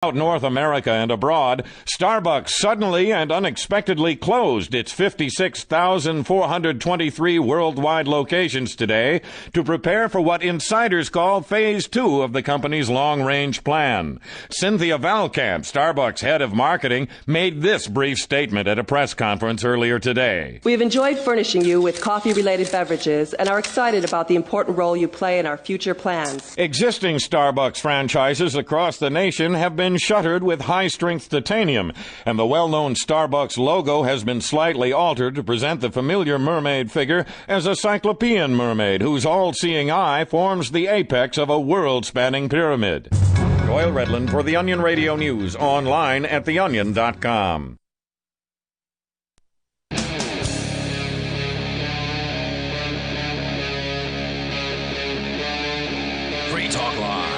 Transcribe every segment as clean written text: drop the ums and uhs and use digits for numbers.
North America and abroad, Starbucks suddenly and unexpectedly closed its 56,423 worldwide locations today to prepare for what insiders call Phase 2 of the company's long-range plan. Cynthia Valcamp, Starbucks head of marketing, made this brief statement at a press conference earlier today. We have enjoyed furnishing you with coffee-related beverages and are excited about the important role you play in our future plans. Existing Starbucks franchises across the nation have been shuttered with high-strength titanium, and the well-known Starbucks logo has been slightly altered to present the familiar mermaid figure as a cyclopean mermaid whose all-seeing eye forms the apex of a world-spanning pyramid. Doyle Redland for The Onion Radio News, online at theonion.com. Free Talk Live.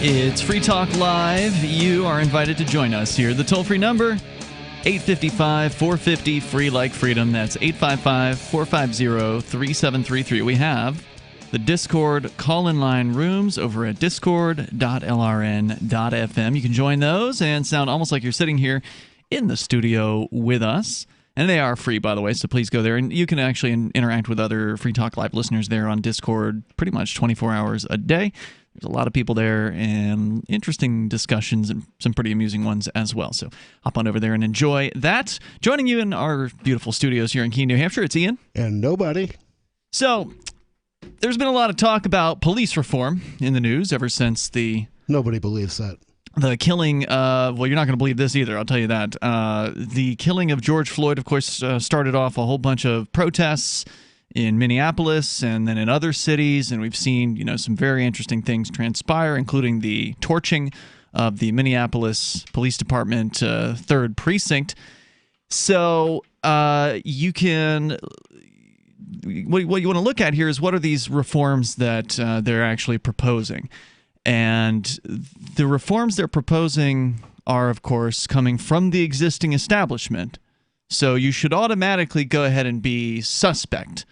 It's Free Talk Live. You are invited to join us here. The toll-free number, 855-450, free like freedom. That's 855-450-3733. We have the Discord call-in line rooms over at discord.lrn.fm. You can join those and sound almost like you're sitting here in the studio with us. And they are free, by the way, so please go there. And you can actually interact with other Free Talk Live listeners there on Discord pretty much 24 hours a day. There's a lot of people there and interesting discussions and some pretty amusing ones as well. So hop on over there and enjoy that. Joining you in our beautiful studios here in Keene, New Hampshire, it's Ian. And nobody. So there's been a lot of talk about police reform in the news ever since Nobody believes that. The killing well, you're not going to believe this either, I'll tell you that. The killing of George Floyd, of course, started off a whole bunch of protests in Minneapolis and then in other cities, and we've seen, some very interesting things transpire, including the torching of the Minneapolis Police Department 3rd Precinct. So you can... What you want to look at here is what are these reforms that they're actually proposing. And the reforms they're proposing are, of course, coming from the existing establishment. So you should automatically go ahead and be suspect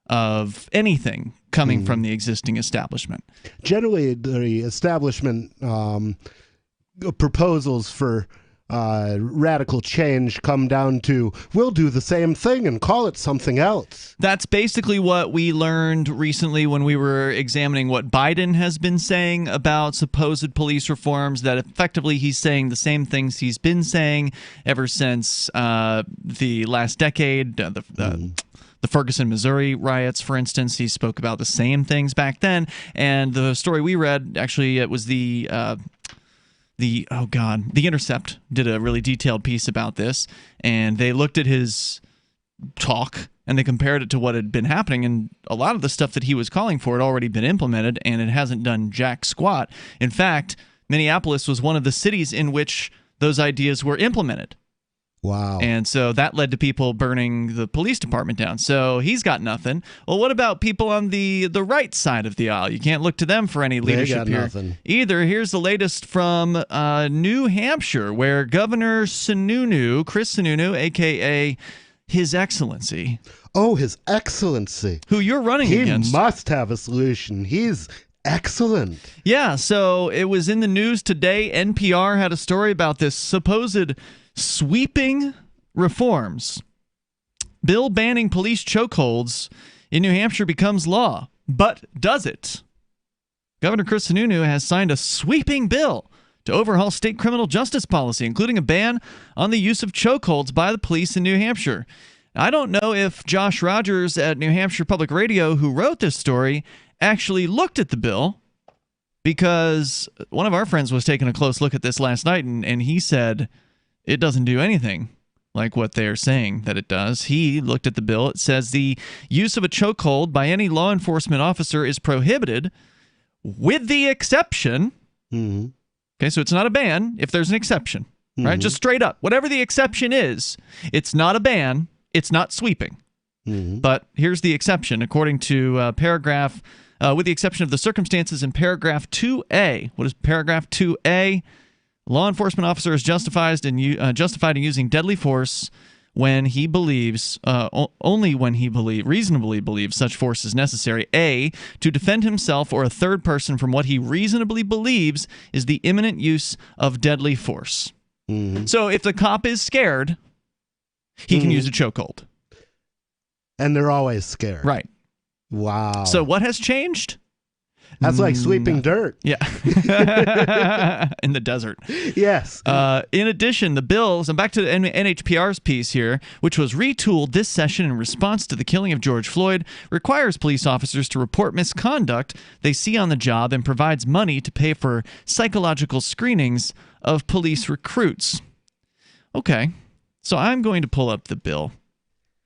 of anything coming from the existing establishment. Generally, the establishment proposals for radical change come down to, we'll do the same thing and call it something else. That's basically what we learned recently when we were examining what Biden has been saying about supposed police reforms, that effectively he's saying the same things he's been saying ever since the last decade, the Ferguson, Missouri riots, for instance. He spoke about the same things back then. And the story we read, actually, it was The Intercept did a really detailed piece about this, and they looked at his talk and they compared it to what had been happening, and a lot of the stuff that he was calling for had already been implemented, and it hasn't done jack squat. In fact, Minneapolis was one of the cities in which those ideas were implemented. Wow. And so that led to people burning the police department down. So he's got nothing. Well, what about people on the right side of the aisle? You can't look to them for any leadership here either. Here's the latest from New Hampshire, where Governor Sununu, Chris Sununu, a.k.a. His Excellency. Oh, His Excellency. Who you're running against. He must have a solution. He's excellent. Yeah, so it was in the news today. NPR had a story about this supposed sweeping reforms. Bill banning police chokeholds in New Hampshire becomes law. But does it? Governor Chris Sununu has signed a sweeping bill to overhaul state criminal justice policy, including a ban on the use of chokeholds by the police in New Hampshire. I don't know if Josh Rogers at New Hampshire Public Radio, who wrote this story, actually looked at the bill, because one of our friends was taking a close look at this last night, and he said it doesn't do anything like what they're saying that it does. He looked at the bill. It says the use of a chokehold by any law enforcement officer is prohibited with the exception. Mm-hmm. Okay, so it's not a ban if there's an exception, right? Just straight up. Whatever the exception is, it's not a ban. It's not sweeping. But here's the exception. According to paragraph, with the exception of the circumstances in paragraph 2A. What is paragraph 2A? Law enforcement officer is justified in using deadly force when he believes, only when he reasonably believes such force is necessary, A, to defend himself or a third person from what he reasonably believes is the imminent use of deadly force. Mm-hmm. So if the cop is scared, he can use a chokehold. And they're always scared. Right. Wow. So what has changed? That's like sweeping dirt. Yeah. In the desert. Yes. In addition, the bills, and back to the NHPR's piece here, which was retooled this session in response to the killing of George Floyd, requires police officers to report misconduct they see on the job and provides money to pay for psychological screenings of police recruits. Okay. So I'm going to pull up the bill,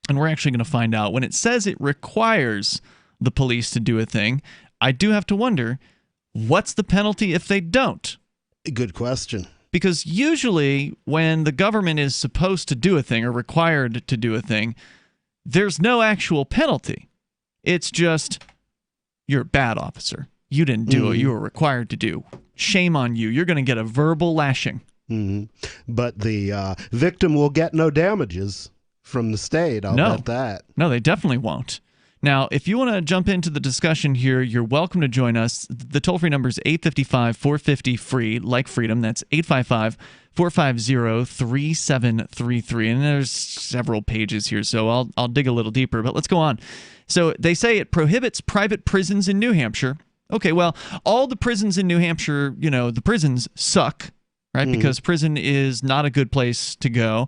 and we're actually going to find out. When it says it requires the police to do a thing, I do have to wonder, what's the penalty if they don't? Good question. Because usually when the government is supposed to do a thing or required to do a thing, there's no actual penalty. It's just, you're a bad officer. You didn't do what you were required to do. Shame on you. You're going to get a verbal lashing. But the victim will get no damages from the state. I'll bet that. No, they definitely won't. Now, if you want to jump into the discussion here, you're welcome to join us. The toll-free number is 855-450-FREE, like freedom. That's 855-450-3733. And there's several pages here, so I'll dig a little deeper. But let's go on. So they say it prohibits private prisons in New Hampshire. Okay, well, all the prisons in New Hampshire, the prisons suck. Right, because prison is not a good place to go.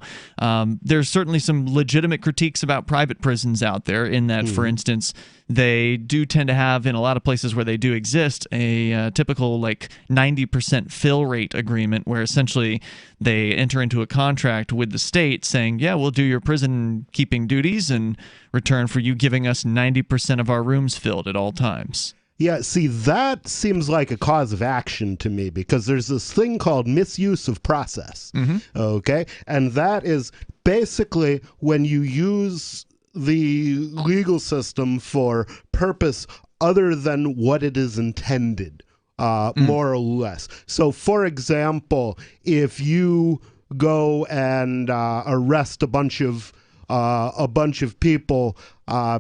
There's certainly some legitimate critiques about private prisons out there in that, for instance, they do tend to have, in a lot of places where they do exist, a typical like 90% fill rate agreement where essentially they enter into a contract with the state saying, yeah, we'll do your prison keeping duties in return for you giving us 90% of our rooms filled at all times. Yeah, see, that seems like a cause of action to me because there's this thing called misuse of process, okay? And that is basically when you use the legal system for purpose other than what it is intended, more or less. So, for example, if you go and arrest a bunch of people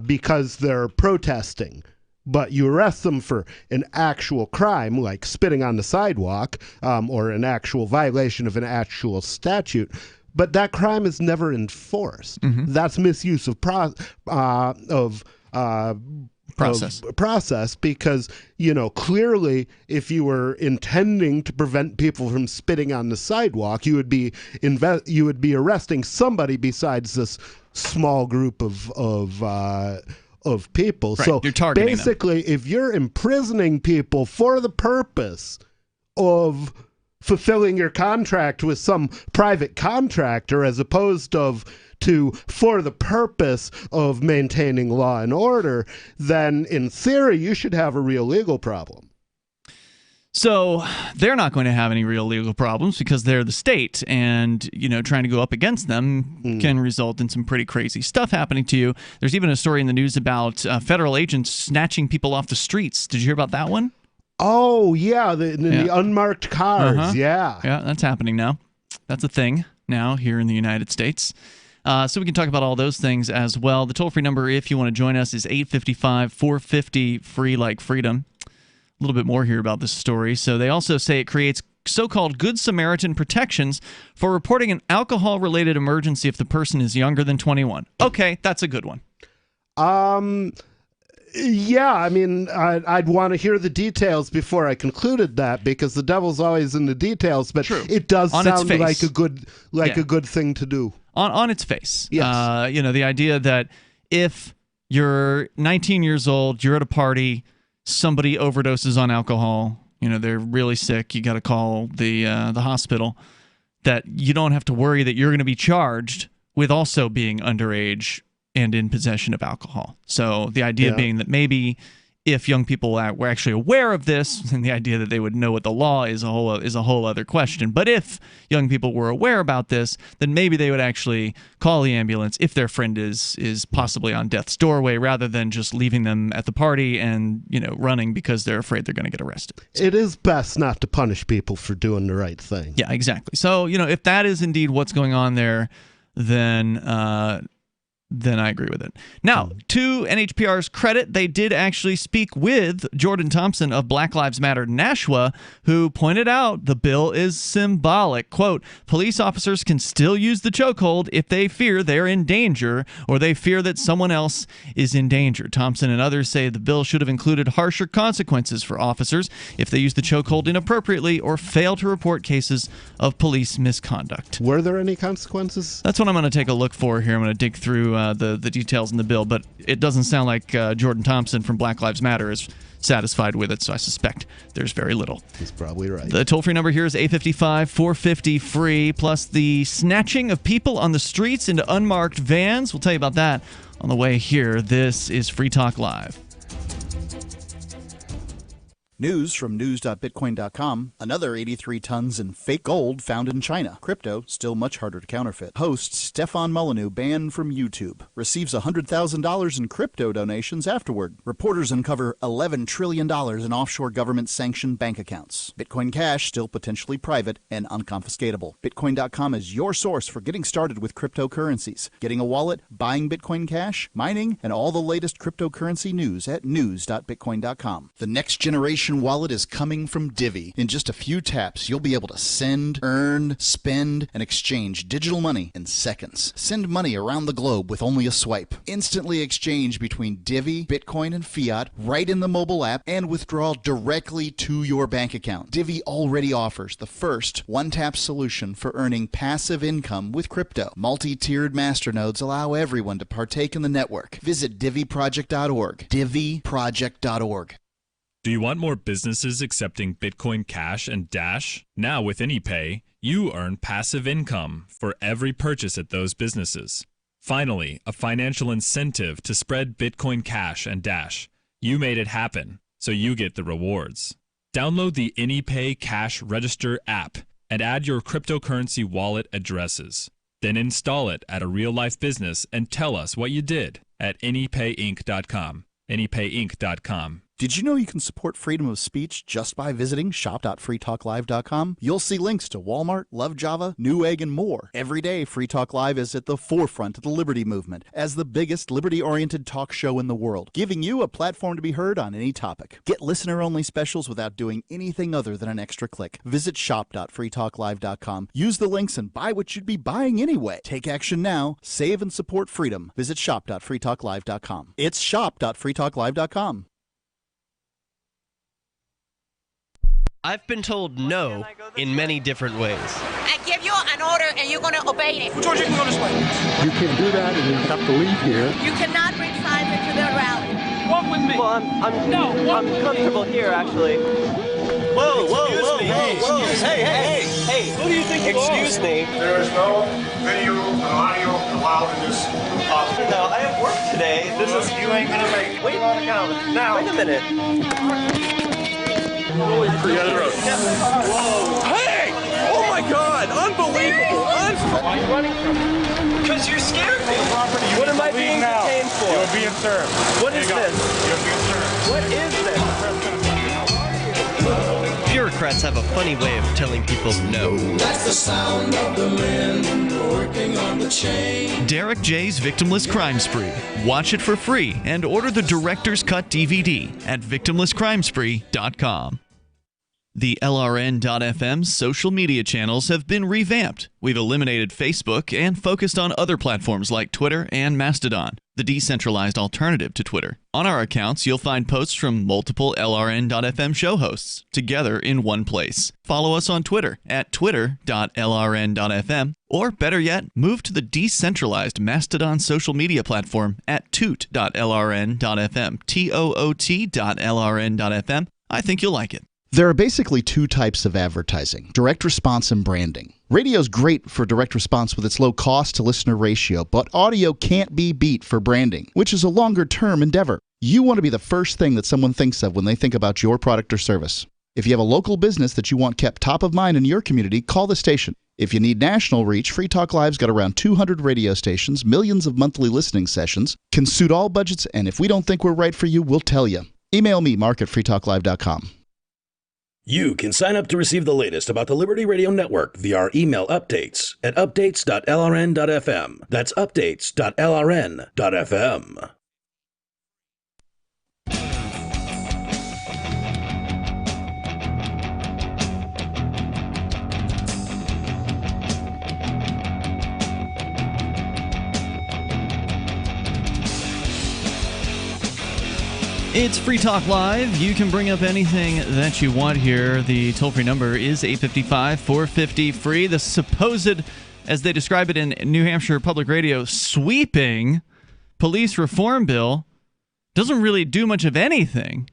because they're protesting, but you arrest them for an actual crime like spitting on the sidewalk or an actual violation of an actual statute, but that crime is never enforced. That's misuse of process because, clearly if you were intending to prevent people from spitting on the sidewalk, you would be arresting somebody besides this small group of people. Right, so you're targeting basically, if you're imprisoning people for the purpose of fulfilling your contract with some private contractor as opposed to for the purpose of maintaining law and order, then in theory, you should have a real legal problem. So they're not going to have any real legal problems because they're the state, and trying to go up against them can result in some pretty crazy stuff happening to you. There's even a story in the news about federal agents snatching people off the streets. Did you hear about that one? Oh yeah, the unmarked cars. Yeah, that's happening now. That's a thing now here in the United States. So we can talk about all those things as well. The toll-free number, if you want to join us, is 855-450-FREE like freedom. A little bit more here about this story. So they also say it creates so-called Good Samaritan protections for reporting an alcohol-related emergency if the person is younger than 21. Okay, that's a good one. Yeah, I mean, I'd want to hear the details before I concluded that because the devil's always in the details. But True. It does On sound its like face. a good thing to do. On its face. Yes. The idea that if you're 19 years old, you're at a party, somebody overdoses on alcohol, they're really sick, you got to call the hospital, that you don't have to worry that you're going to be charged with also being underage and in possession of alcohol. So the idea being that maybe if young people were actually aware of this, and the idea that they would know what the law is a whole other question. But if young people were aware about this, then maybe they would actually call the ambulance if their friend is possibly on death's doorway, rather than just leaving them at the party and running because they're afraid they're going to get arrested. So, it is best not to punish people for doing the right thing. Yeah, exactly. So if that is indeed what's going on there, then I agree with it. Now, to NHPR's credit, they did actually speak with Jordan Thompson of Black Lives Matter Nashua, who pointed out the bill is symbolic. Quote, police officers can still use the chokehold if they fear they're in danger or they fear that someone else is in danger. Thompson and others say the bill should have included harsher consequences for officers if they use the chokehold inappropriately or fail to report cases of police misconduct. Were there any consequences? That's what I'm going to take a look for here. I'm going to dig through the details in the bill, but it doesn't sound like Jordan Thompson from Black Lives Matter is satisfied with it, so I suspect there's very little. He's probably right. The toll-free number here is 855-450-FREE, plus the snatching of people on the streets into unmarked vans. We'll tell you about that on the way here. This is Free Talk Live. News from news.bitcoin.com. Another 83 tons in fake gold found in China. Crypto still much harder to counterfeit. Host Stefan Molyneux banned from YouTube. Receives $100,000 in crypto donations afterward. Reporters uncover $11 trillion in offshore government-sanctioned bank accounts. Bitcoin Cash still potentially private and unconfiscatable. Bitcoin.com is your source for getting started with cryptocurrencies. Getting a wallet, buying Bitcoin Cash, mining, and all the latest cryptocurrency news at news.bitcoin.com. The next generation wallet is coming from Divvy. In just a few taps, you'll be able to send, earn, spend, and exchange digital money in seconds. Send money around the globe with only a swipe. Instantly exchange between Divvy, Bitcoin, and fiat right in the mobile app and withdraw directly to your bank account. Divvy already offers the first one-tap solution for earning passive income with crypto. Multi-tiered masternodes allow everyone to partake in the network. Visit DivvyProject.org. DivvyProject.org. Do you want more businesses accepting Bitcoin Cash and Dash? Now with AnyPay, you earn passive income for every purchase at those businesses. Finally, a financial incentive to spread Bitcoin Cash and Dash. You made it happen, so you get the rewards. Download the AnyPay Cash Register app and add your cryptocurrency wallet addresses. Then install it at a real-life business and tell us what you did at anypayinc.com. anypayinc.com. Did you know you can support freedom of speech just by visiting shop.freetalklive.com? You'll see links to Walmart, Love Java, Newegg, and more. Every day, Free Talk Live is at the forefront of the liberty movement as the biggest liberty-oriented talk show in the world, giving you a platform to be heard on any topic. Get listener-only specials without doing anything other than an extra click. Visit shop.freetalklive.com. Use the links and buy what you'd be buying anyway. Take action now. Save and support freedom. Visit shop.freetalklive.com. It's shop.freetalklive.com. I've been told no in many different ways. I give you an order and you're going to obey it. George, you can go this way. You can't do that and you have to leave here. You cannot bring signs into the rally. Walk with me. Well, I'm comfortable here, actually. Whoa, hey, who do you think you are? Excuse me. There is no video and audio allowed in this office. No, I have work today. You ain't going to make it. Wait on account. Now. Wait a minute. Whoa. Hey! Oh my God! Unbelievable! Why are you running from me? Because you're scared me. What am I being detained for? You're being served. What is this? You're being served. What is this? Bureaucrats have a funny way of telling people no. That's the sound of the men working on the chain. Derek J's Victimless Crime Spree. Watch it for free and order the Director's Cut DVD at victimlesscrimespree.com. The LRN.FM social media channels have been revamped. We've eliminated Facebook and focused on other platforms like Twitter and Mastodon, the decentralized alternative to Twitter. On our accounts, you'll find posts from multiple LRN.FM show hosts together in one place. Follow us on Twitter at twitter.lrn.fm, or better yet, move to the decentralized Mastodon social media platform at toot.lrn.fm, toot.lrn.fm. I think you'll like it. There are basically two types of advertising: direct response and branding. Radio's great for direct response with its low cost to listener ratio, but audio can't be beat for branding, which is a longer term endeavor. You want to be the first thing that someone thinks of when they think about your product or service. If you have a local business that you want kept top of mind in your community, call the station. If you need national reach, Free Talk Live's got around 200 radio stations, millions of monthly listening sessions, can suit all budgets, and if we don't think we're right for you, we'll tell you. Email me, Mark at freetalklive.com. You can sign up to receive the latest about the Liberty Radio Network via our email updates at updates.lrn.fm. That's updates.lrn.fm. It's Free Talk Live. You can bring up anything that you want here. The toll-free number is 855-450-FREE. The supposed, as they describe it in New Hampshire Public Radio, sweeping police reform bill doesn't really do much of anything.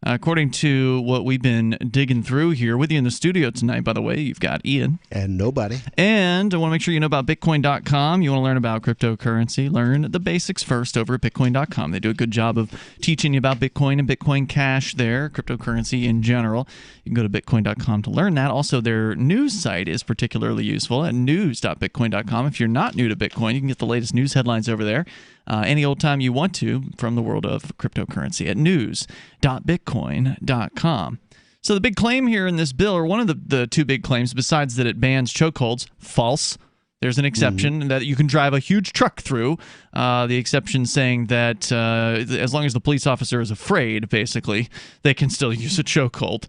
According to what we've been digging through here, with you in the studio tonight, by the way, you've got Ian. And nobody. And I want to make sure you know about Bitcoin.com. You want to learn about cryptocurrency, learn the basics first over at Bitcoin.com. They do a good job of teaching you about Bitcoin and Bitcoin Cash there, cryptocurrency in general. You can go to Bitcoin.com to learn that. Also, their news site is particularly useful at news.bitcoin.com. If you're not new to Bitcoin, you can get the latest news headlines over there. Any old time you want to from the world of cryptocurrency at news.bitcoin.com. So the big claim here in this bill, or one of the two big claims, besides that it bans chokeholds, false. There's an exception that you can drive a huge truck through. The exception saying that as long as the police officer is afraid, basically, they can still use a chokehold.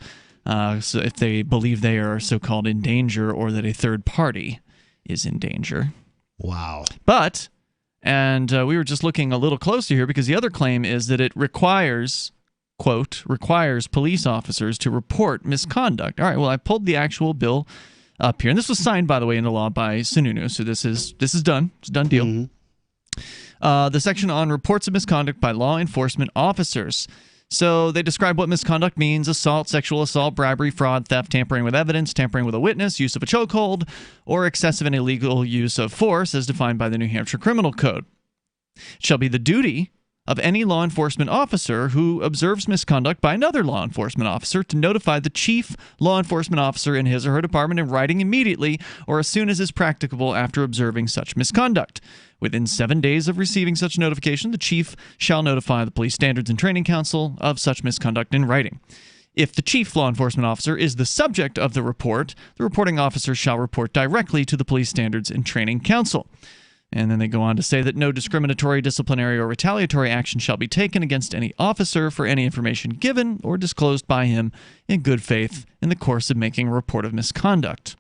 So if they believe they are so-called in danger or that a third party is in danger. Wow. But... And we were just looking a little closer here because the other claim is that it requires, quote, requires police officers to report misconduct. All right, well, I pulled the actual bill up here. And this was signed, by the way, into law by Sununu. So this is done. It's a done deal. The section on reports of misconduct by law enforcement officers. So they describe what misconduct means: assault, sexual assault, bribery, fraud, theft, tampering with evidence, tampering with a witness, use of a chokehold, or excessive and illegal use of force as defined by the New Hampshire Criminal Code. It shall be the duty of any law enforcement officer who observes misconduct by another law enforcement officer to notify the chief law enforcement officer in his or her department in writing immediately or as soon as is practicable after observing such misconduct. Within 7 days of receiving such notification, the chief shall notify the Police Standards and Training Council of such misconduct in writing. If the chief law enforcement officer is the subject of the report, the reporting officer shall report directly to the Police Standards and Training Council. And then they go on to say that no discriminatory, disciplinary, or retaliatory action shall be taken against any officer for any information given or disclosed by him in good faith in the course of making a report of misconduct.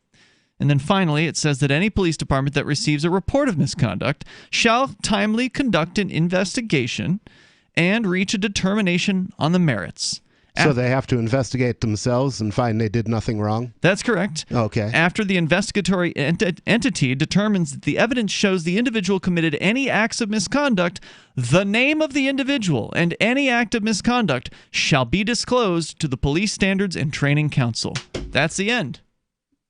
And then finally, it says that any police department that receives a report of misconduct shall timely conduct an investigation and reach a determination on the merits. So they have to investigate themselves and find they did nothing wrong? That's correct. Okay. After the investigatory entity determines that the evidence shows the individual committed any acts of misconduct, the name of the individual and any act of misconduct shall be disclosed to the Police Standards and Training Council. That's the end.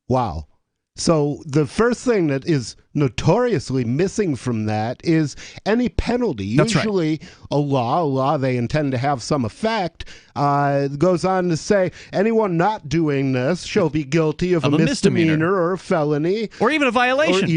Wow. So the first thing that is notoriously missing from that is any penalty. That's Usually a law they intend to have some effect, goes on to say anyone not doing this shall be guilty of a misdemeanor or a felony. Or even a violation.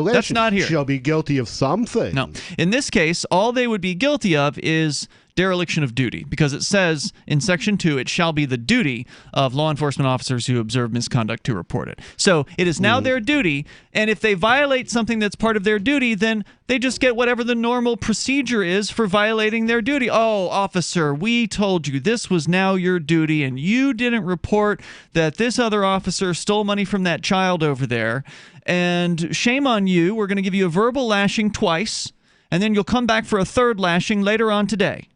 That's not here. Shall be guilty of something. No. In this case, all they would be guilty of is dereliction of duty, because it says in Section 2, it shall be the duty of law enforcement officers who observe misconduct to report it. So it is now their duty, and if they violate something that's part of their duty, then they just get whatever the normal procedure is for violating their duty. Oh, officer, we told you this was now your duty, and you didn't report that this other officer stole money from that child over there, and shame on you. We're going to give you a verbal lashing twice, and then you'll come back for a third lashing later on today.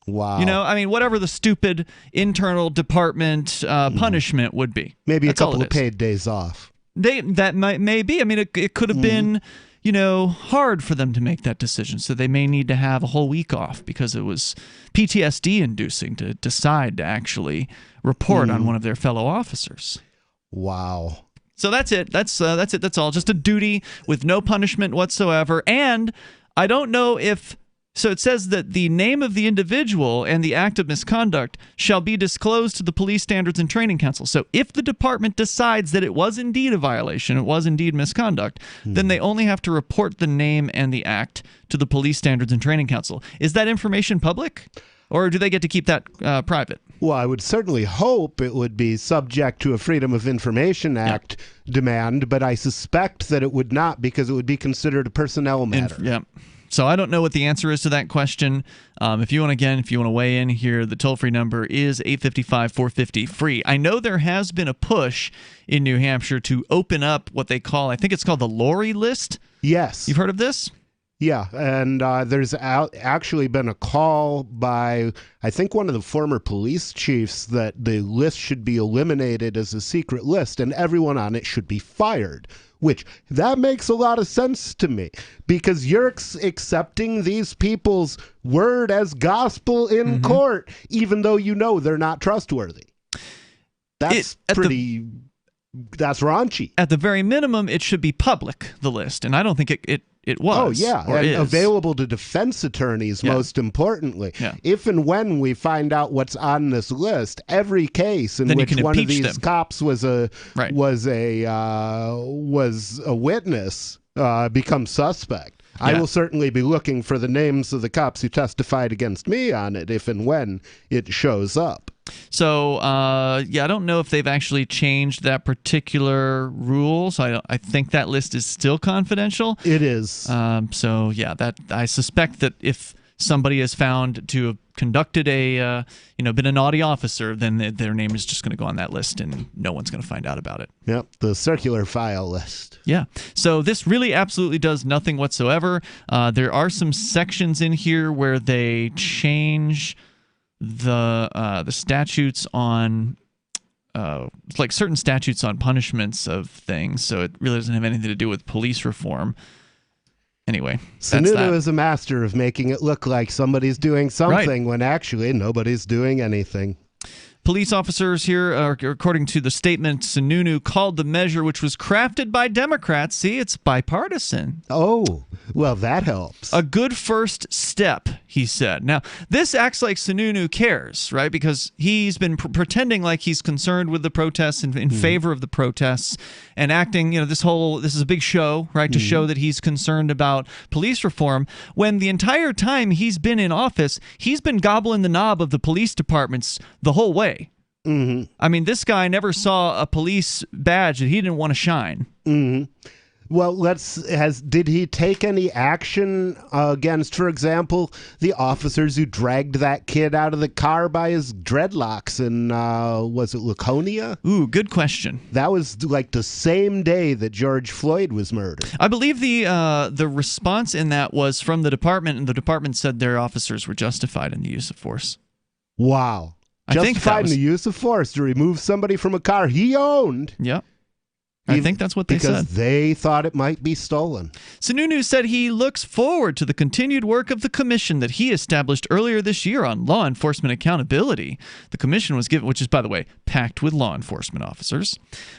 Wow. You know, I mean, whatever the stupid internal department punishment would be. Maybe That's a couple of paid days off. That may be. I mean, it could have been, you know, hard for them to make that decision. So they may need to have a whole week off because it was PTSD inducing to decide to actually report on one of their fellow officers. Wow. So that's it. That's it. That's all. Just a duty with no punishment whatsoever. And I don't know if... So it says that the name of the individual and the act of misconduct shall be disclosed to the Police Standards and Training Council. So if the department decides that it was indeed a violation, it was indeed misconduct, then they only have to report the name and the act to the Police Standards and Training Council. Is that information public, or do they get to keep that private? Well, I would certainly hope it would be subject to a Freedom of Information Act demand, but I suspect that it would not because it would be considered a personnel matter. So I don't know what the answer is to that question. If you want to weigh in here, the toll-free number is 855-450-FREE. I know there has been a push in New Hampshire to open up what they call, I think it's called the lorry list. Yes. You've heard of this? Yeah, and there's actually been a call by, I think, one of the former police chiefs that the list should be eliminated as a secret list and everyone on it should be fired, which that makes a lot of sense to me because you're accepting these people's word as gospel in court, even though you know they're not trustworthy. That's that's raunchy. At the very minimum, it should be public, the list, and I don't think it was. Oh, yeah, and available to defense attorneys, most importantly. Yeah. If and when we find out what's on this list, every case in which one of these cops was a witness becomes suspect. I will certainly be looking for the names of the cops who testified against me on it if and when it shows up. So, I don't know if they've actually changed that particular rule. So I think that list is still confidential. It is. That I suspect that if somebody is found to have conducted been a naughty officer, then their name is just going to go on that list and no one's going to find out about it. Yep, the circular file list. Yeah. So this really absolutely does nothing whatsoever. There are some sections in here where they change the statutes on like certain statutes on punishments of things, so it really doesn't have anything to do with police reform. Anyway, Sununu is a master of making it look like somebody's doing something when actually nobody's doing anything. Police officers here, according to the statement, Sununu called the measure, which was crafted by Democrats. See, it's bipartisan. Oh, well, that helps. A good first step, he said. Now, this acts like Sununu cares, right? Because he's been pretending like he's concerned with the protests and in favor of the protests and acting, this is a big show, right? To show that he's concerned about police reform when the entire time he's been in office, he's been gobbling the knob of the police departments the whole way. I mean, this guy never saw a police badge that he didn't want to shine. Well, did he take any action against, for example, the officers who dragged that kid out of the car by his dreadlocks in, was it Laconia? Ooh, good question. That was like the same day that George Floyd was murdered. I believe the response in that was from the department, and the department said their officers were justified in the use of force. Wow. Justified in the use of force to remove somebody from a car he owned. Yeah. I think that's what they said. Because they thought it might be stolen. Sununu said he looks forward to the continued work of the commission that he established earlier this year on law enforcement accountability. The commission was given, which is, by the way, packed with law enforcement officers,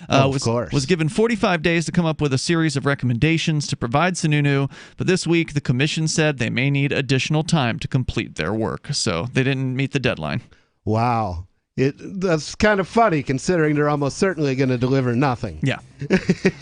of course, was given 45 days to come up with a series of recommendations to provide Sununu. But this week, the commission said they may need additional time to complete their work. So they didn't meet the deadline. Wow. That's kind of funny considering they're almost certainly going to deliver nothing. Yeah.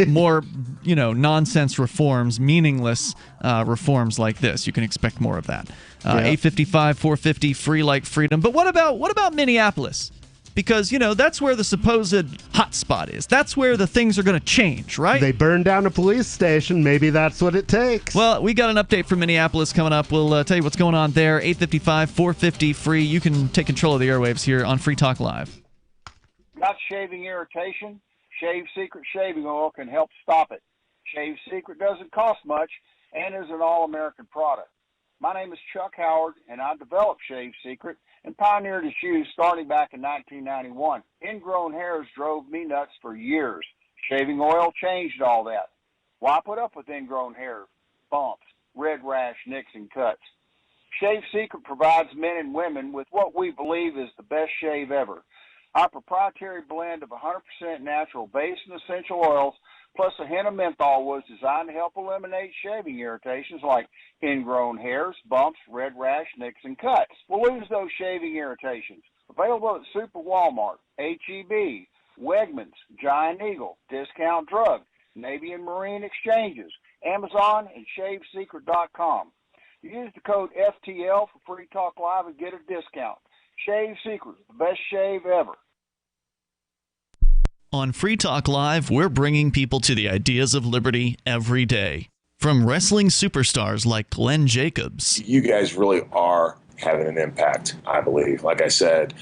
More, nonsense reforms, meaningless reforms like this. You can expect more of that. 855-450, free like freedom. But what about Minneapolis? Because, that's where the supposed hot spot is. That's where the things are going to change, right? They burned down a police station. Maybe that's what it takes. Well, we got an update from Minneapolis coming up. We'll tell you what's going on there. 855-450, free. You can take control of the airwaves here on Free Talk Live. Got shaving irritation? Shave Secret shaving oil can help stop it. Shave Secret doesn't cost much and is an all-American product. My name is Chuck Howard, and I developed Shave Secret and pioneered its use starting back in 1991. Ingrown hairs drove me nuts for years. Shaving oil changed all that. Why put up with ingrown hair, bumps, red rash, nicks, and cuts? Shave Secret provides men and women with what we believe is the best shave ever. Our proprietary blend of 100% natural base and essential oils plus a hint of menthol was designed to help eliminate shaving irritations like ingrown hairs, bumps, red rash, nicks, and cuts. We'll lose those shaving irritations. Available at Super Walmart, H-E-B, Wegmans, Giant Eagle, Discount Drug, Navy and Marine Exchanges, Amazon, and ShaveSecret.com. Use the code FTL for Free Talk Live and get a discount. Shave Secret, the best shave ever. On Free Talk Live, we're bringing people to the ideas of liberty every day. From wrestling superstars like Glenn Jacobs. You guys really are having an impact, I believe. Like I said,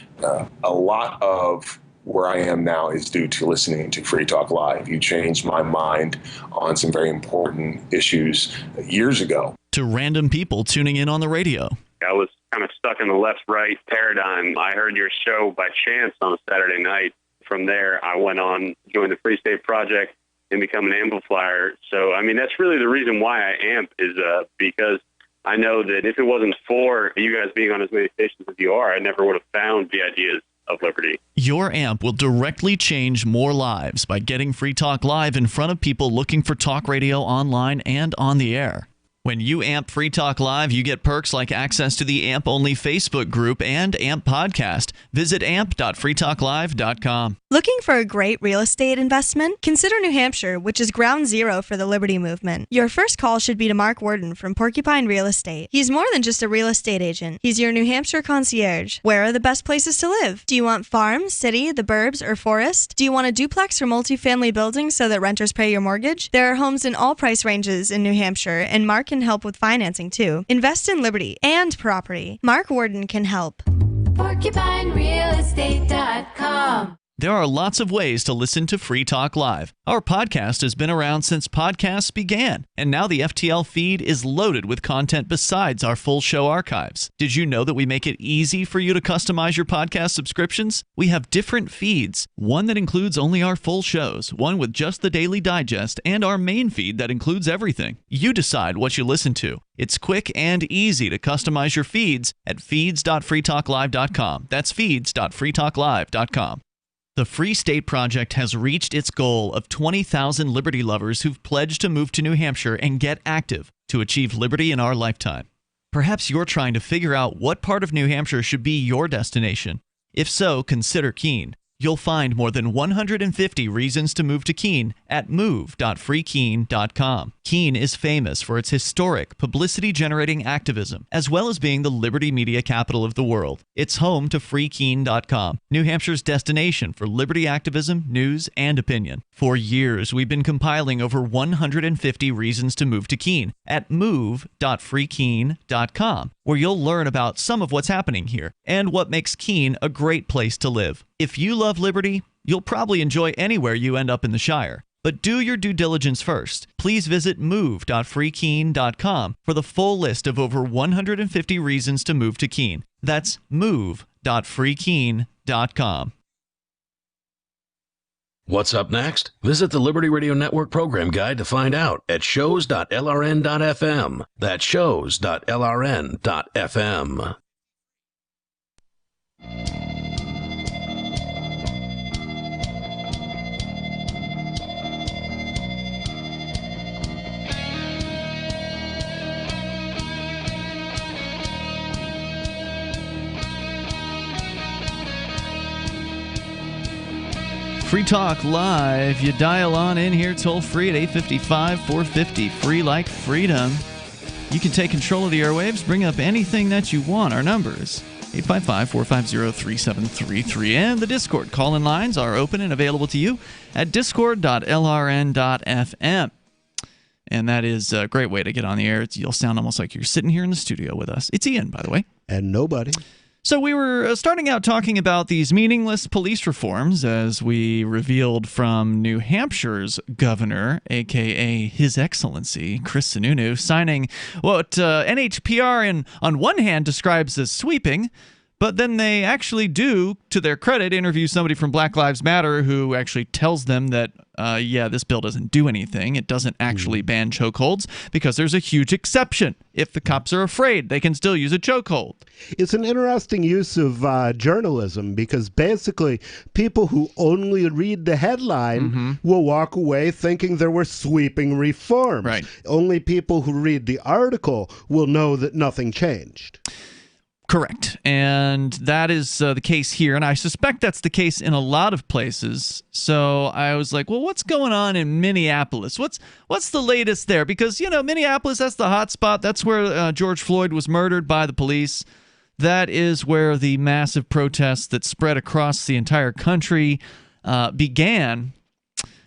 a lot of where I am now is due to listening to Free Talk Live. You changed my mind on some very important issues years ago. To random people tuning in on the radio. I was kind of stuck in the left-right paradigm. I heard your show by chance on a Saturday night. From there, I went on, joined the Free State Project, and become an amplifier. So, I mean, that's really the reason why I amp is because I know that if it wasn't for you guys being on as many stations as you are, I never would have found the ideas of liberty. Your amp will directly change more lives by getting Free Talk Live in front of people looking for talk radio online and on the air. When you amp Free Talk Live, you get perks like access to the AMP-only Facebook group and AMP podcast. Visit amp.freetalklive.com. Looking for a great real estate investment? Consider New Hampshire, which is ground zero for the Liberty Movement. Your first call should be to Mark Worden from Porcupine Real Estate. He's more than just a real estate agent. He's your New Hampshire concierge. Where are the best places to live? Do you want farm, city, the burbs, or forest? Do you want a duplex or multifamily building so that renters pay your mortgage? There are homes in all price ranges in New Hampshire, and Mark can help with financing too. Invest in liberty and property. Mark Worden can help. PorcupineRealEstate.com. There are lots of ways to listen to Free Talk Live. Our podcast has been around since podcasts began, and now the FTL feed is loaded with content besides our full show archives. Did you know that we make it easy for you to customize your podcast subscriptions? We have different feeds, one that includes only our full shows, one with just the Daily Digest, and our main feed that includes everything. You decide what you listen to. It's quick and easy to customize your feeds at feeds.freetalklive.com. That's feeds.freetalklive.com. The Free State Project has reached its goal of 20,000 liberty lovers who've pledged to move to New Hampshire and get active to achieve liberty in our lifetime. Perhaps you're trying to figure out what part of New Hampshire should be your destination. If so, consider Keene. You'll find more than 150 reasons to move to Keene at move.freekeene.com. Keene is famous for its historic, publicity-generating activism, as well as being the liberty media capital of the world. It's home to freekeene.com, New Hampshire's destination for liberty activism, news, and opinion. For years, we've been compiling over 150 reasons to move to Keene at move.freekeene.com, where you'll learn about some of what's happening here and what makes Keene a great place to live. If you love liberty, you'll probably enjoy anywhere you end up in the Shire. But do your due diligence first. Please visit move.freekeene.com for the full list of over 150 reasons to move to Keene. That's move.freekeene.com. What's up next? Visit the Liberty Radio Network program guide to find out at shows.lrn.fm. That's shows.lrn.fm. Free Talk Live. You dial on in here toll free at 855-450, free like freedom. You can take control of the airwaves, bring up anything that you want. Our number is 855-450-3733. And the Discord call-in lines are open and available to you at discord.lrn.fm. And that is a great way to get on the air. You'll sound almost like you're sitting here in the studio with us. It's Ian, by the way. And nobody. So we were starting out talking about these meaningless police reforms, as we revealed from New Hampshire's governor, a.k.a. His Excellency, Chris Sununu, signing what NHPR on one hand describes as sweeping, but then they actually do, to their credit, interview somebody from Black Lives Matter who actually tells them that, this bill doesn't do anything. It doesn't actually ban chokeholds because there's a huge exception. If the cops are afraid, they can still use a chokehold. It's an interesting use of journalism because basically people who only read the headline will walk away thinking there were sweeping reforms. Right. Only people who read the article will know that nothing changed. Correct. And that is the case here. And I suspect that's the case in a lot of places. So I was like, well, what's going on in Minneapolis? What's the latest there? Because, Minneapolis, that's the hot spot. That's where George Floyd was murdered by the police. That is where the massive protests that spread across the entire country began.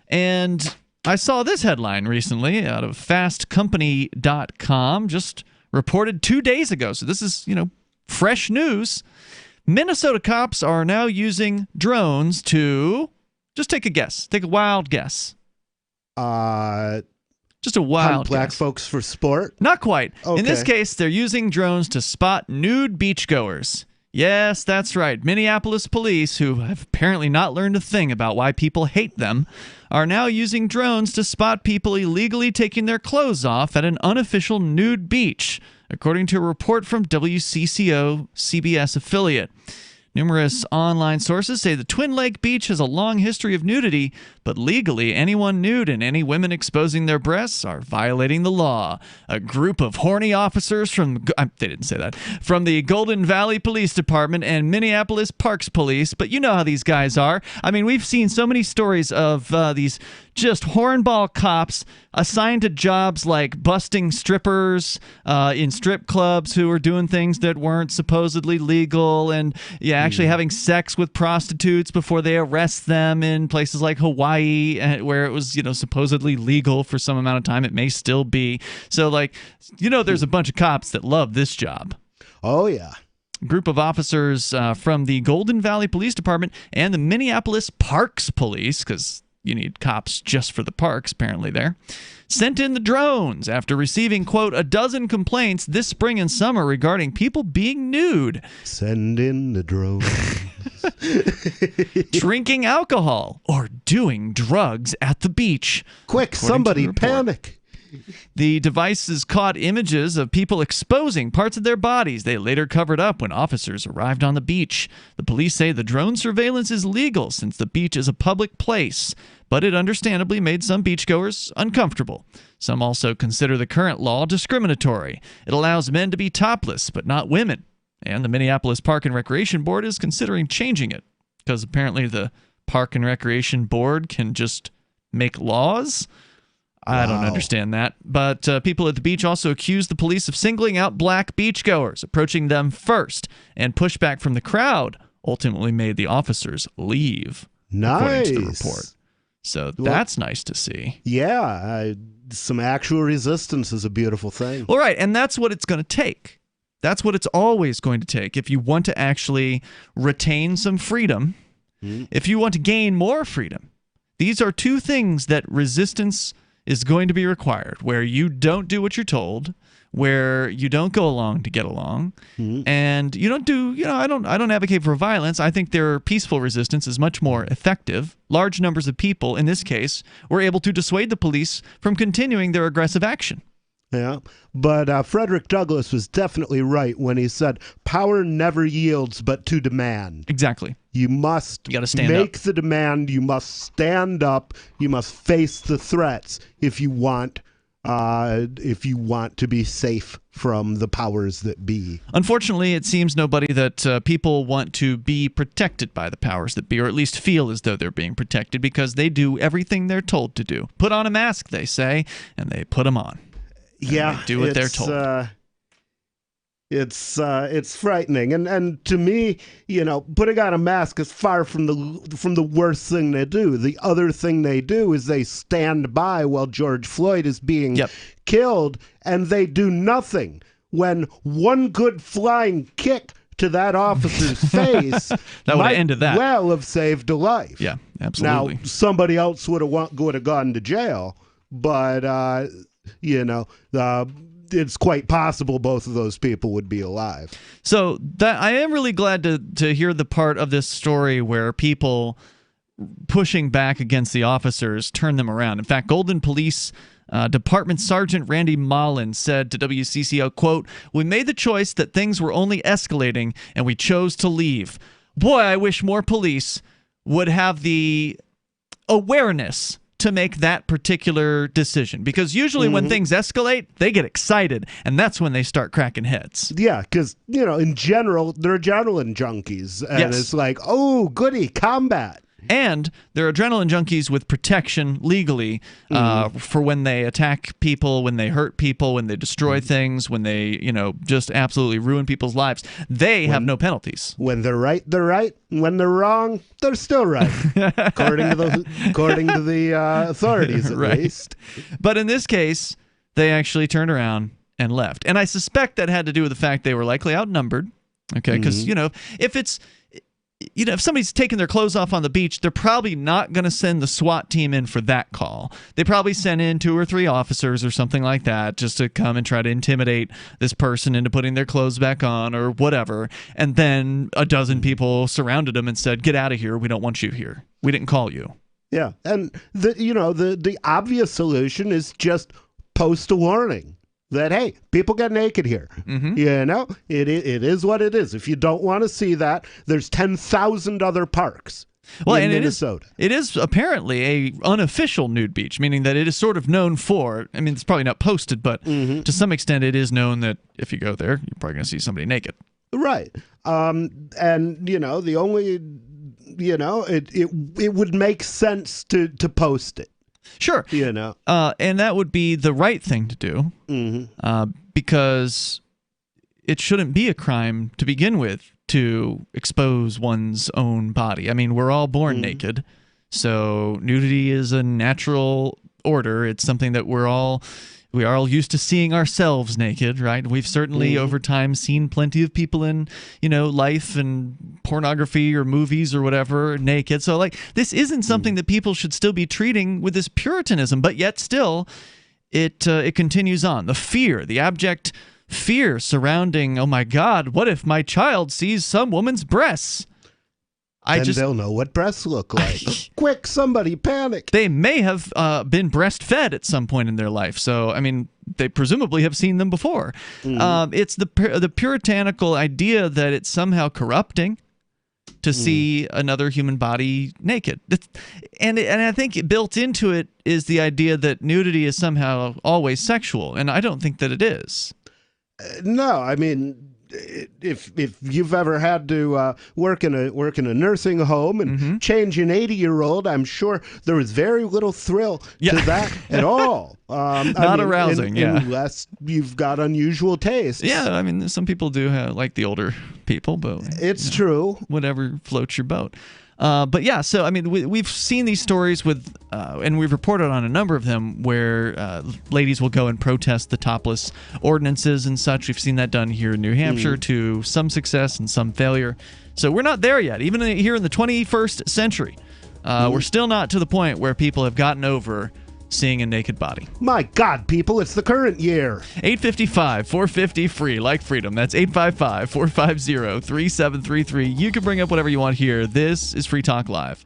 And I saw this headline recently out of fastcompany.com, just reported 2 days ago. So this is, fresh news. Minnesota cops are now using drones to, just take a guess. Take a wild guess. Just a wild black guess. folks for sport? Not quite. Okay. In this case, they're using drones to spot nude beachgoers. Yes, that's right. Minneapolis police, who have apparently not learned a thing about why people hate them, are now using drones to spot people illegally taking their clothes off at an unofficial nude beach, according to a report from WCCO CBS affiliate. Numerous online sources say the Twin Lake Beach has a long history of nudity, but legally anyone nude and any women exposing their breasts are violating the law. A group of horny officers from from the Golden Valley Police Department and Minneapolis Parks Police, but you know how these guys are. I mean, we've seen so many stories of these just hornball cops assigned to jobs like busting strippers in strip clubs who are doing things that weren't supposedly legal, and actually having sex with prostitutes before they arrest them in places like Hawaii, where it was supposedly legal for some amount of time. It may still be. So there's a bunch of cops that love this job. Oh yeah. Group of officers from the Golden Valley Police Department and the Minneapolis Parks Police, because you need cops just for the parks, apparently, there, sent in the drones after receiving, quote, a dozen complaints this spring and summer regarding people being nude. Send in the drones. Drinking alcohol or doing drugs at the beach. Quick, somebody panic. The devices caught images of people exposing parts of their bodies they later covered up when officers arrived on the beach. The police say the drone surveillance is legal since the beach is a public place, but it understandably made some beachgoers uncomfortable. Some also consider the current law discriminatory. It allows men to be topless, but not women. And the Minneapolis Park and Recreation Board is considering changing it, because apparently the Park and Recreation Board can just make laws. I don't understand that. But people at the beach also accused the police of singling out black beachgoers, approaching them first, and pushback from the crowd ultimately made the officers leave, according to the report. So that's nice to see. Yeah, some actual resistance is a beautiful thing. All right, and that's what it's going to take. That's what it's always going to take if you want to actually retain some freedom, if you want to gain more freedom. These are two things that resistance is going to be required, where you don't do what you're told, where you don't go along to get along, and you don't do, I don't advocate for violence. I think their peaceful resistance is much more effective. Large numbers of people, in this case, were able to dissuade the police from continuing their aggressive action. Yeah, but Frederick Douglass was definitely right when he said, power never yields but to demand. Exactly. You gotta make the demand. You must stand up. You must face the threats if you want to be safe from the powers that be. Unfortunately, it seems nobody that people want to be protected by the powers that be, or at least feel as though they're being protected, because they do everything they're told to do. Put on a mask, they say, and they put them on. Yeah, do what they're told. It's frightening, and to me, putting on a mask is far from the worst thing they do. The other thing they do is they stand by while George Floyd is being killed, and they do nothing. When one good flying kick to that officer's face that would have ended that. Well, have saved a life. Yeah, absolutely. Now somebody else would have gone to jail, but it's quite possible both of those people would be alive. So that I am really glad to hear the part of this story where people pushing back against the officers turn them around. In fact, Golden Police Department Sergeant Randy Mullen said to WCCO, quote, "We made the choice that things were only escalating and we chose to leave. Boy, I wish more police would have the awareness to make that particular decision, because usually when things escalate, they get excited, and that's when they start cracking heads." Yeah, because, in general, they're adrenaline junkies, and it's like, oh, goody, combat. And they're adrenaline junkies with protection legally for when they attack people, when they hurt people, when they destroy things, when they, just absolutely ruin people's lives. They have no penalties. When they're right, they're right. When they're wrong, they're still right. according to the authorities, at least. But in this case, they actually turned around and left. And I suspect that had to do with the fact they were likely outnumbered. Okay, because, if somebody's taking their clothes off on the beach, they're probably not going to send the SWAT team in for that call. They probably sent in 2 or 3 officers or something like that just to come and try to intimidate this person into putting their clothes back on or whatever. And then a dozen people surrounded them and said, "Get out of here. We don't want you here. We didn't call you." Yeah, and the obvious solution is just post a warning that, hey, people get naked here. It is what it is. If you don't want to see that, there's 10,000 other parks in Minnesota. It is apparently a unofficial nude beach, meaning that it is sort of known for, I mean, it's probably not posted, but to some extent it is known that if you go there, you're probably going to see somebody naked. Right. And, the only, it would make sense to post it. Sure. And that would be the right thing to do because it shouldn't be a crime to begin with to expose one's own body. I mean, we're all born naked, so nudity is a natural order. It's something that we are all used to seeing ourselves naked, right? We've certainly over time seen plenty of people in, life and pornography or movies or whatever naked. So this isn't something that people should still be treating with this puritanism, but yet still it continues on. The abject fear surrounding, oh my God, what if my child sees some woman's breasts? They'll know what breasts look like. Quick, somebody panic. They may have been breastfed at some point in their life. So, I mean, they presumably have seen them before. It's the puritanical idea that it's somehow corrupting to see another human body naked. And I think built into it is the idea that nudity is somehow always sexual. And I don't think that it is. No, I mean, if you've ever had to work in a nursing home and change an 80-year-old, I'm sure there was very little thrill to that at all. Not arousing, unless you've got unusual tastes. Yeah, I mean, some people do like the older people, but it's true. Whatever floats your boat. But yeah, so I mean, we've seen these stories with, and we've reported on a number of them where ladies will go and protest the topless ordinances and such. We've seen that done here in New Hampshire to some success and some failure. So we're not there yet. Even here in the 21st century, we're still not to the point where people have gotten over seeing a naked body. My God, people, it's the current year. 855-450-FREE, like freedom. That's 855-450-3733. You can bring up whatever you want here. This is Free Talk Live.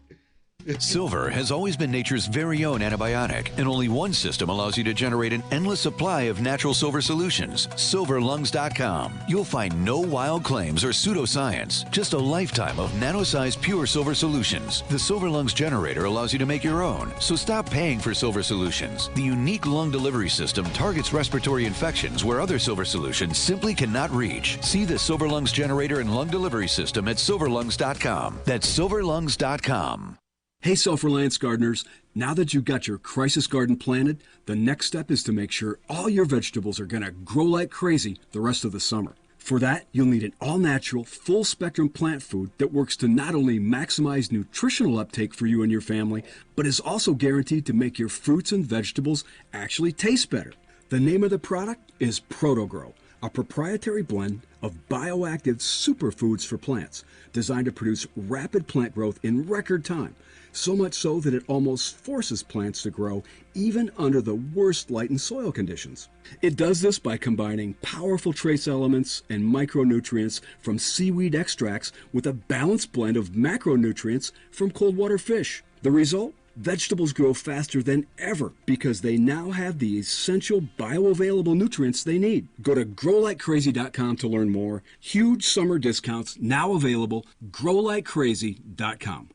Silver has always been nature's very own antibiotic, and only one system allows you to generate an endless supply of natural silver solutions. SilverLungs.com. You'll find no wild claims or pseudoscience, just a lifetime of nano-sized pure silver solutions. The Silver Lungs generator allows you to make your own, so stop paying for silver solutions. The unique lung delivery system targets respiratory infections where other silver solutions simply cannot reach. See the Silver Lungs generator and lung delivery system at SilverLungs.com. That's SilverLungs.com. Hey, self-reliance gardeners, now that you've got your crisis garden planted, the next step is to make sure all your vegetables are going to grow like crazy the rest of the summer. For that, you'll need an all-natural, full-spectrum plant food that works to not only maximize nutritional uptake for you and your family, but is also guaranteed to make your fruits and vegetables actually taste better. The name of the product is ProtoGrow, a proprietary blend of bioactive superfoods for plants designed to produce rapid plant growth in record time. So much so that it almost forces plants to grow even under the worst light and soil conditions. It does this by combining powerful trace elements and micronutrients from seaweed extracts with a balanced blend of macronutrients from cold water fish. The result? Vegetables grow faster than ever because they now have the essential bioavailable nutrients they need. Go to growlikecrazy.com to learn more. Huge summer discounts now available. growlikecrazy.com.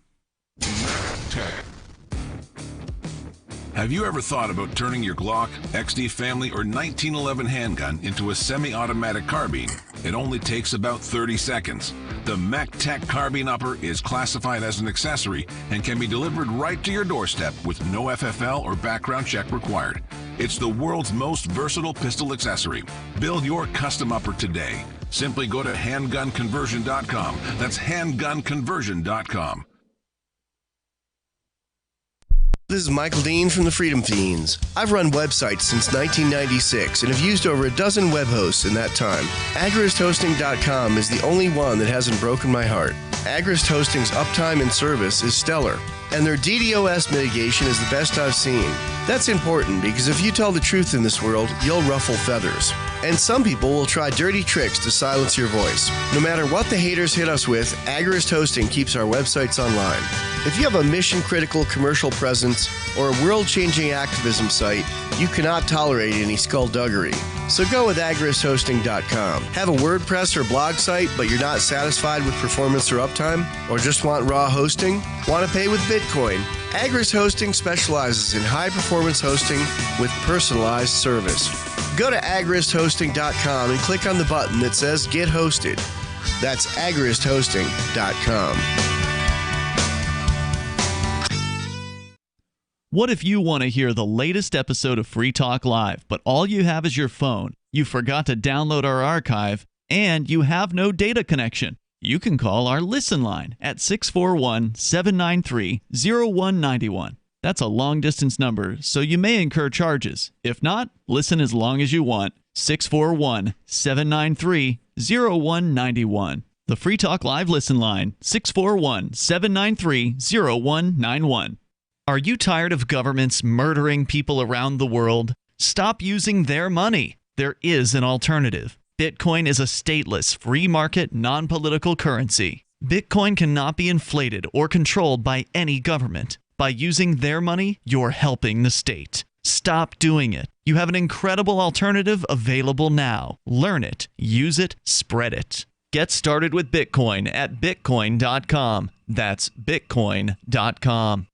Have you ever thought about turning your Glock, XD Family, or 1911 handgun into a semi-automatic carbine? It only takes about 30 seconds. The MechTech Carbine Upper is classified as an accessory and can be delivered right to your doorstep with no FFL or background check required. It's the world's most versatile pistol accessory. Build your custom upper today. Simply go to handgunconversion.com. That's handgunconversion.com. This is Michael Dean from the Freedom Fiends. I've run websites since 1996 and have used over a dozen web hosts in that time. AgristHosting.com is the only one that hasn't broken my heart. Agrist Hosting's uptime and service is stellar, and their DDoS mitigation is the best I've seen. That's important because if you tell the truth in this world, you'll ruffle feathers. And some people will try dirty tricks to silence your voice. No matter what the haters hit us with, Agrist Hosting keeps our websites online. If you have a mission-critical commercial presence or a world-changing activism site, you cannot tolerate any skullduggery. So go with AgristHosting.com. Have a WordPress or blog site, but you're not satisfied with performance or uptime? Or just want raw hosting? Want to pay with Bitcoin? Agrist Hosting specializes in high-performance hosting with personalized service. Go to AgristHosting.com and click on the button that says Get Hosted. That's AgristHosting.com. What if you want to hear the latest episode of Free Talk Live, but all you have is your phone, you forgot to download our archive, and you have no data connection? You can call our Listen line at 641-793-0191. That's a long-distance number, so you may incur charges. If not, listen as long as you want. 641-793-0191. The Free Talk Live Listen line, 641-793-0191. Are you tired of governments murdering people around the world? Stop using their money. There is an alternative. Bitcoin is a stateless, free market, non-political currency. Bitcoin cannot be inflated or controlled by any government. By using their money, you're helping the state. Stop doing it. You have an incredible alternative available now. Learn it, use it, spread it. Get started with Bitcoin at Bitcoin.com. That's Bitcoin.com.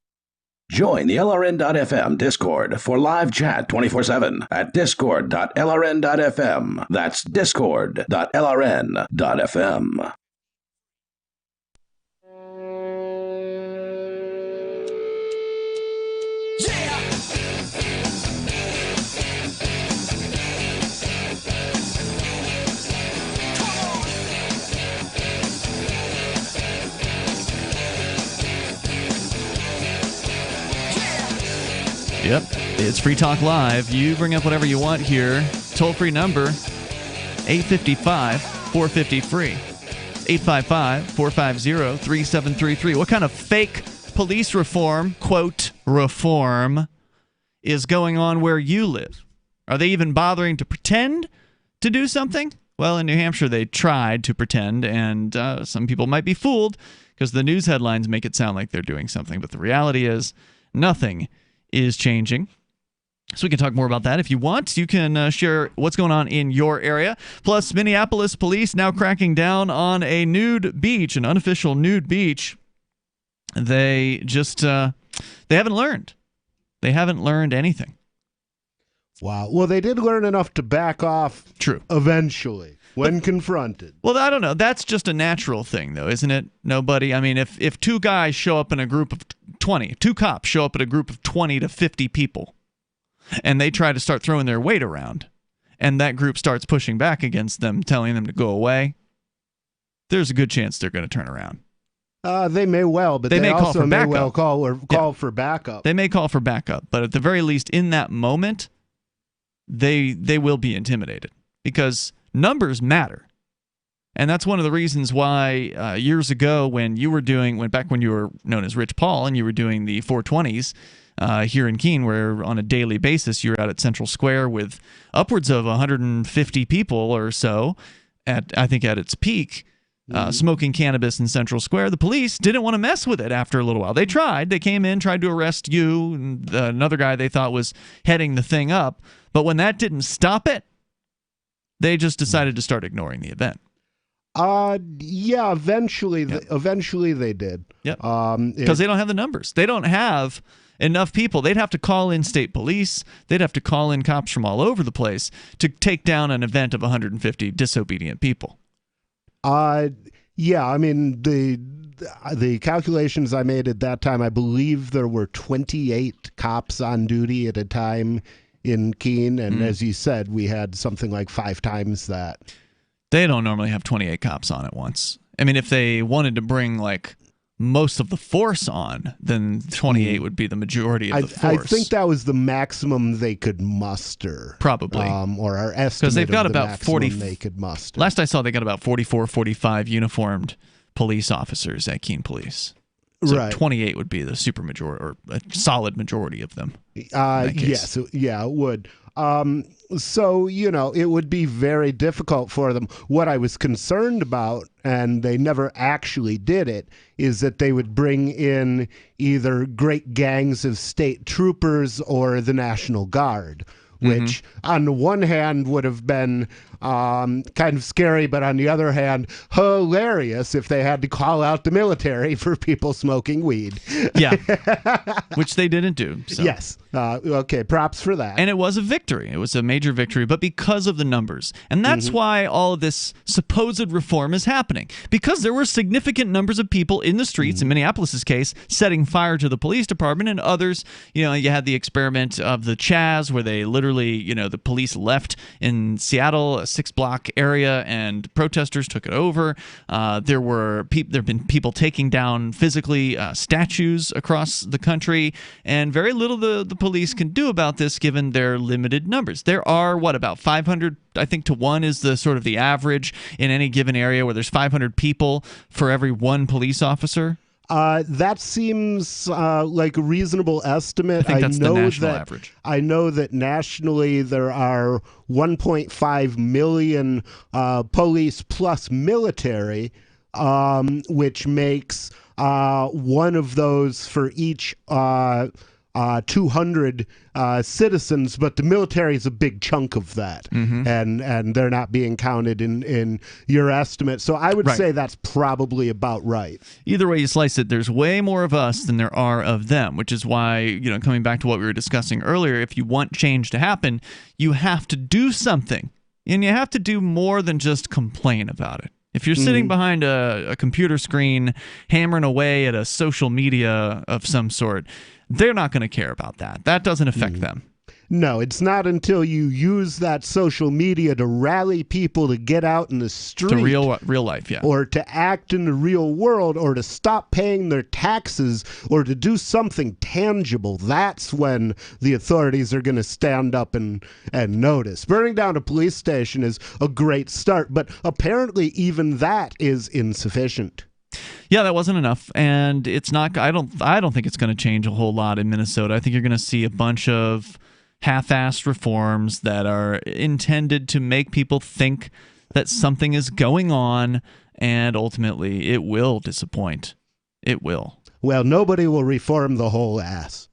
Join the LRN.FM Discord for live chat 24/7 at discord.lrn.fm. That's discord.lrn.fm. Yep, it's Free Talk Live. You bring up whatever you want here. Toll-free number, 855-450-FREE. 855-450-3733. What kind of fake police reform, quote, reform, is going on where you live? Are they even bothering to pretend to do something? Well, in New Hampshire, they tried to pretend, and some people might be fooled because the news headlines make it sound like they're doing something. But the reality is nothing is changing. So we can talk more about that if you want. You can share what's going on in your area. Plus, Minneapolis police now cracking down on a nude beach, an unofficial nude beach. They just they haven't learned. They haven't learned anything. Wow. Well, they did learn enough to back off. True. Eventually, when confronted. Well, I don't know. That's just a natural thing, though, isn't it? Nobody. I mean, if two guys show up in a group of 20, two cops show up in a group of 20 to 50 people, and they try to start throwing their weight around, and that group starts pushing back against them, telling them to go away, there's a good chance they're going to turn around. They may well, but they also may well call for backup. They may call for backup, but at the very least, in that moment, they will be intimidated because numbers matter. And that's one of the reasons why years ago when you were back when you were known as Rich Paul and you were doing the 420s here in Keene, where on a daily basis you're out at Central Square with upwards of 150 people or so, I think at its peak, smoking cannabis in Central Square. The police didn't want to mess with it after a little while. They tried. They came in, tried to arrest you, and another guy they thought was heading the thing up. But when that didn't stop it, they just decided to start ignoring the event. Yeah, eventually they did. Yep. Because they don't have the numbers. They don't have enough people. They'd have to call in state police. They'd have to call in cops from all over the place to take down an event of 150 disobedient people. Yeah, I mean, the calculations I made at that time, I believe there were 28 cops on duty at a time in Keene, and as you said, we had something like 5 times that. They don't normally have 28 cops on at once. I mean, if they wanted to bring, like, most of the force on, then 28 would be the majority of the force. I think that was the maximum they could muster. Probably. Or our estimate because they've got of the about 40 they could muster. Last I saw, they got about 44, 45 uniformed police officers at Keene Police. So right. 28 would be the super majority, or a solid majority of them. Yes, yeah, it would. So, it would be very difficult for them. What I was concerned about, and they never actually did it, is that they would bring in either great gangs of state troopers or the National Guard, which on the one hand would have been kind of scary, but on the other hand, hilarious if they had to call out the military for people smoking weed. Yeah, which they didn't do. So. Yes. Okay, props for that. And it was a victory. It was a major victory, but because of the numbers. And that's why all of this supposed reform is happening. Because there were significant numbers of people in the streets, in Minneapolis' case, setting fire to the police department, and others, you had the experiment of the Chaz, where they literally, the police left in Seattle, a 6-block area, and protesters took it over. There have been people taking down physically statues across the country, and very little the police can do about this given their limited numbers. There are, about 500, I think, to 1 is the sort of the average in any given area, where there's 500 people for every 1 police officer. That seems like a reasonable estimate. I think that's the national average. I know that nationally there are 1.5 million police plus military, which makes one of those for each 200 citizens, but the military is a big chunk of that, and they're not being counted in your estimate. So I would say that's probably about right. Either way you slice it, there's way more of us than there are of them, which is why, coming back to what we were discussing earlier, if you want change to happen, you have to do something, and you have to do more than just complain about it. If you're sitting behind a computer screen, hammering away at a social media of some sort, they're not going to care about that. That doesn't affect them. No, it's not until you use that social media to rally people to get out in the street. To real life, yeah. Or to act in the real world, or to stop paying their taxes, or to do something tangible. That's when the authorities are going to stand up and notice. Burning down a police station is a great start, but apparently even that is insufficient. Yeah, that wasn't enough, and it's not. I don't think it's going to change a whole lot in Minnesota. I think you're going to see a bunch of half-assed reforms that are intended to make people think that something is going on, and ultimately it will disappoint. It will. Well, nobody will reform the whole ass.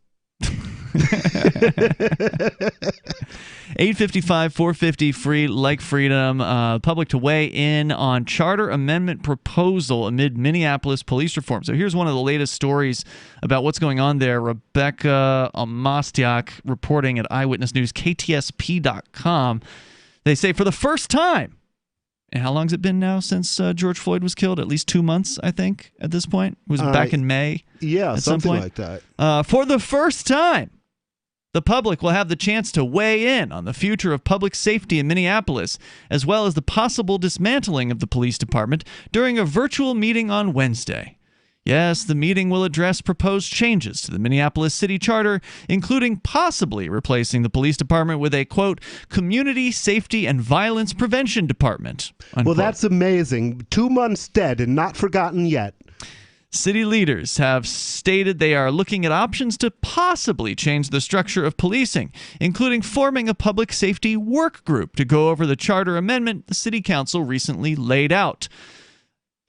855-450 free like freedom. Public to weigh in on charter amendment proposal amid Minneapolis police reform. So here's one of the latest stories about what's going on there. Rebecca Omostiak reporting at Eyewitness News, KTSP.com. They say for the first time, and how long has it been now since George Floyd was killed? At least 2 months, I think, at this point. It was back in May. Yeah, at something some like that. For the first time, the public will have the chance to weigh in on the future of public safety in Minneapolis, as well as the possible dismantling of the police department during a virtual meeting on Wednesday. Yes, the meeting will address proposed changes to the Minneapolis City Charter, including possibly replacing the police department with a, quote, community safety and violence prevention department, unquote. Well, that's amazing. 2 months dead and not forgotten yet. City leaders have stated they are looking at options to possibly change the structure of policing, including forming a public safety work group to go over the charter amendment the city council recently laid out.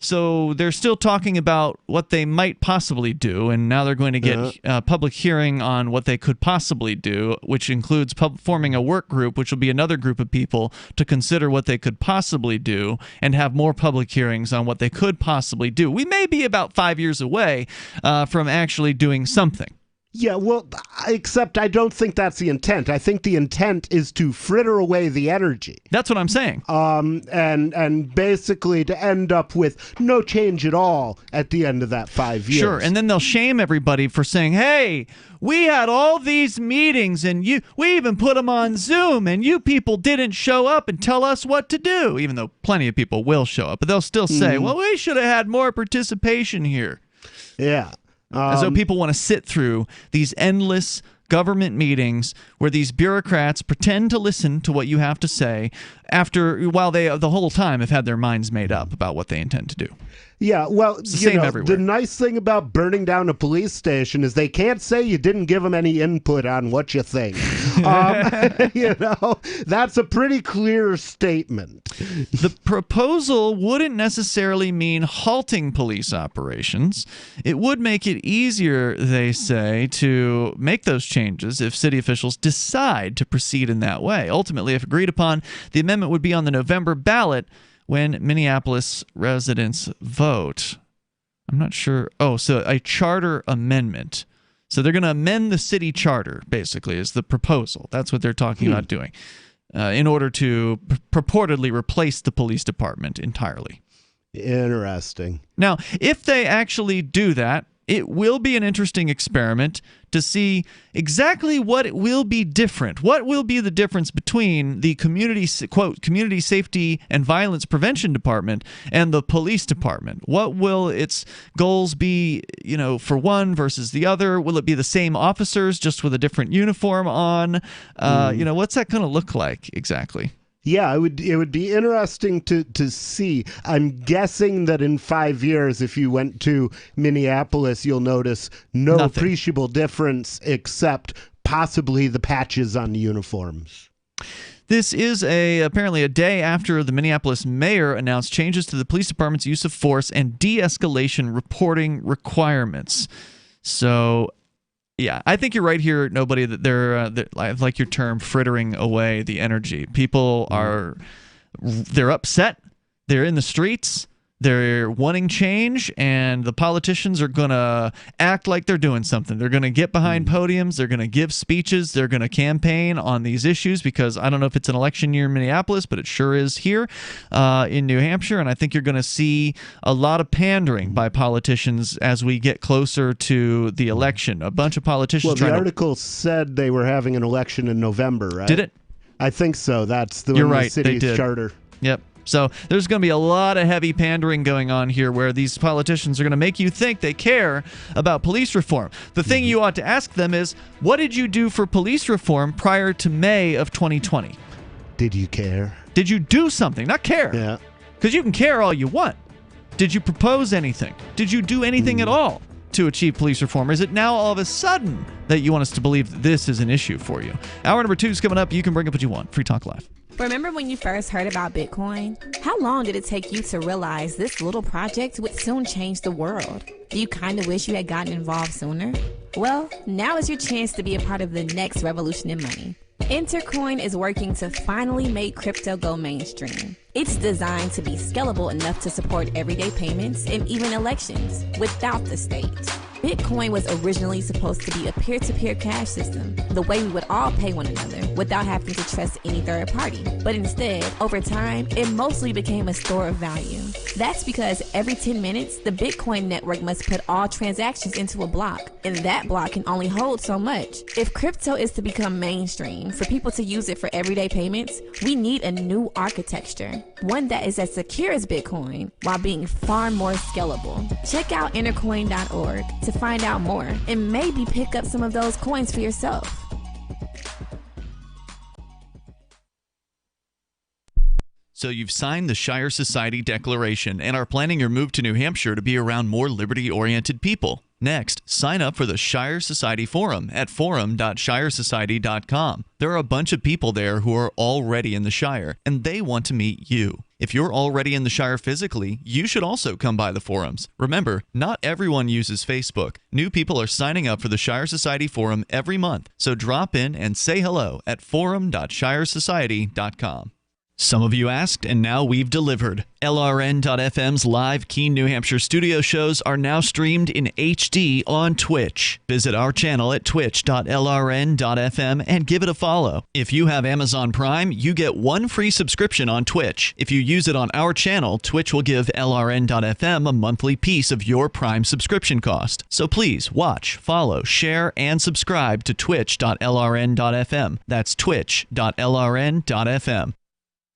So they're still talking about what they might possibly do, and now they're going to get a public hearing on what they could possibly do, which includes forming a work group, which will be another group of people to consider what they could possibly do and have more public hearings on what they could possibly do. We may be about 5 years away from actually doing something. Yeah, well, except I don't think that's the intent. I think the intent is to fritter away the energy. That's what I'm saying. And basically to end up with no change at all at the end of that 5 years. Sure, and then they'll shame everybody for saying, hey, we had all these meetings and we even put them on Zoom and you people didn't show up and tell us what to do, even though plenty of people will show up. But they'll still say, well, we should have had more participation here. Yeah. As though people want to sit through these endless government meetings where these bureaucrats pretend to listen to what you have to say while they the whole time have had their minds made up about what they intend to do. Yeah, well, the nice thing about burning down a police station is they can't say you didn't give them any input on what you think. That's a pretty clear statement. The proposal wouldn't necessarily mean halting police operations. It would make it easier, they say, to make those changes if city officials decide to proceed in that way. Ultimately, if agreed upon, the amendment would be on the November ballot when Minneapolis residents vote. I'm not sure. Oh, so a charter amendment. So they're going to amend the city charter, basically, is the proposal. That's what they're talking about doing in order to purportedly replace the police department entirely. Interesting. Now, if they actually do that, it will be an interesting experiment to see exactly what it will be different. What will be the difference between the community safety and violence prevention department and the police department? What will its goals be, for one versus the other? Will it be the same officers just with a different uniform on? What's that going to look like exactly? Yeah, it would be interesting to see. I'm guessing that in 5 years, if you went to Minneapolis, you'll notice no appreciable difference except possibly the patches on the uniforms. This is apparently a day after the Minneapolis mayor announced changes to the police department's use of force and de-escalation reporting requirements. So, yeah, I think you're right here, nobody, that they're I like your term, frittering away the energy. People they're upset. They're in the streets. They're wanting change, and the politicians are going to act like they're doing something. They're going to get behind podiums. They're going to give speeches. They're going to campaign on these issues because I don't know if it's an election year in Minneapolis, but it sure is here in New Hampshire, and I think you're going to see a lot of pandering by politicians as we get closer to the election. A bunch of politicians the article said they were having an election in November, right? Did it? I think so. That's the city's charter. Yep. So there's going to be a lot of heavy pandering going on here where these politicians are going to make you think they care about police reform. The thing you ought to ask them is, what did you do for police reform prior to May of 2020? Did you care? Did you do something? Not care. Yeah. Because you can care all you want. Did you propose anything? Did you do anything at all to achieve police reform? Or is it now all of a sudden that you want us to believe that this is an issue for you? Hour number 2 is coming up. You can bring up what you want. Free Talk Live. Remember when you first heard about Bitcoin? How long did it take you to realize this little project would soon change the world? Do you kind of wish you had gotten involved sooner? Well, now is your chance to be a part of the next revolution in money. Intercoin is working to finally make crypto go mainstream. It's designed to be scalable enough to support everyday payments and even elections without the state. Bitcoin was originally supposed to be a peer-to-peer cash system, the way we would all pay one another without having to trust any third party. But instead, over time, it mostly became a store of value. That's because every 10 minutes, the Bitcoin network must put all transactions into a block, and that block can only hold so much. If crypto is to become mainstream, for people to use it for everyday payments, we need a new architecture, one that is as secure as Bitcoin while being far more scalable. Check out intercoin.org to find out more and maybe pick up some of those coins for yourself. So you've signed the Shire Society Declaration and are planning your move to New Hampshire to be around more liberty-oriented people. Next, sign up for the Shire Society Forum at forum.shiresociety.com. There are a bunch of people there who are already in the Shire, and they want to meet you. If you're already in the Shire physically, you should also come by the forums. Remember, not everyone uses Facebook. New people are signing up for the Shire Society Forum every month, so drop in and say hello at forum.shiresociety.com. Some of you asked, and now we've delivered. LRN.FM's live Keene, New Hampshire studio shows are now streamed in HD on Twitch. Visit our channel at twitch.lrn.fm and give it a follow. If you have Amazon Prime, you get one free subscription on Twitch. If you use it on our channel, Twitch will give LRN.FM a monthly piece of your Prime subscription cost. So please watch, follow, share, and subscribe to twitch.lrn.fm. That's twitch.lrn.fm.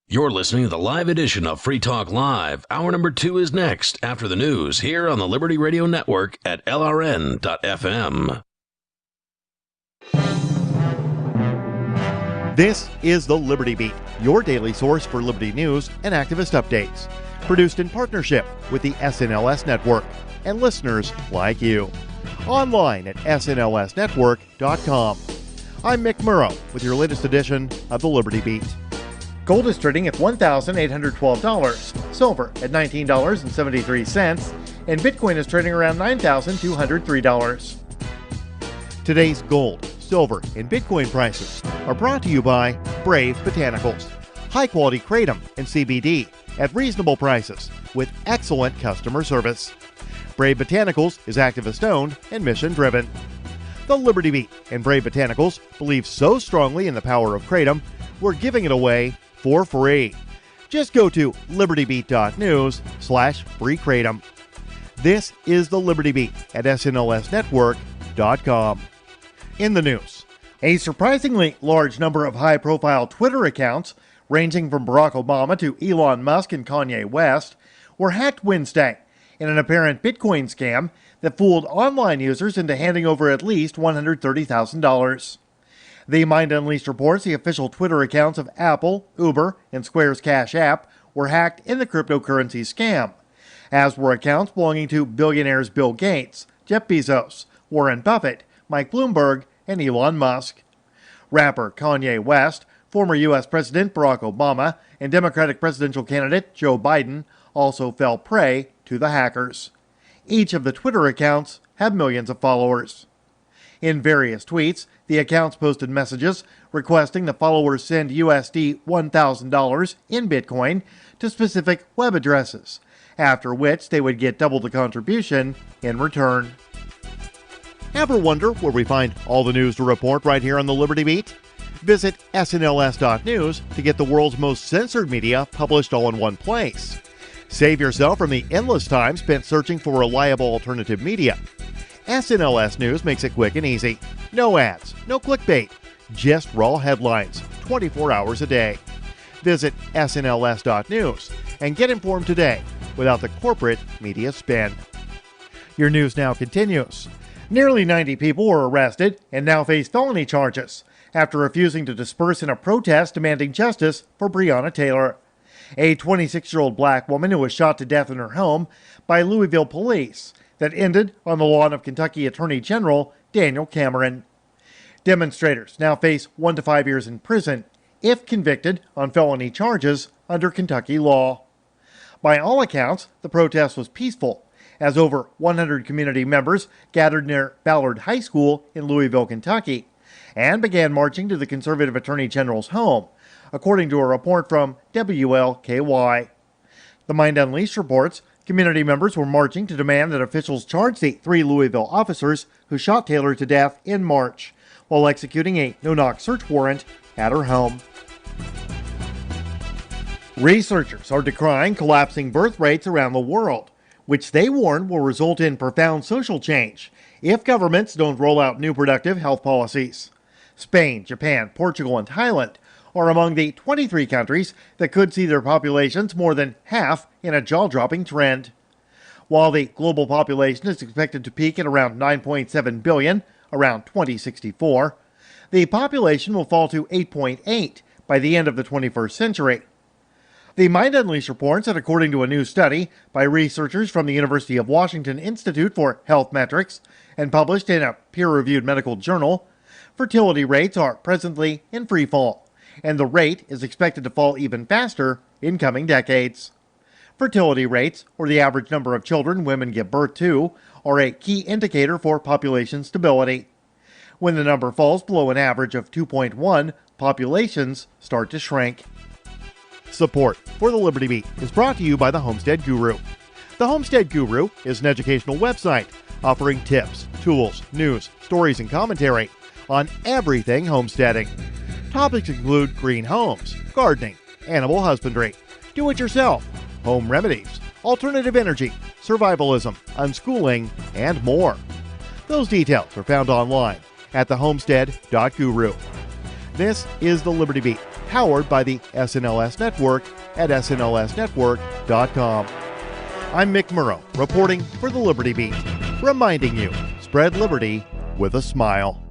You're listening to the live edition of Free Talk Live. Hour number 2 is next, after the news, here on the Liberty Radio Network at LRN.FM. This is the Liberty Beat, your daily source for Liberty news and activist updates. Produced in partnership with the SNLS Network and listeners like you. Online at snlsnetwork.com. I'm Mick Murrow with your latest edition of the Liberty Beat. Gold is trading at $1,812, silver at $19.73, and Bitcoin is trading around $9,203. Today's gold, silver, and Bitcoin prices are brought to you by Brave Botanicals, high-quality kratom and CBD at reasonable prices with excellent customer service. Brave Botanicals is activist-owned and mission-driven. The Liberty Beat and Brave Botanicals believe so strongly in the power of kratom, we're giving it away for free. Just go to libertybeat.news/free kratom. This is the Liberty Beat at snlsnetwork.com. In the news, a surprisingly large number of high-profile Twitter accounts, ranging from Barack Obama to Elon Musk and Kanye West, were hacked Wednesday in an apparent Bitcoin scam that fooled online users into handing over at least $130,000. The Mind Unleashed reports the official Twitter accounts of Apple, Uber, and Square's Cash App were hacked in the cryptocurrency scam, as were accounts belonging to billionaires Bill Gates, Jeff Bezos, Warren Buffett, Mike Bloomberg, and Elon Musk. Rapper Kanye West, former U.S. President Barack Obama, and Democratic presidential candidate Joe Biden also fell prey to the hackers. Each of the Twitter accounts have millions of followers. In various tweets, the accounts posted messages requesting the followers send USD $1,000 in Bitcoin to specific web addresses, after which they would get double the contribution in return. Ever wonder where we find all the news to report right here on the Liberty Beat? Visit snls.news to get the world's most censored media published all in one place. Save yourself from the endless time spent searching for reliable alternative media. SNLS News makes it quick and easy. No ads, no clickbait, just raw headlines, 24 hours a day. Visit snls.news and get informed today without the corporate media spin. Your news now continues. Nearly 90 people were arrested and now face felony charges after refusing to disperse in a protest demanding justice for Breonna Taylor, a 26-year-old black woman who was shot to death in her home by Louisville police that ended on the lawn of Kentucky Attorney General Daniel Cameron. Demonstrators now face 1 to 5 years in prison if convicted on felony charges under Kentucky law. By all accounts, the protest was peaceful, as over 100 community members gathered near Ballard High School in Louisville, Kentucky, and began marching to the conservative Attorney General's home, according to a report from WLKY. The Mind Unleashed reports community members were marching to demand that officials charge the 3 Louisville officers who shot Taylor to death in March, while executing a no-knock search warrant at her home. Researchers are decrying collapsing birth rates around the world, which they warn will result in profound social change if governments don't roll out new productive health policies. Spain, Japan, Portugal, and Thailand are among the 23 countries that could see their populations more than half in a jaw-dropping trend. While the global population is expected to peak at around 9.7 billion around 2064, the population will fall to 8.8 by the end of the 21st century. The Mind Unleashed reports that according to a new study by researchers from the University of Washington Institute for Health Metrics and published in a peer-reviewed medical journal, fertility rates are presently in free fall, and the rate is expected to fall even faster in coming decades. Fertility rates, or the average number of children women give birth to, are a key indicator for population stability. When the number falls below an average of 2.1, populations start to shrink. Support for the Liberty Beat is brought to you by the Homestead Guru. The Homestead Guru is an educational website offering tips, tools, news, stories, and commentary on everything homesteading. Topics include green homes, gardening, animal husbandry, do-it-yourself, home remedies, alternative energy, survivalism, unschooling, and more. Those details are found online at thehomestead.guru. This is the Liberty Beat, powered by the SNLS Network at snlsnetwork.com. I'm Mick Murrow, reporting for the Liberty Beat, reminding you, spread liberty with a smile.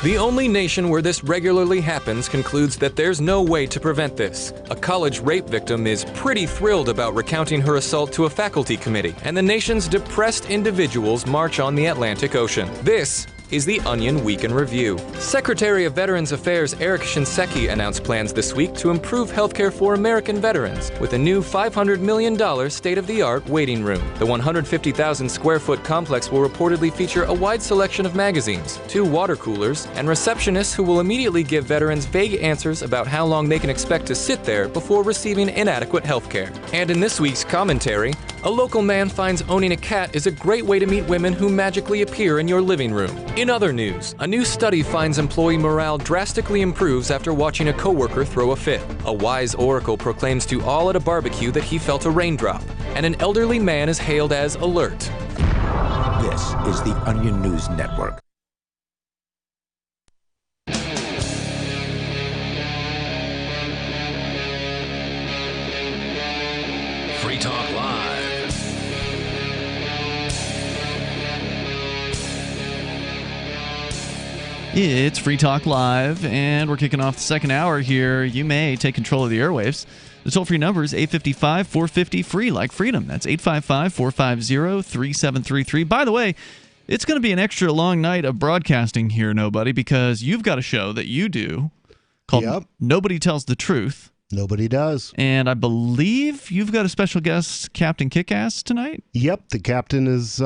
The only nation where this regularly happens concludes that there's no way to prevent this. A college rape victim is pretty thrilled about recounting her assault to a faculty committee, and the nation's depressed individuals march on the Atlantic Ocean. This is the Onion Week in Review. Secretary of Veterans Affairs Eric Shinseki announced plans this week to improve healthcare for American veterans with a new $500 million state-of-the-art waiting room. The 150,000 square foot complex will reportedly feature a wide selection of magazines, 2 water coolers, and receptionists who will immediately give veterans vague answers about how long they can expect to sit there before receiving inadequate healthcare. And in this week's commentary, a local man finds owning a cat is a great way to meet women who magically appear in your living room. In other news, a new study finds employee morale drastically improves after watching a coworker throw a fit. A wise oracle proclaims to all at a barbecue that he felt a raindrop, and an elderly man is hailed as alert. This is the Onion News Network. Free Talk Live. It's Free Talk Live, and we're kicking off the second hour here. You may take control of the airwaves. The toll-free number is 855-450-FREE, like freedom. That's 855-450-3733. By the way, it's going to be an extra long night of broadcasting here, Nobody, because you've got a show that you do called Nobody Tells the Truth. Nobody does. And I believe you've got a special guest, Captain Kickass, tonight? Yep, the captain is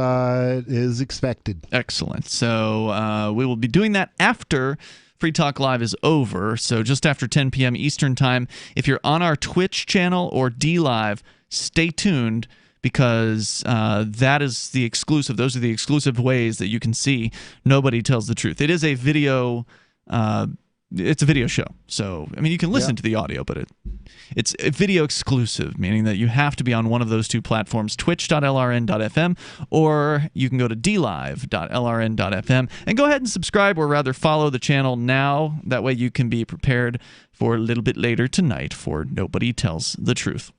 expected. Excellent. So we will be doing that after Free Talk Live is over, so just after 10 p.m. Eastern Time. If you're on our Twitch channel or D-Live, stay tuned, because that is the exclusive. Those are the exclusive ways that you can see Nobody Tells the Truth. It is a video it's a video show. So, I mean, you can listen to the audio, but it's a video exclusive, meaning that you have to be on one of those two platforms, twitch.lrn.fm, or you can go to dlive.lrn.fm and go ahead and subscribe, or rather follow the channel now. That way you can be prepared for a little bit later tonight for Nobody Tells the Truth.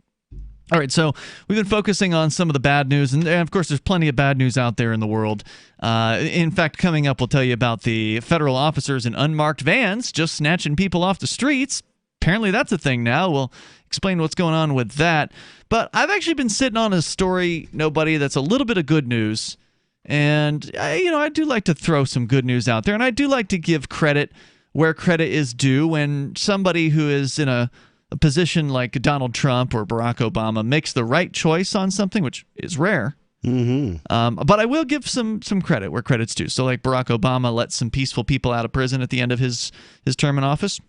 All right, so we've been focusing on some of the bad news, and of course there's plenty of bad news out there in the world. In fact, coming up, we'll tell you about the federal officers in unmarked vans just snatching people off the streets. Apparently that's a thing now. We'll explain what's going on with that. But I've actually been sitting on a story, Nobody, that's a little bit of good news. And, I do like to throw some good news out there, and I do like to give credit where credit is due when somebody who is in a position like Donald Trump or Barack Obama makes the right choice on something, which is rare. But I will give some credit where credit's due. So like Barack Obama let some peaceful people out of prison at the end of his term in office.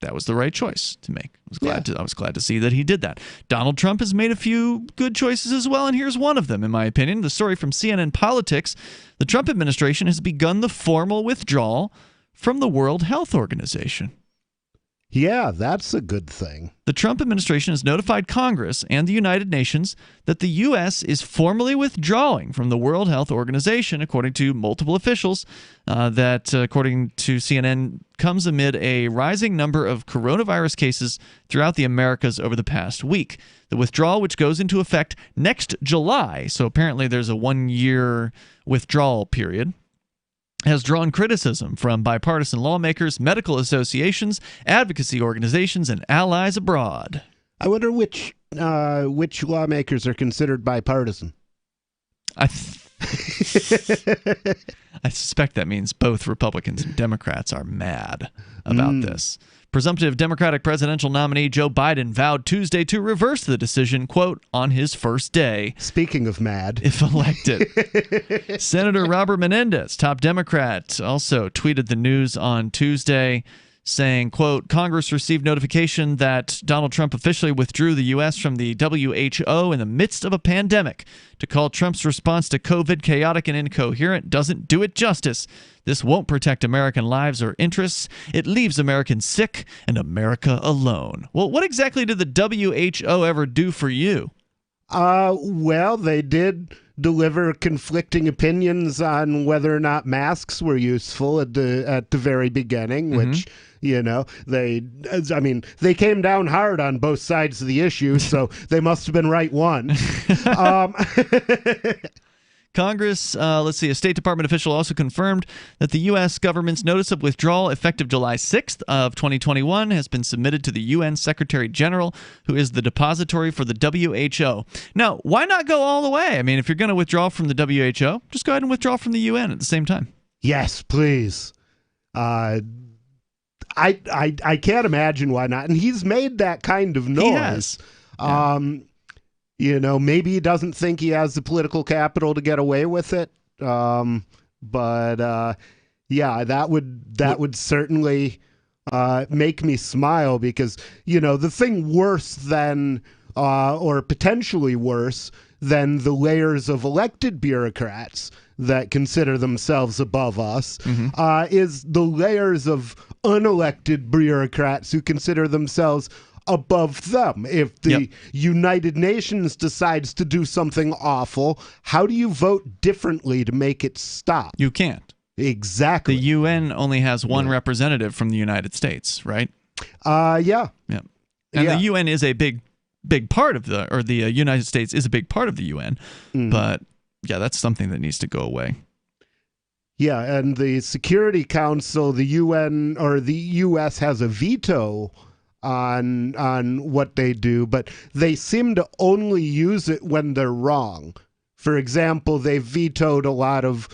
That was the right choice to make. I was glad to see that he did that. Donald Trump has made a few good choices as well, and here's one of them, in my opinion. The story from CNN Politics: the Trump administration has begun the formal withdrawal from the World Health Organization. Yeah, that's a good thing. The Trump administration has notified Congress and the United Nations that the U.S. is formally withdrawing from the World Health Organization, according to multiple officials. That, according to CNN, comes amid a rising number of coronavirus cases throughout the Americas over the past week. The withdrawal, which goes into effect next July, so apparently there's a 1-year withdrawal period, has drawn criticism from bipartisan lawmakers, medical associations, advocacy organizations, and allies abroad. I wonder which lawmakers are considered bipartisan. I suspect that means both Republicans and Democrats are mad about this. Presumptive Democratic presidential nominee Joe Biden vowed Tuesday to reverse the decision, quote, on his first day. Speaking of mad. If elected. Senator Robert Menendez, top Democrat, also tweeted the news on Tuesday, saying, quote, Congress received notification that Donald Trump officially withdrew the U.S. from the WHO in the midst of a pandemic. To call Trump's response to COVID chaotic and incoherent doesn't do it justice. This won't protect American lives or interests. It leaves Americans sick and America alone. Well, what exactly did the WHO ever do for you? Well, they did deliver conflicting opinions on whether or not masks were useful at the very beginning, which, you know, they came down hard on both sides of the issue, so they must have been right one. Congress, a State Department official also confirmed that the U.S. government's notice of withdrawal effective July 6th of 2021 has been submitted to the UN Secretary General, who is the depository for the WHO. Now, why not go all the way? I mean, if you're going to withdraw from the WHO, just go ahead and withdraw from the UN at the same time. Yes, please. I can't imagine why not. And he's made that kind of noise. He has. You know, maybe he doesn't think he has the political capital to get away with it. Yeah, that would certainly make me smile because, you know, the thing worse than, or potentially worse than the layers of elected bureaucrats that consider themselves above us is the layers of unelected bureaucrats who consider themselves above them. If the United Nations decides to do something awful, how do you vote differently to make it stop? You can't. Exactly. The UN only has one representative from the United States, right? Yeah. And the UN is a big part of the United States is a big part of the UN, but yeah, that's something that needs to go away. Yeah, and the Security Council, the UN or the US has a veto on what they do, but they seem to only use it when they're wrong. For example, they vetoed a lot of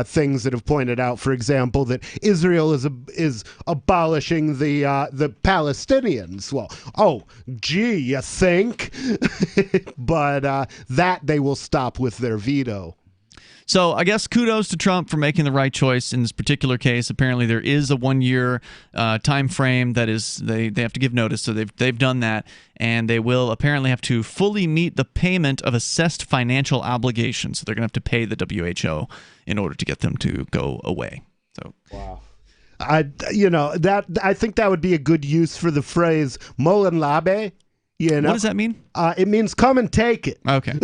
things that have pointed out, for example, that Israel is abolishing the Palestinians. Well, you think? But that they will stop with their veto. So I guess kudos to Trump for making the right choice in this particular case. Apparently there is a 1-year time frame that is they have to give notice, so they've done that, and they will apparently have to fully meet the payment of assessed financial obligations. So they're going to have to pay the WHO in order to get them to go away. So wow. I think that would be a good use for the phrase "Molen Labe." You know? What does that mean? It means come and take it. Okay.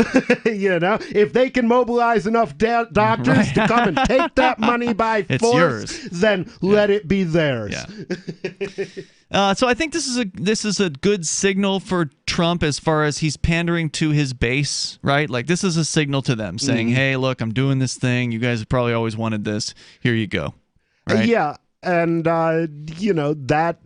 You know, if they can mobilize enough doctors to come and take that money by force, then let it be theirs. Yeah. So I think this is a good signal for Trump as far as he's pandering to his base, right? Like this is a signal to them saying, "Hey, look, I'm doing this thing. You guys have probably always wanted this. Here you go." Right? Yeah, and you know that.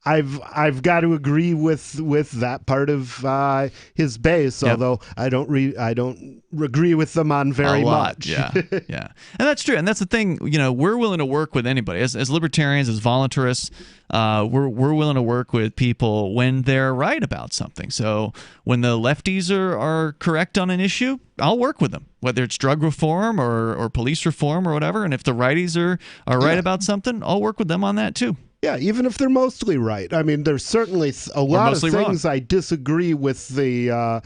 I've got to agree with that part of his base, although I don't agree with them on very much. Yeah, yeah, and that's true, and that's the thing. You know, we're willing to work with anybody as libertarians, as voluntarists. We're willing to work with people when they're right about something. So when the lefties are correct on an issue, I'll work with them, whether it's drug reform or police reform or whatever. And if the righties are right about something, I'll work with them on that too. Yeah, even if they're mostly right. I mean, there's certainly a lot of things I disagree with the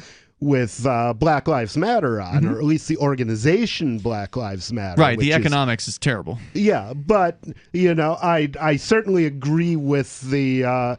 Black Lives Matter on, or at least the organization Black Lives Matter. Right, the economics is terrible. Yeah, but you know, I certainly agree with the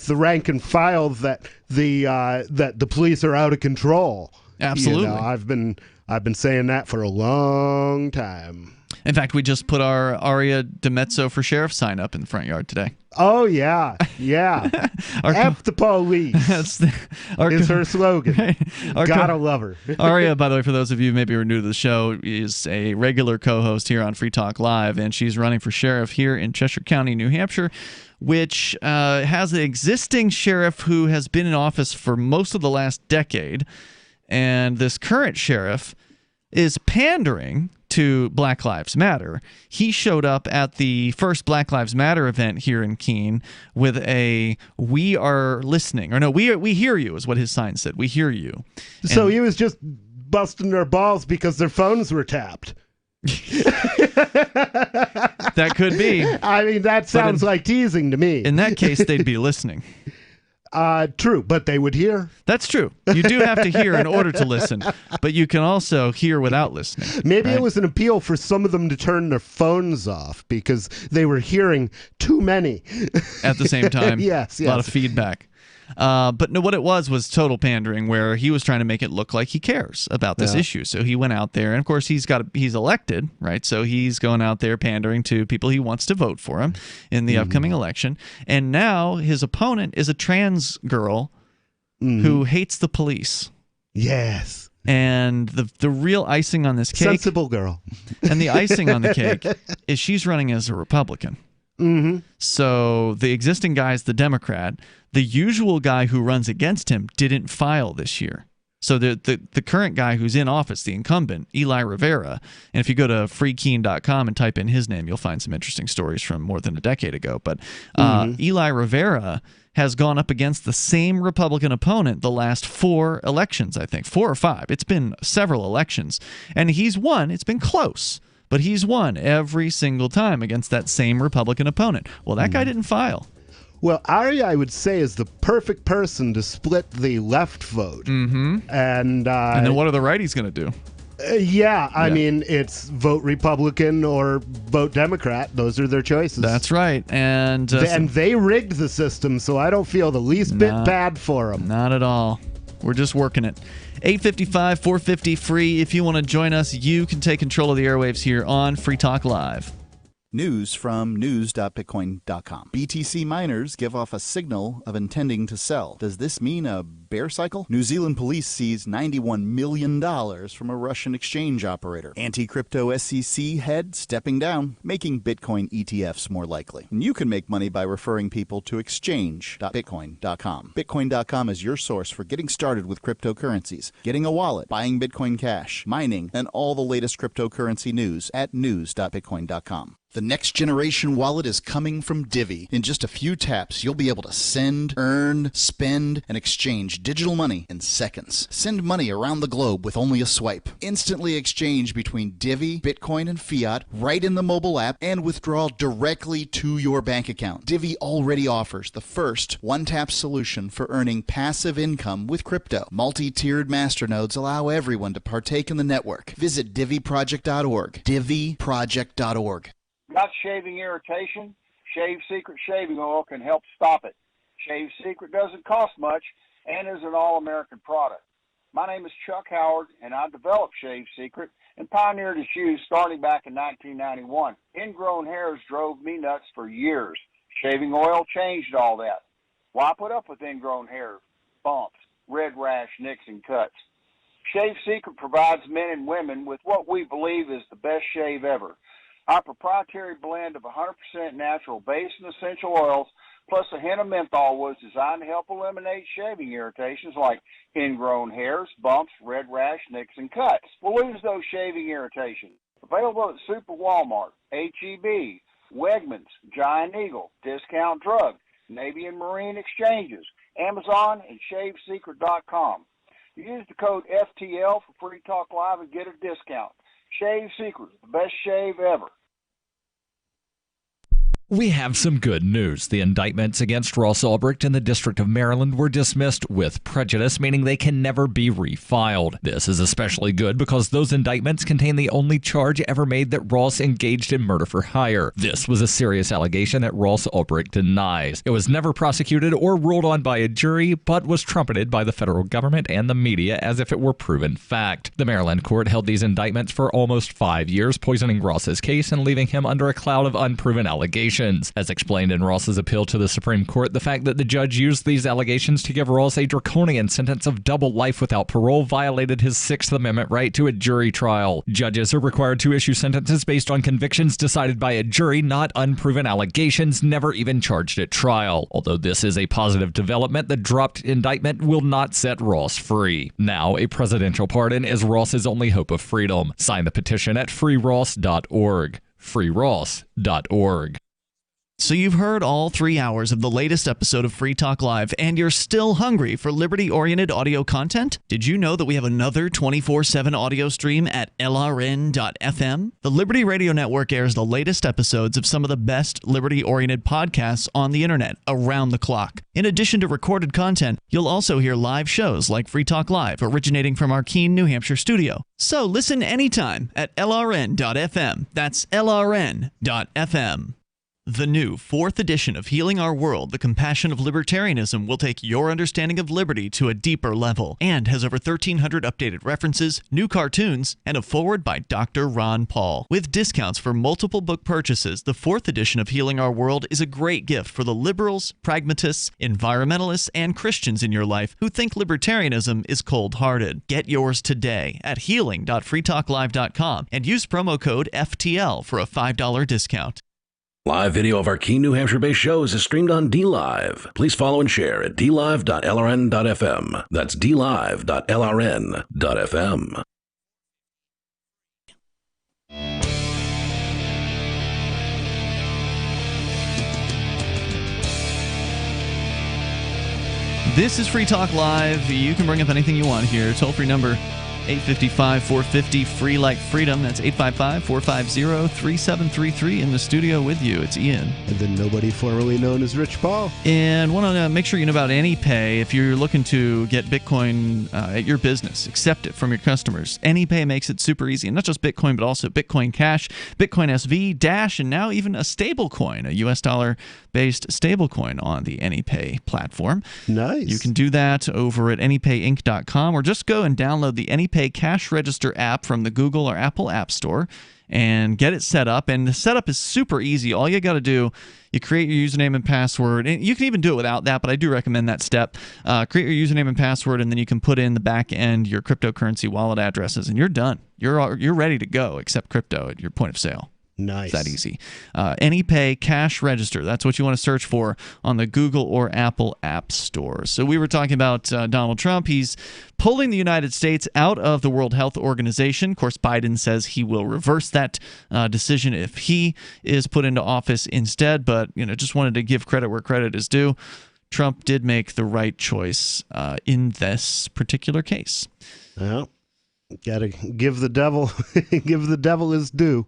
rank and file that the police are out of control. Absolutely, you know, I've been saying that for a long time. In fact, we just put our Aria DiMezzo for sheriff sign up in the front yard today. Oh, yeah. F the police is her slogan. Gotta love her. Aria, by the way, for those of you maybe who are new to the show, is a regular co-host here on Free Talk Live, and she's running for sheriff here in Cheshire County, New Hampshire, which has an existing sheriff who has been in office for most of the last decade. And this current sheriff is pandering to Black Lives Matter. He showed up at the first Black Lives Matter event here in Keene with a "We are listening," or no, we hear you" is what his sign said. "We hear you." So he was just busting their balls because their phones were tapped. That could be. I mean, that sounds like teasing to me. In that case, they'd be listening. True, but they would hear. That's true. You do have to hear in order to listen, but you can also hear without listening. Maybe it was an appeal for some of them to turn their phones off because they were hearing too many at the same time. Yes. A lot of feedback. But no, what it was total pandering, where he was trying to make it look like he cares about this issue. So he went out there, and of course he's elected, right? So he's going out there pandering to people he wants to vote for him in the upcoming election. And now his opponent is a trans girl who hates the police. Yes. And the real icing on this cake, sensible girl, and the icing on the cake is she's running as a Republican. So the existing guy is the Democrat. The usual guy who runs against him didn't file this year. So the current guy who's in office, the incumbent, Eli Rivera, and if you go to freekeen.com and type in his name, you'll find some interesting stories from more than a decade ago. But Eli Rivera has gone up against the same Republican opponent the last 4 elections, I think, 4 or 5. It's been several elections. And he's won. It's been close. But he's won every single time against that same Republican opponent. Well, that guy didn't file. Well, Ari, I would say, is the perfect person to split the left vote. And then what are the righties going to do? I mean, it's vote Republican or vote Democrat. Those are their choices. That's right. And they rigged the system, so I don't feel the least bit bad for them. Not at all. We're just working it. 855 450 free. If you want to join us, you can take control of the airwaves here on Free Talk Live. News from news.bitcoin.com. BTC miners give off a signal of intending to sell. Does this mean a bear cycle? New Zealand police seized $91 million from a Russian exchange operator. Anti-crypto SEC head stepping down, making Bitcoin ETFs more likely. And you can make money by referring people to exchange.bitcoin.com. Bitcoin.com is your source for getting started with cryptocurrencies, getting a wallet, buying Bitcoin Cash, mining, and all the latest cryptocurrency news at news.bitcoin.com. The next generation wallet is coming from Divvy. In just a few taps, you'll be able to send, earn, spend, and exchange digital money in seconds. Send money around the globe with only a swipe. Instantly exchange between Divvy, Bitcoin, and fiat right in the mobile app and withdraw directly to your bank account. Divvy already offers the first one-tap solution for earning passive income with crypto. Multi-tiered masternodes allow everyone to partake in the network. Visit divvyproject.org. divvyproject.org. Got shaving irritation? Shave Secret shaving oil can help stop it. Shave Secret doesn't cost much and is an all-American product. My name is Chuck Howard, and I developed Shave Secret and pioneered its use starting back in 1991. Ingrown hairs drove me nuts for years. Shaving oil changed all that. Why put up with ingrown hair, bumps, red rash, nicks, and cuts? Shave Secret provides men and women with what we believe is the best shave ever. Our proprietary blend of 100% natural base and essential oils plus a hint of menthol was designed to help eliminate shaving irritations like ingrown hairs, bumps, red rash, nicks, and cuts. We'll lose those shaving irritations. Available at Super Walmart, H-E-B, Wegmans, Giant Eagle, Discount Drug, Navy and Marine Exchanges, Amazon, and ShaveSecret.com. Use the code FTL for Free Talk Live and get a discount. Shave Secret, the best shave ever. We have some good news. The indictments against Ross Ulbricht in the District of Maryland were dismissed with prejudice, meaning they can never be refiled. This is especially good because those indictments contain the only charge ever made that Ross engaged in murder for hire. This was a serious allegation that Ross Ulbricht denies. It was never prosecuted or ruled on by a jury, but was trumpeted by the federal government and the media as if it were proven fact. The Maryland court held these indictments for almost 5 years, poisoning Ross's case and leaving him under a cloud of unproven allegations. As explained in Ross's appeal to the Supreme Court, the fact that the judge used these allegations to give Ross a draconian sentence of double life without parole violated his Sixth Amendment right to a jury trial. Judges are required to issue sentences based on convictions decided by a jury, not unproven allegations never even charged at trial. Although this is a positive development, the dropped indictment will not set Ross free. Now, a presidential pardon is Ross's only hope of freedom. Sign the petition at freeross.org. freeross.org. So you've heard all 3 hours of the latest episode of Free Talk Live, and you're still hungry for liberty-oriented audio content? Did you know that we have another 24/7 audio stream at LRN.FM? The Liberty Radio Network airs the latest episodes of some of the best liberty-oriented podcasts on the internet around the clock. In addition to recorded content, you'll also hear live shows like Free Talk Live, originating from our Keene, New Hampshire studio. So listen anytime at LRN.FM. That's LRN.FM. The new 4th edition of Healing Our World, The Compassion of Libertarianism, will take your understanding of liberty to a deeper level and has over 1,300 updated references, new cartoons, and a foreword by Dr. Ron Paul. With discounts for multiple book purchases, the 4th edition of Healing Our World is a great gift for the liberals, pragmatists, environmentalists, and Christians in your life who think libertarianism is cold-hearted. Get yours today at healing.freetalklive.com and use promo code FTL for a $5 discount. Live video of our Keene, New Hampshire-based shows is streamed on DLive. Please follow and share at dlive.lrn.fm. That's dlive.lrn.fm. This is Free Talk Live. You can bring up anything you want here. Toll-free number 855-450, free like freedom. That's 855-450-3733. In the studio with you, it's Ian. And then nobody formerly known as Rich Paul. And want to make sure you know about AnyPay. If you're looking to get Bitcoin at your business, accept it from your customers, AnyPay makes it super easy. And not just Bitcoin, but also Bitcoin Cash, Bitcoin SV, Dash, and now even a stable coin, a US dollar-based stable coin on the AnyPay platform. Nice. You can do that over at anypayinc.com, or just go and download the AnyPay Cash Register app from the Google or Apple App Store and get it set up. And the setup is super easy. All you got to do, you create your username and password. And you can even do it without that, but I do recommend that step. Create your username and password, and then you can put in the back end your cryptocurrency wallet addresses, and you're done. You're ready to go, accept crypto at your point of sale. Nice. It's that easy. AnyPay Cash Register. That's what you want to search for on the Google or Apple App Store. So we were talking about Donald Trump. He's pulling the United States out of the World Health Organization. Of course, Biden says he will reverse that decision if he is put into office instead. But just wanted to give credit where credit is due. Trump did make the right choice in this particular case. Well, gotta give the devil his due.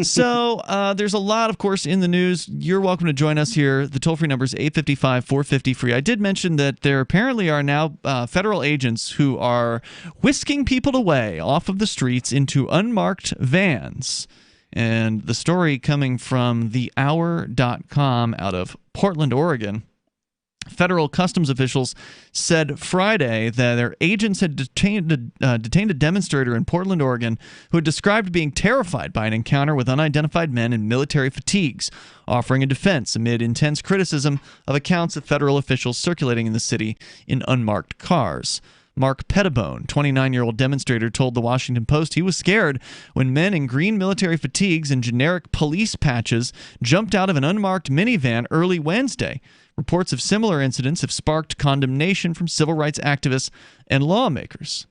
So there's a lot, of course, in the news. You're welcome to join us here. The toll-free number is 855-450-FREE. I did mention that there apparently are now federal agents who are whisking people away off of the streets into unmarked vans. And the story coming from thehour.com out of Portland, Oregon. Federal customs officials said Friday that their agents had detained a demonstrator in Portland, Oregon, who had described being terrified by an encounter with unidentified men in military fatigues, offering a defense amid intense criticism of accounts of federal officials circulating in the city in unmarked cars. Mark Pettibone, 29-year-old demonstrator, told the Washington Post he was scared when men in green military fatigues and generic police patches jumped out of an unmarked minivan early Wednesday. Reports of similar incidents have sparked condemnation from civil rights activists and lawmakers.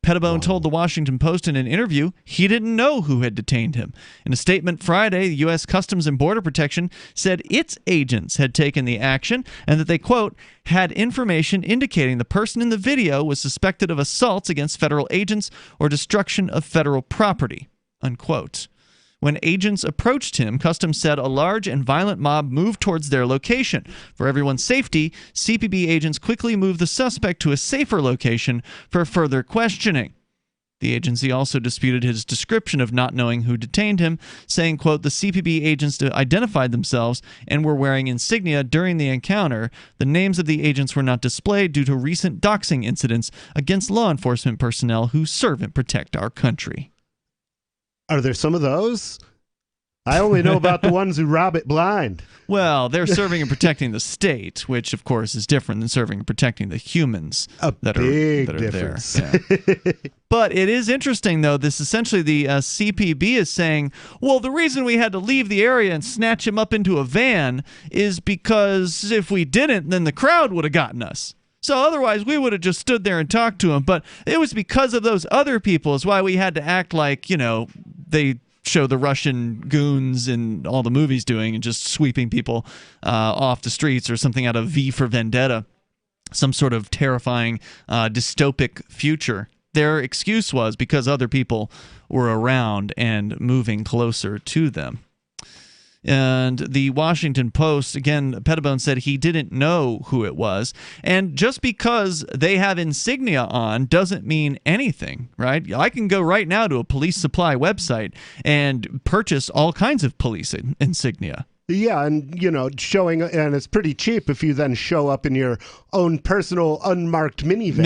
Pettibone told the Washington Post in an interview he didn't know who had detained him. In a statement Friday, the U.S. Customs and Border Protection said its agents had taken the action and that they, quote, had information indicating the person in the video was suspected of assaults against federal agents or destruction of federal property, unquote. When agents approached him, Customs said a large and violent mob moved towards their location. For everyone's safety, CPB agents quickly moved the suspect to a safer location for further questioning. The agency also disputed his description of not knowing who detained him, saying, quote, the CPB agents identified themselves and were wearing insignia during the encounter. The names of the agents were not displayed due to recent doxing incidents against law enforcement personnel who serve and protect our country. Are there some of those? I only know about the ones who rob it blind. Well, they're serving and protecting the state, which, of course, is different than serving and protecting the humans that are difference. there. Yeah. But it is interesting, though. This essentially the CPB is saying, well, the reason we had to leave the area and snatch him up into a van is because if we didn't, then the crowd would have gotten us. So otherwise, we would have just stood there and talked to him. But it was because of those other people is why we had to act like, they show the Russian goons in all the movies doing and just sweeping people off the streets or something out of V for Vendetta, some sort of terrifying dystopic future. Their excuse was because other people were around and moving closer to them. And the Washington Post, again, Pettibone said he didn't know who it was. And just because they have insignia on doesn't mean anything, right? I can go right now to a police supply website and purchase all kinds of police insignia. Yeah, and, showing, and it's pretty cheap if you then show up in your own personal unmarked minivan.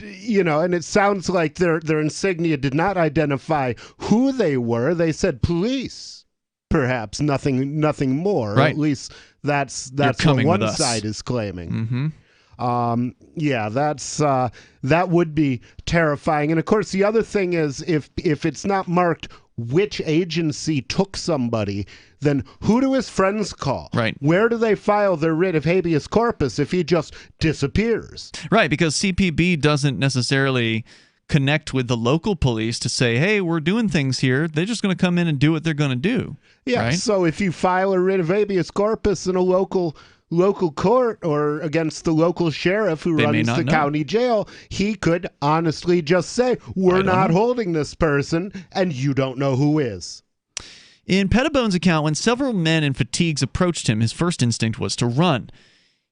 And it sounds like their insignia did not identify who they were. They said police, perhaps nothing more. Right. At least that's what one side is claiming. Mm-hmm. That would be terrifying. And of course, the other thing is if it's not marked which agency took somebody, then who do his friends call? Right. Where do they file their writ of habeas corpus if he just disappears? Right, because CPB doesn't necessarily connect with the local police to say, hey, we're doing things here. They're just going to come in and do what they're going to do. Yeah, right? So if you file a writ of habeas corpus in a local court or against the local sheriff who runs the county jail, he could honestly just say, we're not holding this person, and you don't know who is. In Pettibone's account, when several men in fatigues approached him, his first instinct was to run.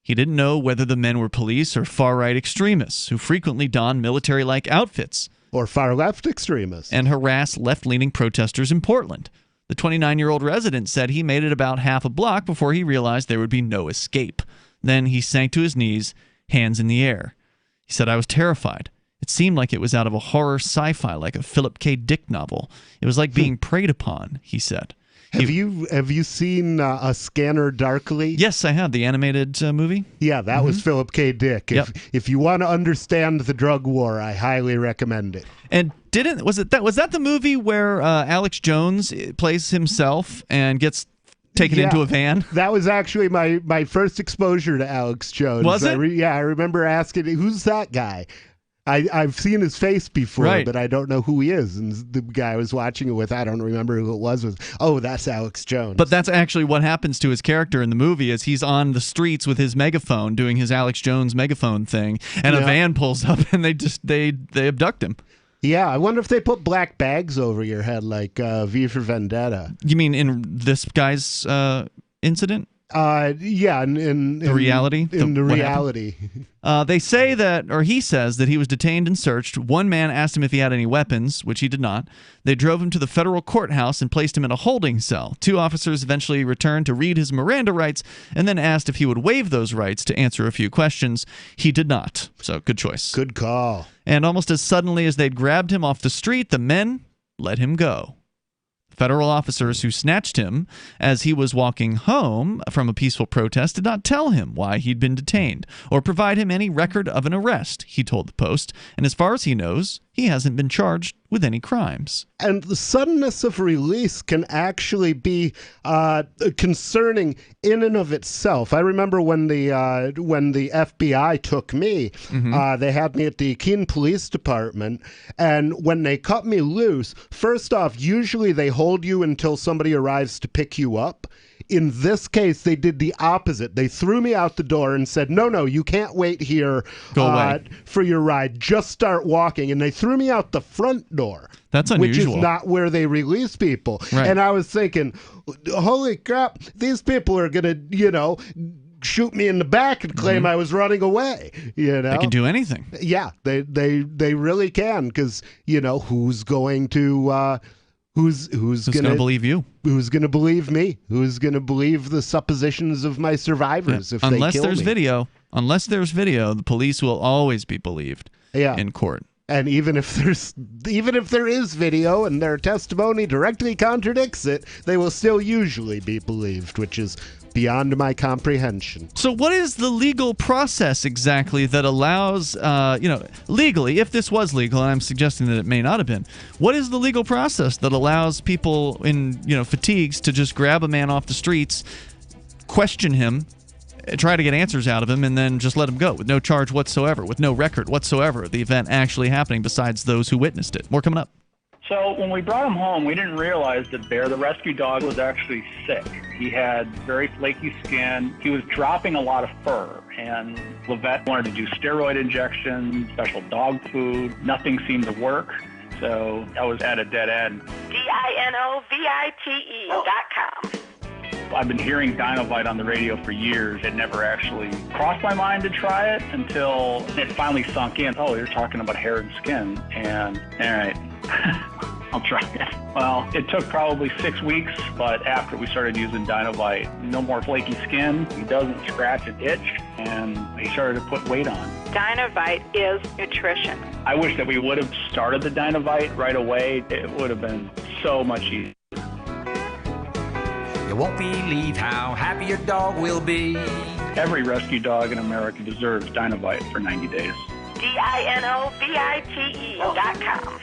He didn't know whether the men were police or far-right extremists who frequently don military-like outfits. Or far-left extremists. And harass left-leaning protesters in Portland. The 29-year-old resident said he made it about half a block before he realized there would be no escape. Then he sank to his knees, hands in the air. He said, I was terrified. It seemed like it was out of a horror sci-fi, like a Philip K. Dick novel. It was like being preyed upon, he said. Have you seen A Scanner Darkly? Yes, I have. The animated movie? Yeah, that was Philip K. Dick. If you want to understand the drug war, I highly recommend it. And was that the movie where Alex Jones plays himself and gets taken into a van? That was actually my first exposure to Alex Jones. Was it? I remember asking, who's that guy? I've seen his face before, but I don't know who he is. And the guy I was watching it with, I don't remember who it was, oh, that's Alex Jones. But that's actually what happens to his character in the movie is he's on the streets with his megaphone doing his Alex Jones megaphone thing, and a van pulls up and they abduct him. Yeah, I wonder if they put black bags over your head like V for Vendetta. You mean in this guy's incident? Yeah, in the reality. In the reality. They say that, or he says that he was detained and searched. One man asked him if he had any weapons, which he did not. They drove him to the federal courthouse and placed him in a holding cell. Two officers eventually returned to read his Miranda rights and then asked if he would waive those rights to answer a few questions. He did not. So good choice. Good call. And almost as suddenly as they'd grabbed him off the street, the men let him go. Federal officers who snatched him as he was walking home from a peaceful protest did not tell him why he'd been detained or provide him any record of an arrest, he told the Post. And as far as he knows, he hasn't been charged with any crimes. And the suddenness of release can actually be concerning in and of itself. I remember when the FBI took me, they had me at the Keene Police Department, and when they cut me loose, first off, usually they hold you until somebody arrives to pick you up. In this case, they did the opposite. They threw me out the door and said, no, you can't wait here for your ride. Just start walking. And they threw me out the front door. That's unusual. Which is not where they release people. Right. And I was thinking, holy crap, these people are going to, shoot me in the back and claim I was running away. They can do anything. Yeah, they really can, because who's going to who's going to believe you? Who's going to believe me? Who's going to believe the suppositions of my survivors if they kill me? Unless there's video, the police will always be believed in court. And even if there is video and their testimony directly contradicts it, they will still usually be believed, which is beyond my comprehension. So what is the legal process exactly that allows, legally, if this was legal, and I'm suggesting that it may not have been, what is the legal process that allows people in, fatigues to just grab a man off the streets, question him, try to get answers out of him, and then just let him go with no charge whatsoever, with no record whatsoever of the event actually happening besides those who witnessed it? More coming up. So when we brought him home, we didn't realize that Bear, the rescue dog, was actually sick. He had very flaky skin. He was dropping a lot of fur, and the vet wanted to do steroid injections, special dog food. Nothing seemed to work, so I was at a dead end. DINOVITE.com. I've been hearing Dinovite on the radio for years. It never actually crossed my mind to try it until it finally sunk in. Oh, you're talking about hair and skin. And, all right, I'll try it. Well, it took probably 6 weeks, but after we started using Dinovite, no more flaky skin. He doesn't scratch and itch, and he started to put weight on. Dinovite is nutrition. I wish that we would have started the Dinovite right away. It would have been so much easier. You won't believe how happy your dog will be. Every rescue dog in America deserves Dinovite for 90 days. DINOVITE.com.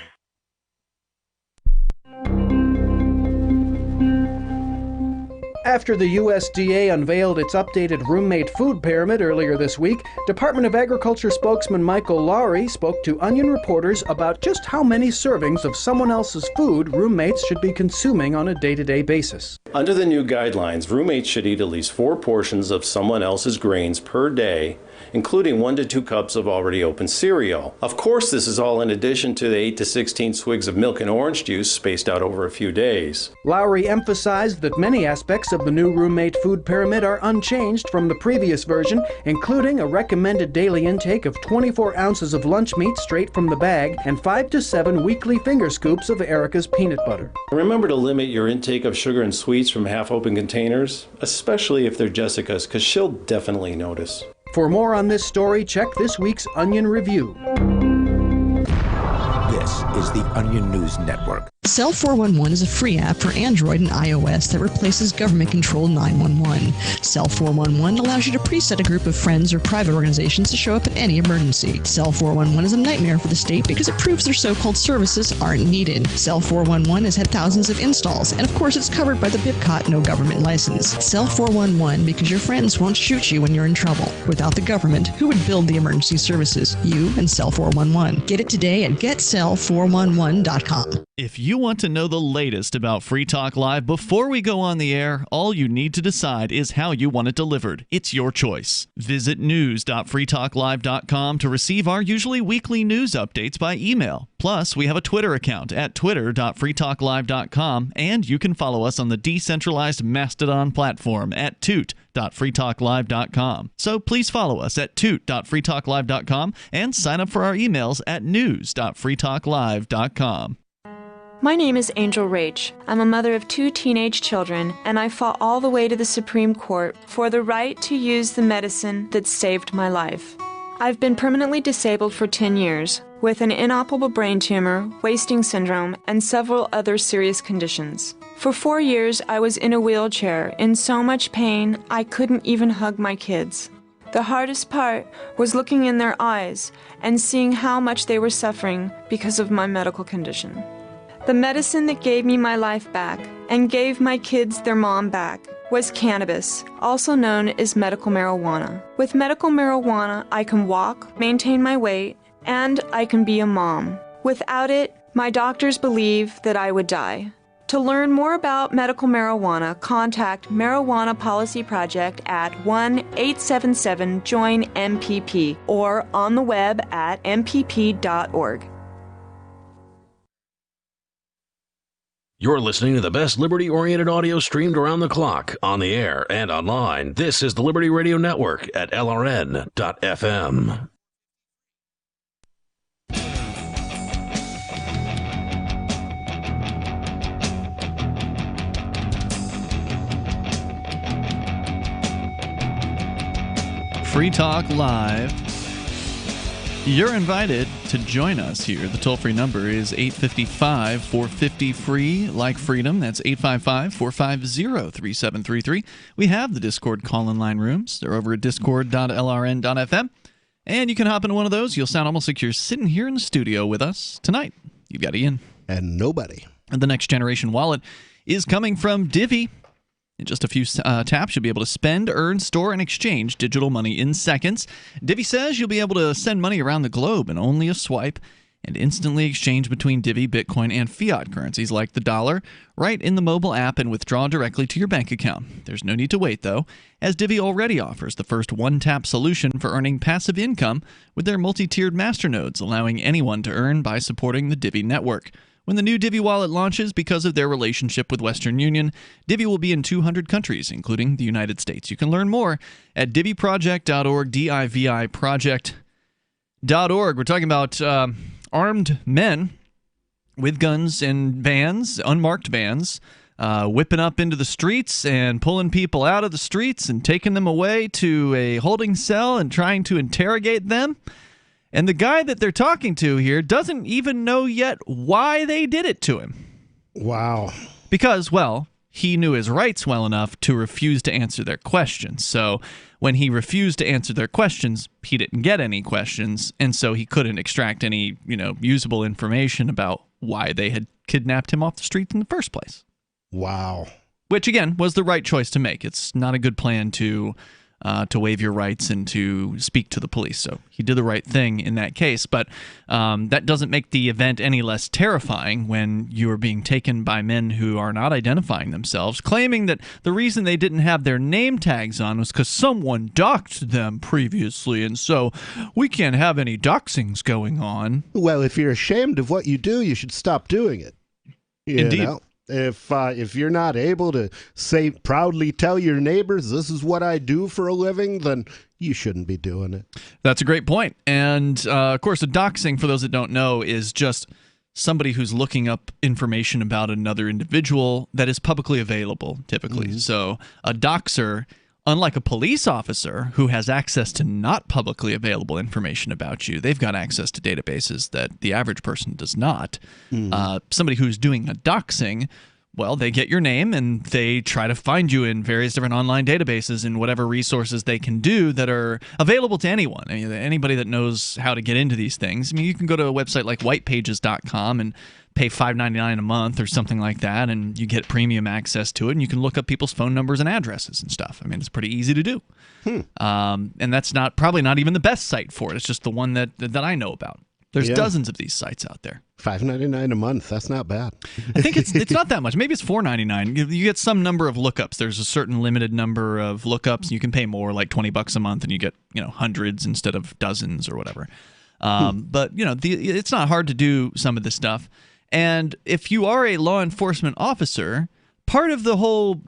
After the USDA unveiled its updated roommate food pyramid earlier this week, Department of Agriculture spokesman Michael Lowry spoke to Onion reporters about just how many servings of someone else's food roommates should be consuming on a day-to-day basis. Under the new guidelines, roommates should eat at least 4 portions of someone else's grains per day, including 1 to 2 cups of already opened cereal. Of course, this is all in addition to the 8 to 16 swigs of milk and orange juice spaced out over a few days. Lowry emphasized that many aspects of the new roommate food pyramid are unchanged from the previous version, including a recommended daily intake of 24 ounces of lunch meat straight from the bag and 5 to 7 weekly finger scoops of Erica's peanut butter. Remember to limit your intake of sugar and sweets from half-open containers, especially if they're Jessica's, because she'll definitely notice. For more on this story, check this week's Onion Review. This is the Onion News Network. Cell 411 is a free app for Android and iOS that replaces government-controlled 911. Cell 411 allows you to preset a group of friends or private organizations to show up at any emergency. Cell 411 is a nightmare for the state because it proves their so-called services aren't needed. Cell 411 has had thousands of installs, and of course it's covered by the BIPCOT no government license. Cell 411 because your friends won't shoot you when you're in trouble. Without the government, who would build the emergency services? You and Cell 411. Get it today at getcell411.com. If you want to know the latest about Free Talk Live before we go on the air, all you need to decide is how you want it delivered. It's your choice. Visit news.freetalklive.com to receive our usually weekly news updates by email. Plus, we have a Twitter account at twitter.freetalklive.com, and you can follow us on the decentralized Mastodon platform at toot.freetalklive.com. So please follow us at toot.freetalklive.com and sign up for our emails at news.freetalklive.com. My name is Angel Rach. I'm a mother of 2 teenage children, and I fought all the way to the Supreme Court for the right to use the medicine that saved my life. I've been permanently disabled for 10 years, with an inoperable brain tumor, wasting syndrome, and several other serious conditions. For 4 years, I was in a wheelchair, in so much pain I couldn't even hug my kids. The hardest part was looking in their eyes and seeing how much they were suffering because of my medical condition. The medicine that gave me my life back and gave my kids their mom back was cannabis, also known as medical marijuana. With medical marijuana, I can walk, maintain my weight, and I can be a mom. Without it, my doctors believe that I would die. To learn more about medical marijuana, contact Marijuana Policy Project at 1-877-JOIN-MPP or on the web at mpp.org. You're listening to the best liberty-oriented audio streamed around the clock, on the air, and online. This is the Liberty Radio Network at LRN.FM. Free Talk Live. You're invited to join us here. The toll-free number is 855-450-FREE, like freedom. That's 855-450-3733. We have the Discord call-in line rooms. They're over at discord.lrn.fm. And you can hop into one of those. You'll sound almost like you're sitting here in the studio with us tonight. You've got Ian. And nobody. And the Next Generation Wallet is coming from Divvy. In just a few taps, you'll be able to spend, earn, store, and exchange digital money in seconds. Divvy says you'll be able to send money around the globe in only a swipe and instantly exchange between Divvy, Bitcoin, and fiat currencies like the dollar right in the mobile app and withdraw directly to your bank account. There's no need to wait, though, as Divvy already offers the first one-tap solution for earning passive income with their multi-tiered masternodes, allowing anyone to earn by supporting the Divvy network. When the new Divvy wallet launches, because of their relationship with Western Union, Divvy will be in 200 countries, including the United States. You can learn more at DivvyProject.org, D-I-V-I Project.org. We're talking about armed men with guns and vans, unmarked vans, whipping up into the streets and pulling people out of the streets and taking them away to a holding cell and trying to interrogate them. And the guy that they're talking to here doesn't even know yet why they did it to him. Wow. Because, well, he knew his rights well enough to refuse to answer their questions. So when he refused to answer their questions, he didn't get any questions, and so he couldn't extract any, usable information about why they had kidnapped him off the streets in the first place. Wow. Which, again, was the right choice to make. It's not a good plan to waive your rights and to speak to the police. So he did the right thing in that case. But that doesn't make the event any less terrifying when you are being taken by men who are not identifying themselves, claiming that the reason they didn't have their name tags on was because someone doxed them previously, and so we can't have any doxings going on. Well, if you're ashamed of what you do, you should stop doing it. Indeed. If you're not able to proudly tell your neighbors, this is what I do for a living, then you shouldn't be doing it. That's a great point. And, of course, a doxing, for those that don't know, is just somebody who's looking up information about another individual that is publicly available, typically. Mm-hmm. So a doxer, unlike a police officer who has access to not publicly available information about you, they've got access to databases that the average person does not. Mm-hmm. Somebody who's doing a doxing, well, they get your name and they try to find you in various different online databases and whatever resources they can do that are available to anyone. I mean, anybody that knows how to get into these things. I mean, you can go to a website like whitepages.com and pay $5.99 a month or something like that, and you get premium access to it, and you can look up people's phone numbers and addresses and stuff. I mean, it's pretty easy to do. And that's probably not even the best site for it. It's just the one that I know about. There's dozens of these sites out there. $5.99 a month. That's not bad. I think it's not that much. Maybe it's $4.99. You get some number of lookups. There's a certain limited number of lookups. You can pay more, like $20 a month, and you get hundreds instead of dozens or whatever. But it's not hard to do some of this stuff. And if you are a law enforcement officer, part of the whole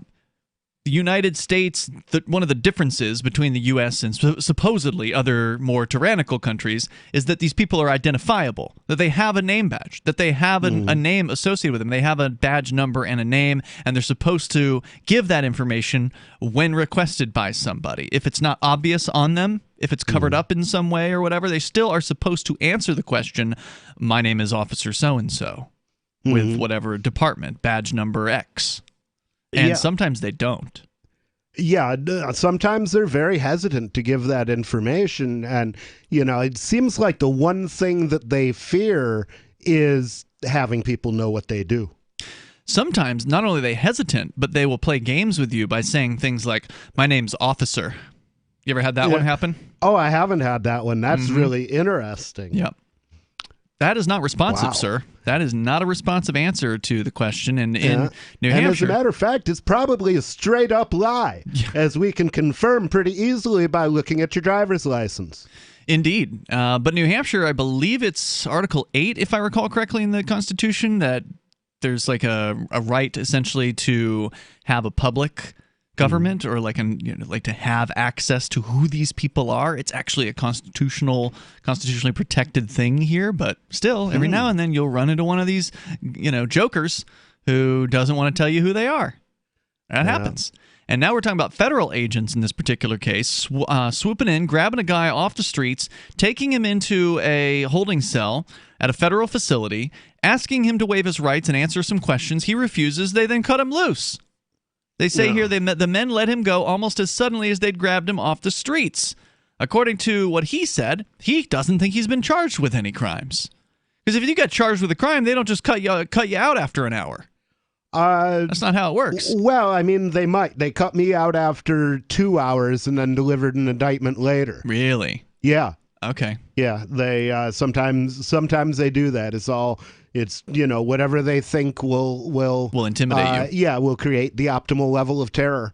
United States, one of the differences between the U.S. and supposedly other more tyrannical countries is that these people are identifiable, that they have a name badge, that they have a name associated with them. They have a badge number and a name, and they're supposed to give that information when requested by somebody. If it's not obvious on them, if it's covered up in some way or whatever, they still are supposed to answer the question, my name is Officer so-and-so, with whatever department, badge number X. And sometimes they don't. Yeah, sometimes they're very hesitant to give that information. And, it seems like the one thing that they fear is having people know what they do. Sometimes not only are they hesitant, but they will play games with you by saying things like, my name's Officer. You ever had that one happen? Oh, I haven't had that one. That's really interesting. Yep. That is not responsive, Wow. sir. That is not a responsive answer to the question. And in New And Hampshire, as a matter of fact, it's probably a straight-up lie, as we can confirm pretty easily by looking at your driver's license. indeed. But New Hampshire, I believe it's Article 8, if I recall correctly, in the Constitution, that there's like a right essentially to have a public government or like to have access to who these people are. It's actually a constitutionally protected thing here, but still every now and then you'll run into one of these jokers who doesn't want to tell you who they are. That happens. And now we're talking about federal agents in this particular case, swooping in, grabbing a guy off the streets, taking him into a holding cell at a federal facility, asking him to waive his rights and answer some questions. He refuses. They then cut him loose. They say here the men let him go almost as suddenly as they'd grabbed him off the streets. According to what he said, he doesn't think he's been charged with any crimes. Because if you get charged with a crime, they don't just cut you out after an hour. That's not how it works. Well, I mean, they might. They cut me out after 2 hours and then delivered an indictment later. Really? Yeah. Okay. Yeah. They sometimes they do that. It's whatever they think will intimidate you. Yeah, will create the optimal level of terror.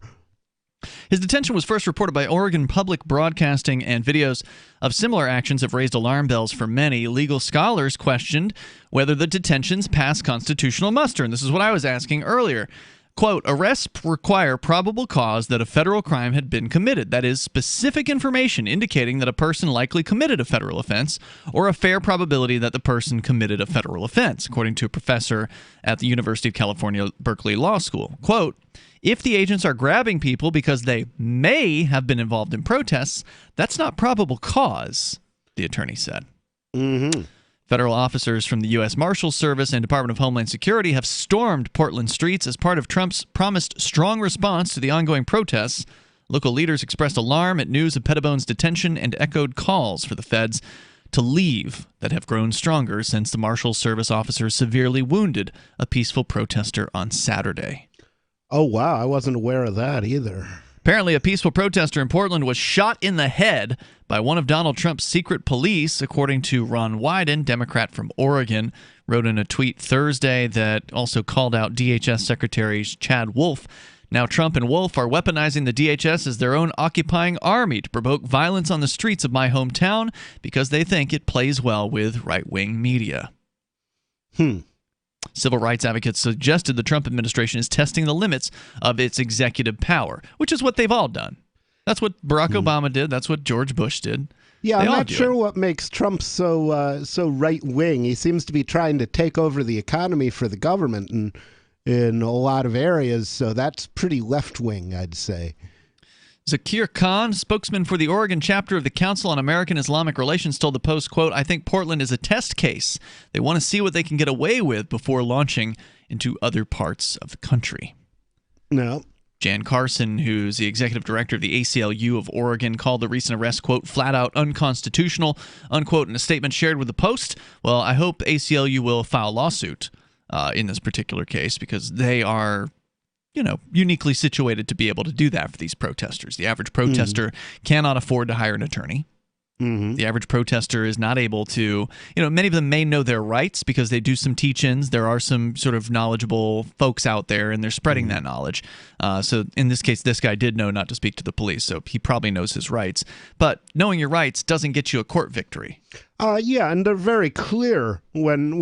His detention was first reported by Oregon Public Broadcasting, and videos of similar actions have raised alarm bells for many. Legal scholars questioned whether the detentions pass constitutional muster, and this is what I was asking earlier. Quote, arrests require probable cause that a federal crime had been committed. That is, specific information indicating that a person likely committed a federal offense, or a fair probability that the person committed a federal offense, according to a professor at the University of California, Berkeley Law School. Quote, if the agents are grabbing people because they may have been involved in protests, that's not probable cause, the attorney said. Mm-hmm. Federal officers from the U.S. Marshals Service and Department of Homeland Security have stormed Portland streets as part of Trump's promised strong response to the ongoing protests. Local leaders expressed alarm at news of Pettibone's detention and echoed calls for the feds to leave that have grown stronger since the Marshals Service officers severely wounded a peaceful protester on Saturday. Oh, wow. I wasn't aware of that either. Apparently, a peaceful protester in Portland was shot in the head by one of Donald Trump's secret police, according to Ron Wyden, Democrat from Oregon, wrote in a tweet Thursday that also called out DHS Secretary Chad Wolf. Now Trump and Wolf are weaponizing the DHS as their own occupying army to provoke violence on the streets of my hometown because they think it plays well with right-wing media. Civil rights advocates suggested the Trump administration is testing the limits of its executive power, which is what they've all done. That's what Barack Obama did. That's what George Bush did. Yeah, I'm not sure what makes Trump so right-wing. He seems to be trying to take over the economy for the government in a lot of areas, so that's pretty left-wing, I'd say. Zakir Khan, spokesman for the Oregon chapter of the Council on American Islamic Relations, told the Post, quote, I think Portland is a test case. They want to see what they can get away with before launching into other parts of the country. No. Jan Carson, who's the executive director of the ACLU of Oregon, called the recent arrest, quote, flat out unconstitutional, unquote, in a statement shared with the Post. Well, I hope ACLU will file a lawsuit in this particular case because they are uniquely situated to be able to do that for these protesters. The average protester cannot afford to hire an attorney. The average protester is not able to, many of them may know their rights because they do some teach-ins. There are some sort of knowledgeable folks out there, and they're spreading that knowledge. So in this case, this guy did know not to speak to the police, so he probably knows his rights. But knowing your rights doesn't get you a court victory. Yeah, and they're very clear when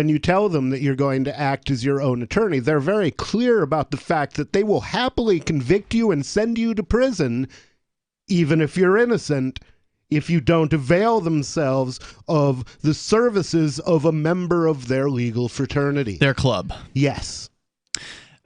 you tell them that you're going to act as your own attorney. They're very clear about the fact that they will happily convict you and send you to prison, even if you're innocent, if you don't avail themselves of the services of a member of their legal fraternity. Their club. Yes.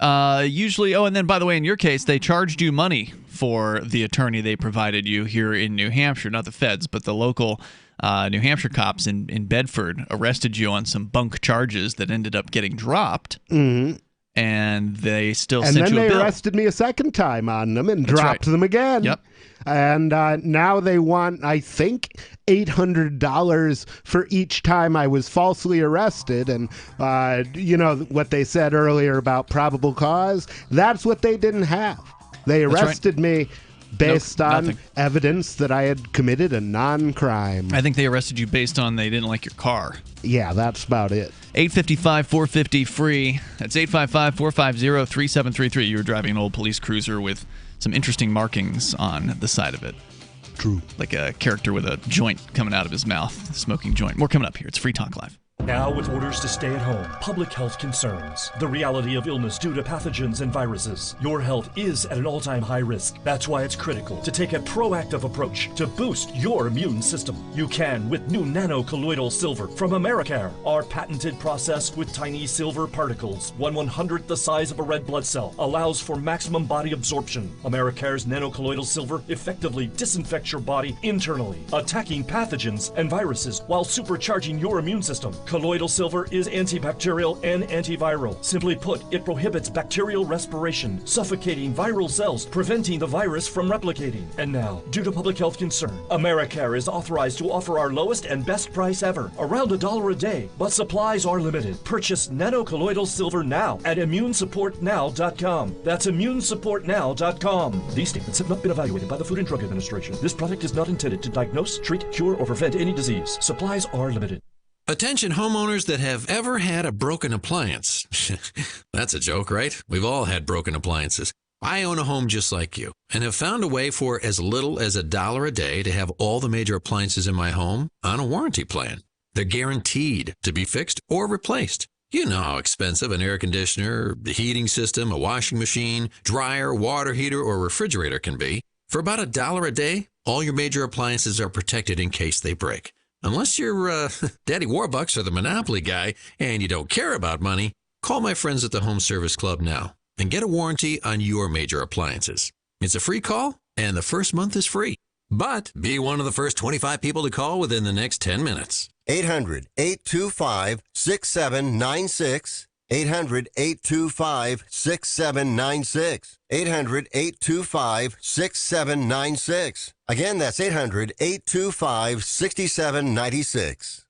Usually, and then by the way, in your case, they charged you money for the attorney they provided you here in New Hampshire, not the feds, but the local New Hampshire cops in Bedford arrested you on some bunk charges that ended up getting dropped. And they still sent you a bill. And then they arrested me a second time on them and dropped them again. Yep. And now they want, I think, $800 for each time I was falsely arrested. And, what they said earlier about probable cause, that's what they didn't have. They arrested me based on nothing. evidence that I had committed a non-crime. I think they arrested you based on they didn't like your car. Yeah, that's about it. 855-450-FREE. That's 855-450-3733. You were driving an old police cruiser with some interesting markings on the side of it. True. Like a character with a joint coming out of his mouth, a smoking joint. More coming up here. It's Free Talk Live. Now, with orders to stay at home, public health concerns, the reality of illness due to pathogens and viruses, your health is at an all-time high risk. That's why it's critical to take a proactive approach to boost your immune system. You can with new nano-colloidal silver from Americare, our patented process with tiny silver particles, 1/100th the size of a red blood cell, allows for maximum body absorption. Americare's nano-colloidal silver effectively disinfects your body internally, attacking pathogens and viruses while supercharging your immune system. Colloidal silver is antibacterial and antiviral. Simply put, it prohibits bacterial respiration, suffocating viral cells, preventing the virus from replicating. And now, due to public health concern, Americare is authorized to offer our lowest and best price ever, around $1 a day, but supplies are limited. Purchase nano-colloidal silver now at immunesupportnow.com. That's immunesupportnow.com. These statements have not been evaluated by the Food and Drug Administration. This product is not intended to diagnose, treat, cure, or prevent any disease. Supplies are limited. Attention homeowners that have ever had a broken appliance. That's a joke, right? We've all had broken appliances. I own a home just like you and have found a way for as little as $1 a day to have all the major appliances in my home on a warranty plan. They're guaranteed to be fixed or replaced. You know how expensive an air conditioner, the heating system, a washing machine, dryer, water heater, or refrigerator can be. For about $1 a day, all your major appliances are protected in case they break. Unless you're Daddy Warbucks or the Monopoly guy and you don't care about money, call my friends at the Home Service Club now and get a warranty on your major appliances. It's a free call and the first month is free. But be one of the first 25 people to call within the next 10 minutes. 800-825-6796. 800-825-6796. 800-825-6796. Again, that's 800-825-6796.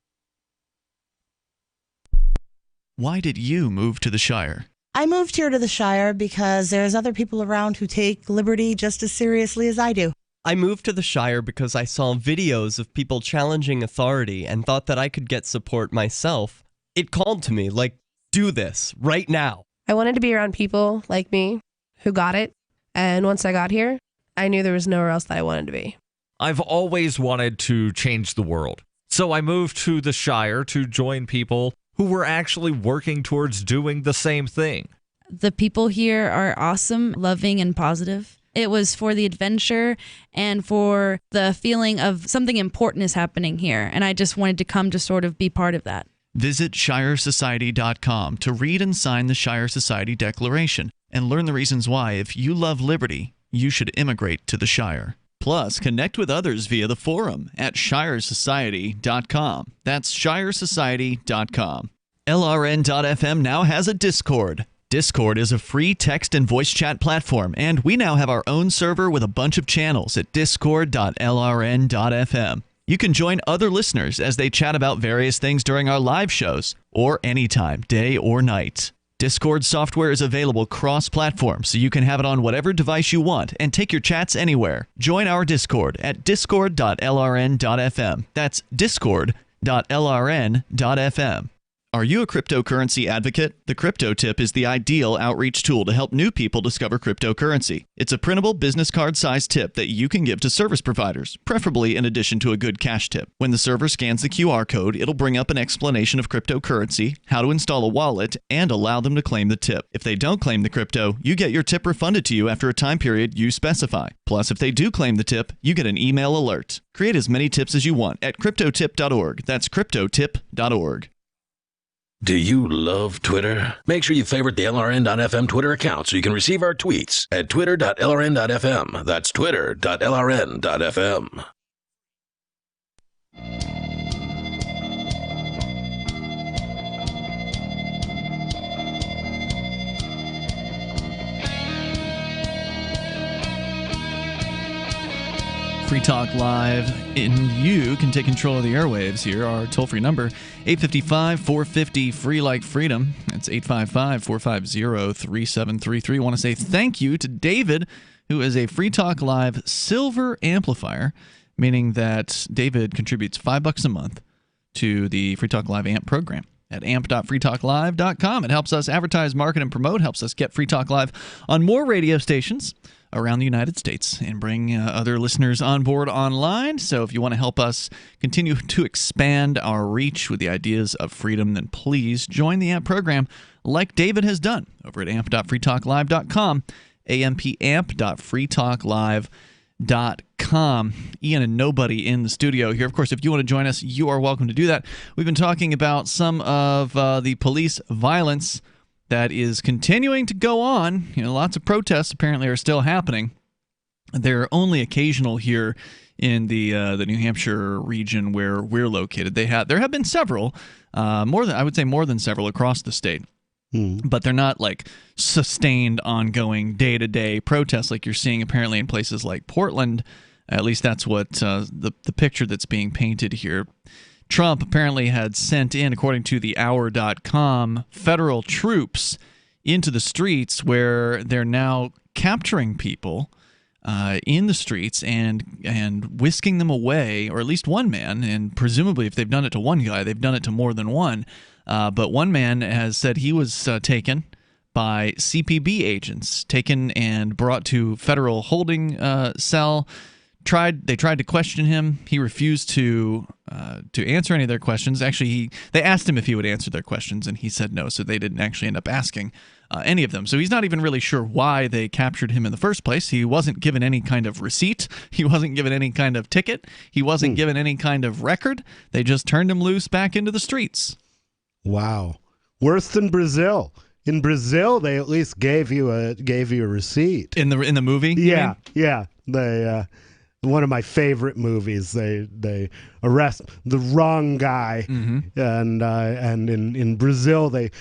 Why did you move to the Shire? I moved here to the Shire because there's other people around who take liberty just as seriously as I do. I moved to the Shire because I saw videos of people challenging authority and thought that I could get support myself. It called to me, like, do this right now. I wanted to be around people like me who got it. And once I got here, I knew there was nowhere else that I wanted to be. I've always wanted to change the world. So I moved to the Shire to join people who were actually working towards doing the same thing. The people here are awesome, loving, and positive. It was for the adventure and for the feeling of something important is happening here. And I just wanted to come to sort of be part of that. Visit ShireSociety.com to read and sign the Shire Society Declaration and learn the reasons why, if you love liberty, you should immigrate to the Shire. Plus, connect with others via the forum at ShireSociety.com. That's ShireSociety.com. LRN.FM now has a Discord. Discord is a free text and voice chat platform, and we now have our own server with a bunch of channels at discord.lrn.fm. You can join other listeners as they chat about various things during our live shows, or anytime, day or night. Discord software is available cross-platform, so you can have it on whatever device you want and take your chats anywhere. Join our Discord at discord.lrn.fm. That's discord.lrn.fm. Are you a cryptocurrency advocate? The Crypto Tip is the ideal outreach tool to help new people discover cryptocurrency. It's a printable business card-sized tip that you can give to service providers, preferably in addition to a good cash tip. When the server scans the QR code, it'll bring up an explanation of cryptocurrency, how to install a wallet, and allow them to claim the tip. If they don't claim the crypto, you get your tip refunded to you after a time period you specify. Plus, if they do claim the tip, you get an email alert. Create as many tips as you want at cryptotip.org. That's cryptotip.org. Do you love Twitter? Make sure you favorite the LRN.FM Twitter account so you can receive our tweets at twitter.lrn.fm. That's twitter.lrn.fm. Free Talk Live, and you can take control of the airwaves here. Our toll-free number, 855-450-FREE like freedom. That's 855-450-3733. I want to say thank you to David, who is a Free Talk Live Silver Amplifier, meaning that David contributes $5 a month to the Free Talk Live AMP program at amp.freetalklive.com. It helps us advertise, market, and promote, helps us get Free Talk Live on more radio stations around the United States and bring other listeners on board online. So if you want to help us continue to expand our reach with the ideas of freedom, then please join the AMP program like David has done over at amp.freetalklive.com, amp.freetalklive.com. Ian and nobody in the studio here. Of course, if you want to join us, you are welcome to do that. We've been talking about some of the police violence that is continuing to go on. Lots of protests apparently are still happening. They're only occasional here in the New Hampshire region where we're located. There have been several, more than several across the state. But they're not like sustained, ongoing, day-to-day protests like you're seeing apparently in places like Portland. At least that's what the picture that's being painted here. Trump apparently had sent in, according to the hour.com, federal troops into the streets where they're now capturing people in the streets and whisking them away, or at least one man, and presumably if they've done it to one guy, they've done it to more than one. But one man has said he was taken by CPB agents, taken and brought to federal holding cell. They tried to question him. He refused to answer any of their questions. Actually, they asked him if he would answer their questions, and he said no, so they didn't actually end up asking any of them. So he's not even really sure why they captured him in the first place. He wasn't given any kind of receipt. He wasn't given any kind of ticket. He wasn't given any kind of record. They just turned him loose back into the streets. Wow. Worse than Brazil. In Brazil, they at least gave you a receipt. In the movie? Yeah. They one of my favorite movies. They arrest the wrong guy, and in Brazil they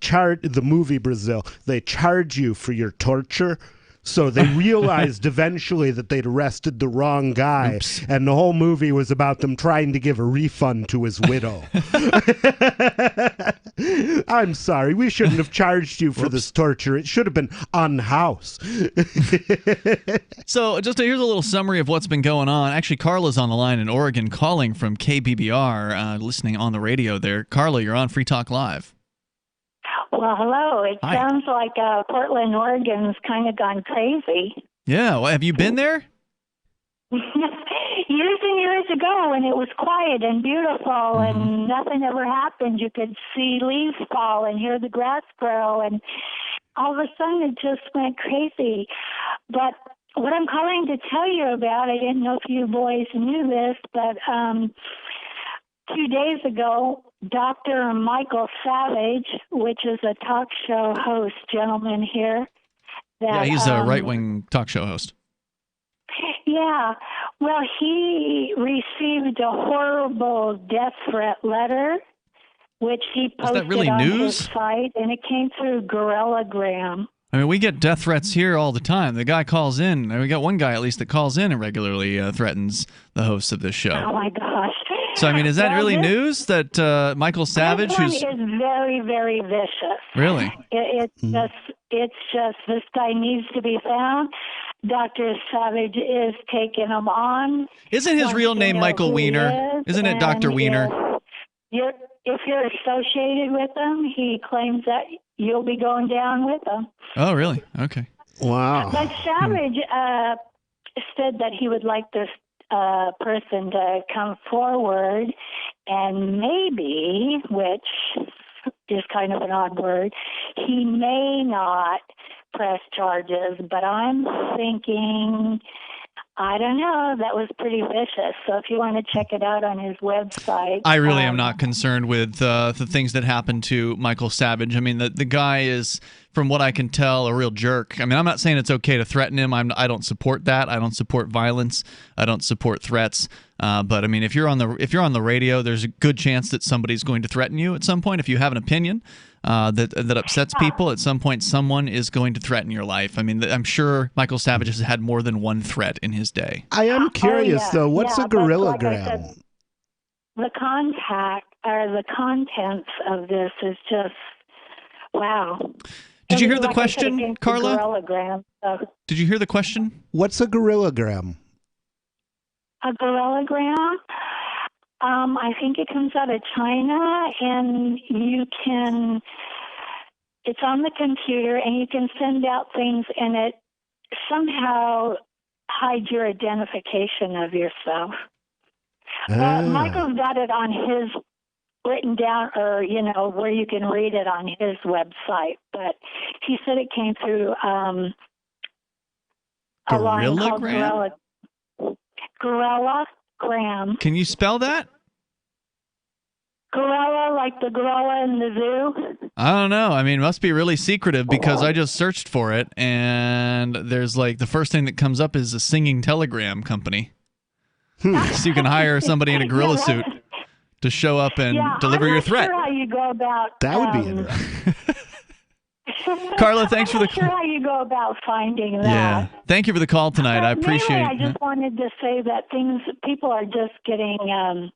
charge the movie Brazil. They charge you for your torture. So they realized eventually that they'd arrested the wrong guy. Oops. And the whole movie was about them trying to give a refund to his widow. I'm sorry, we shouldn't have charged you for this torture. It should have been unhouse. So here's a little summary of what's been going on. Actually, Carla's on the line in Oregon calling from KBBR, listening on the radio there. Carla, you're on Free Talk Live. Well, hello. It Hi. sounds like Portland, Oregon's kind of gone crazy. Yeah, well, have you been there? Years and years ago, when it was quiet and beautiful and nothing ever happened, you could see leaves fall and hear the grass grow, and all of a sudden it just went crazy. But what I'm calling to tell you about, I didn't know if you boys knew this, but 2 days ago, Dr. Michael Savage, which is a talk show host gentleman here. Yeah, he's a right-wing talk show host. Yeah. Well, he received a horrible death threat letter, which he posted on his site, and it came through Guerrillagram. I mean, we get death threats here all the time. The guy calls in. We got one guy at least that calls in and regularly threatens the host of this show. Oh my gosh! So I mean, is that really news that Michael Savage, who's is very, very vicious. Really? It's just this guy needs to be found. Dr. Savage is taking him on. Isn't his real name Michael Weiner? Isn't it Dr. Weiner? If you're associated with him, he claims that you'll be going down with him. Oh, really? Okay. Wow. But Savage said that he would like this person to come forward and maybe, which is kind of an odd word, he may not press charges, but I'm thinking, I don't know, that was pretty vicious. So if you want to check it out on his website. I really am not concerned with the things that happened to Michael Savage. I mean, the guy is, from what I can tell, a real jerk. I mean, I'm not saying it's okay to threaten him. I don't support that. I don't support violence. I don't support threats. But I mean, if you're on the radio, there's a good chance that somebody's going to threaten you at some point. If you have an opinion that upsets people, at some point someone is going to threaten your life. I mean, I'm sure Michael Savage has had more than one threat in his day. I am curious though. What's a Guerrillagram? The content of this is just wow. Did you hear the Like I said, question, against the Carla? Gorillagram, so. Did you hear the question? What's a gorillagram? A Gorillagram? I think it comes out of China, and it's on the computer, and you can send out things, and it somehow hides your identification of yourself. Michael's got it on his written down, or, where you can read it on his website, but he said it came through a line called Gorillagram. Can you spell that? Gorilla, like the gorilla in the zoo? I don't know. I mean, it must be really secretive because I just searched for it, and there's the first thing that comes up is a singing telegram company. So you can hire somebody in a gorilla suit to show up and deliver your threat. I'm not sure how you go about... That would be interesting. Carla, thanks for the... I'm not sure how you go about finding that. Yeah. Thank you for the call tonight. I appreciate it. I just wanted to say that people are just getting...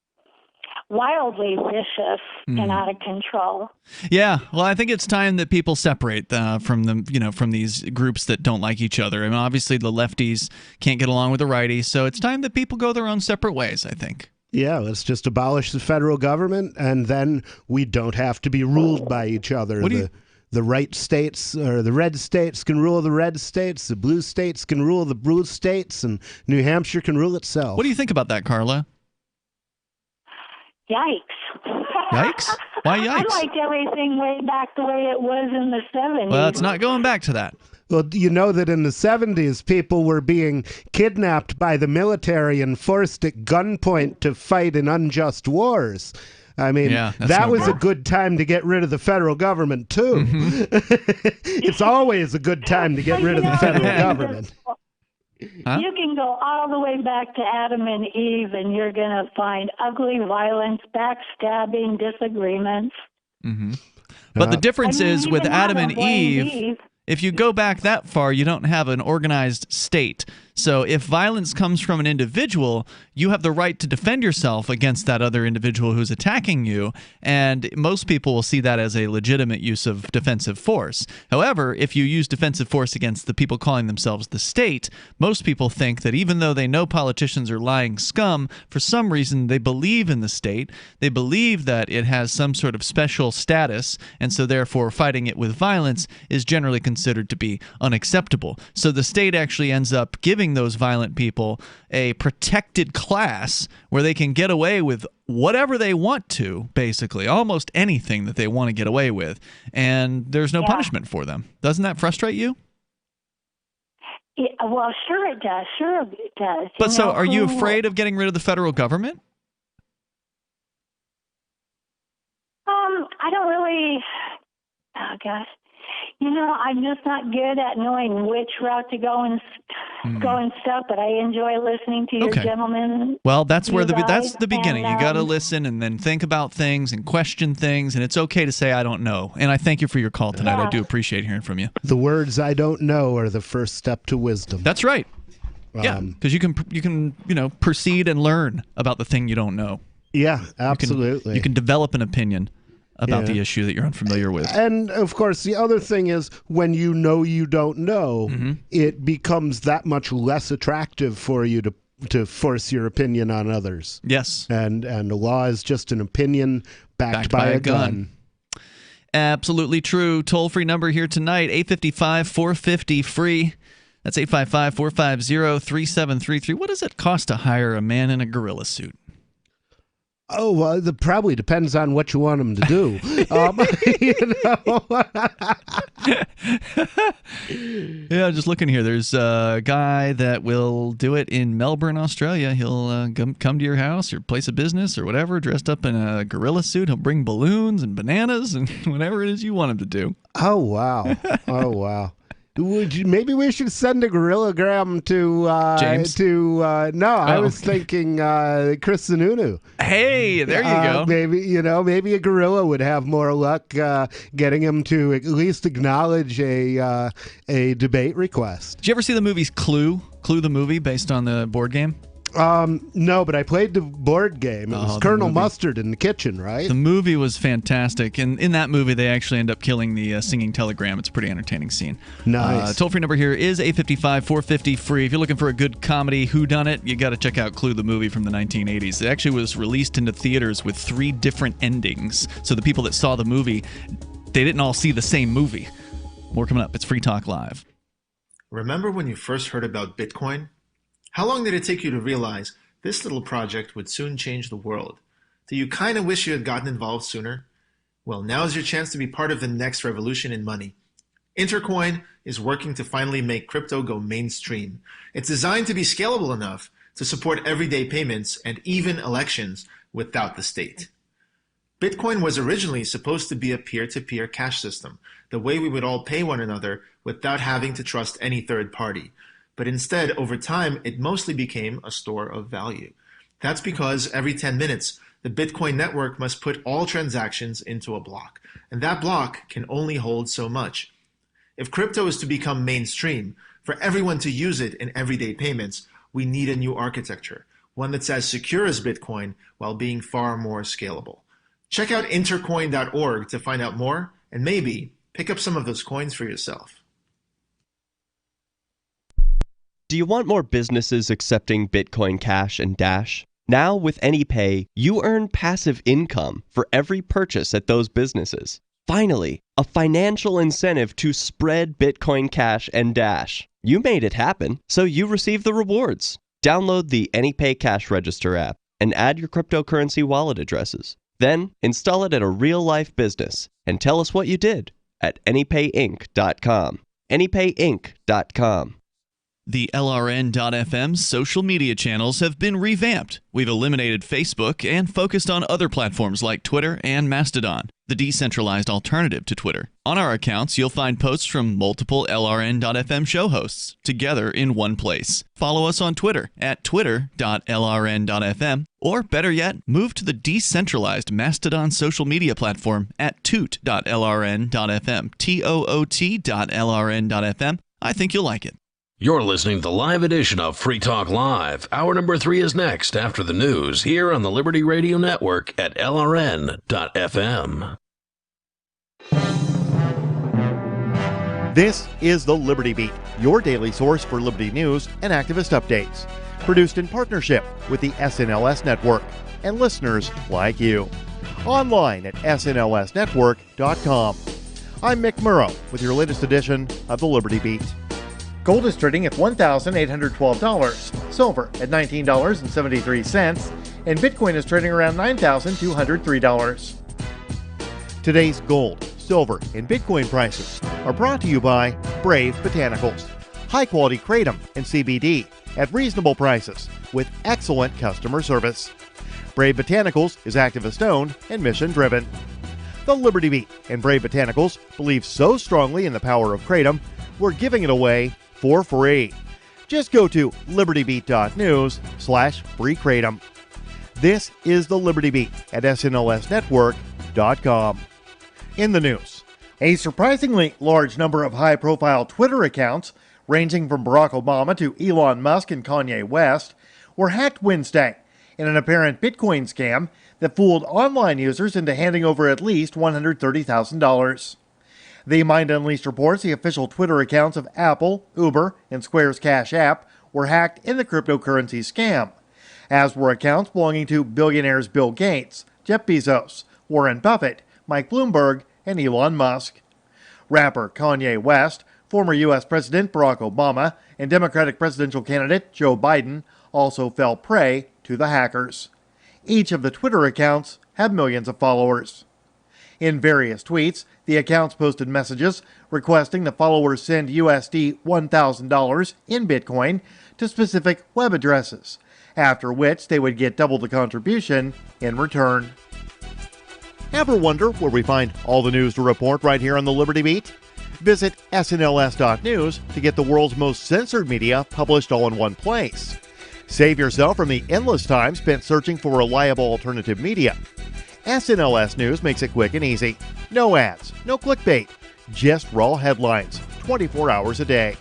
wildly vicious and out of control. Yeah, well, I think it's time that people separate from them, from these groups that don't like each other. I mean, obviously the lefties can't get along with the righties, so it's time that people go their own separate ways, I think. Yeah, let's just abolish the federal government, and then we don't have to be ruled by each other. The right states, or the red states, can rule the red states. The blue states can rule the blue states, and New Hampshire can rule itself. What do you think about that, Carla? Yikes. Yikes? Why yikes? I liked everything way back the way it was in the 70s. Well, it's not going back to that. Well, you know that in the 70s, people were being kidnapped by the military and forced at gunpoint to fight in unjust wars. I mean, that was a good time to get rid of the federal government, too. Mm-hmm. It's always a good time to get rid of the federal government. Huh? You can go all the way back to Adam and Eve, and you're going to find ugly violence, backstabbing, disagreements. Mm-hmm. But the difference is with Adam and Eve, if you go back that far, you don't have an organized state. So if violence comes from an individual, you have the right to defend yourself against that other individual who's attacking you, and most people will see that as a legitimate use of defensive force. However, if you use defensive force against the people calling themselves the state, most people think that even though they know politicians are lying scum, for some reason they believe in the state, they believe that it has some sort of special status, and so therefore fighting it with violence is generally considered to be unacceptable. So the state actually ends up giving those violent people a protected class where they can get away with whatever they want to, basically, almost anything that they want to get away with, and there's no punishment for them. Doesn't that frustrate you? Yeah, well, sure it does. Sure it does. But so are you afraid of getting rid of the federal government? I don't really... Oh, gosh. I'm just not good at knowing which route to go and stuff, but I enjoy listening to your gentlemen. Well, that's where that's the beginning. You got to listen and then think about things and question things, and it's okay to say I don't know. And I thank you for your call tonight. I do appreciate hearing from you. The words I don't know are the first step to wisdom. That's right. Yeah, because you can proceed and learn about the thing you don't know. Yeah, absolutely. You can develop an opinion about the issue that you're unfamiliar with. And, of course, the other thing is when you know you don't know, it becomes that much less attractive for you to force your opinion on others. Yes. And the law is just an opinion backed by a gun. Absolutely true. Toll-free number here tonight, 855-450-FREE. That's 855-450-3733. What does it cost to hire a man in a gorilla suit? Oh, well, it probably depends on what you want them to do. Yeah, just looking here. There's a guy that will do it in Melbourne, Australia. He'll come to your house or place of business or whatever, dressed up in a gorilla suit. He'll bring balloons and bananas and whatever it is you want him to do. Oh, wow. Oh, wow. Maybe we should send a gorillagram to James. I was thinking Chris Sununu. Hey, there you go. Maybe a gorilla would have more luck getting him to at least acknowledge a debate request. Did you ever see the movies Clue? Clue the movie based on the board game? No, but I played the board game. It was Colonel Mustard in the kitchen, right? The movie was fantastic, and in that movie, they actually end up killing the singing telegram. It's a pretty entertaining scene. Nice. Toll-free number here is 855-450-FREE. If you're looking for a good comedy whodunit, you got to check out Clue, the movie from the 1980s. It actually was released into theaters with 3 different endings, so the people that saw the movie, they didn't all see the same movie. More coming up. It's Free Talk Live. Remember when you first heard about Bitcoin? How long did it take you to realize this little project would soon change the world? Do you kind of wish you had gotten involved sooner? Well, now's your chance to be part of the next revolution in money. Intercoin is working to finally make crypto go mainstream. It's designed to be scalable enough to support everyday payments and even elections without the state. Bitcoin was originally supposed to be a peer-to-peer cash system, the way we would all pay one another without having to trust any third party. But instead, over time, it mostly became a store of value. That's because every 10 minutes, the Bitcoin network must put all transactions into a block, and that block can only hold so much. If crypto is to become mainstream, for everyone to use it in everyday payments, we need a new architecture, one that's as secure as Bitcoin while being far more scalable. Check out intercoin.org to find out more, and maybe pick up some of those coins for yourself. Do you want more businesses accepting Bitcoin Cash and Dash? Now with AnyPay, you earn passive income for every purchase at those businesses. Finally, a financial incentive to spread Bitcoin Cash and Dash. You made it happen, so you receive the rewards. Download the AnyPay Cash Register app and add your cryptocurrency wallet addresses. Then install it at a real-life business and tell us what you did at anypayinc.com. anypayinc.com. The LRN.FM social media channels have been revamped. We've eliminated Facebook and focused on other platforms like Twitter and Mastodon, the decentralized alternative to Twitter. On our accounts, you'll find posts from multiple LRN.FM show hosts together in one place. Follow us on Twitter at twitter.lrn.fm, or better yet, move to the decentralized Mastodon social media platform at toot.lrn.fm, toot.lrn.fm. I think you'll like it. You're listening to the live edition of Free Talk Live. Hour number 3 is next after the news here on the Liberty Radio Network at LRN.FM. This is the Liberty Beat, your daily source for Liberty news and activist updates. Produced in partnership with the SNLS Network and listeners like you. Online at snlsnetwork.com. I'm Mick Murrow with your latest edition of the Liberty Beat. Gold is trading at $1,812, silver at $19.73, and Bitcoin is trading around $9,203. Today's gold, silver, and Bitcoin prices are brought to you by Brave Botanicals, high-quality kratom and CBD at reasonable prices with excellent customer service. Brave Botanicals is activist-owned and mission-driven. The Liberty Beat and Brave Botanicals believe so strongly in the power of kratom, we're giving it away for free. Just go to libertybeat.news/free kratom. This is the Liberty Beat at snlsnetwork.com. In the news, a surprisingly large number of high-profile Twitter accounts, ranging from Barack Obama to Elon Musk and Kanye West, were hacked Wednesday in an apparent Bitcoin scam that fooled online users into handing over at least $130,000. The Mind Unleashed reports the official Twitter accounts of Apple, Uber, and Square's Cash App were hacked in the cryptocurrency scam, as were accounts belonging to billionaires Bill Gates, Jeff Bezos, Warren Buffett, Mike Bloomberg, and Elon Musk. Rapper Kanye West, former U.S. President Barack Obama, and Democratic presidential candidate Joe Biden also fell prey to the hackers. Each of the Twitter accounts have millions of followers. In various tweets, the accounts posted messages requesting the followers send USD $1,000 in Bitcoin to specific web addresses, after which they would get double the contribution in return. Ever wonder where we find all the news to report right here on the Liberty Beat? Visit snls.news to get the world's most censored media published all in one place. Save yourself from the endless time spent searching for reliable alternative media. SNLS News makes it quick and easy. No ads, no clickbait, just raw headlines, 24 hours a day.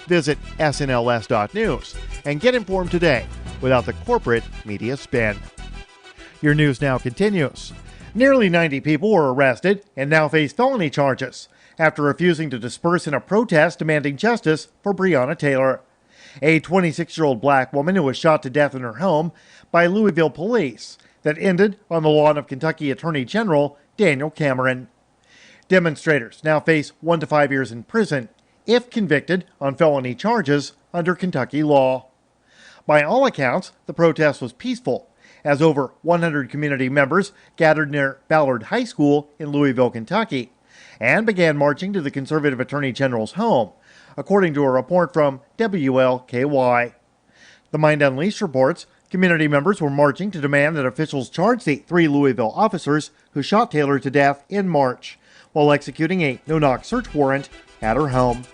Visit snls.news and get informed today without the corporate media spin. Your news now continues. Nearly 90 people were arrested and now face felony charges after refusing to disperse in a protest demanding justice for Breonna Taylor, a 26-year-old black woman who was shot to death in her home by Louisville police that ended on the lawn of Kentucky Attorney General Daniel Cameron. Demonstrators now face 1 to 5 years in prison if convicted on felony charges under Kentucky law. By all accounts, the protest was peaceful, as over 100 community members gathered near Ballard High School in Louisville, Kentucky, and began marching to the conservative attorney general's home, according to a report from WLKY. The Mind Unleashed reports community members were marching to demand that officials charge the 3 Louisville officers who shot Taylor to death in March, while executing a no-knock search warrant at her home.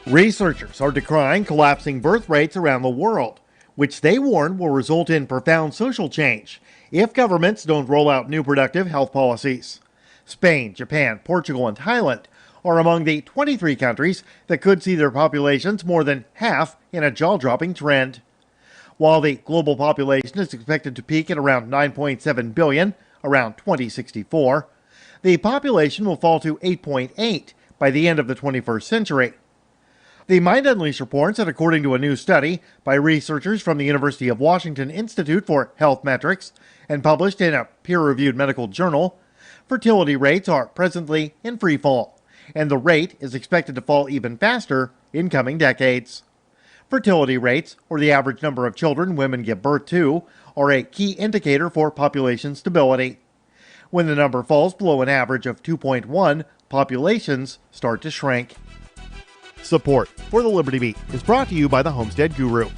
Researchers are decrying collapsing birth rates around the world, which they warn will result in profound social change if governments don't roll out new productive health policies. Spain, Japan, Portugal, and Thailand are among the 23 countries that could see their populations more than half in a jaw-dropping trend. While the global population is expected to peak at around 9.7 billion around 2064, the population will fall to 8.8 by the end of the 21st century. The Mind Unleashed reports that according to a new study by researchers from the University of Washington Institute for Health Metrics and published in a peer-reviewed medical journal, fertility rates are presently in free fall, and the rate is expected to fall even faster in coming decades. Fertility rates, or the average number of children women give birth to, are a key indicator for population stability. When the number falls below an average of 2.1, populations start to shrink. Support for the Liberty Beat is brought to you by the Homestead Guru.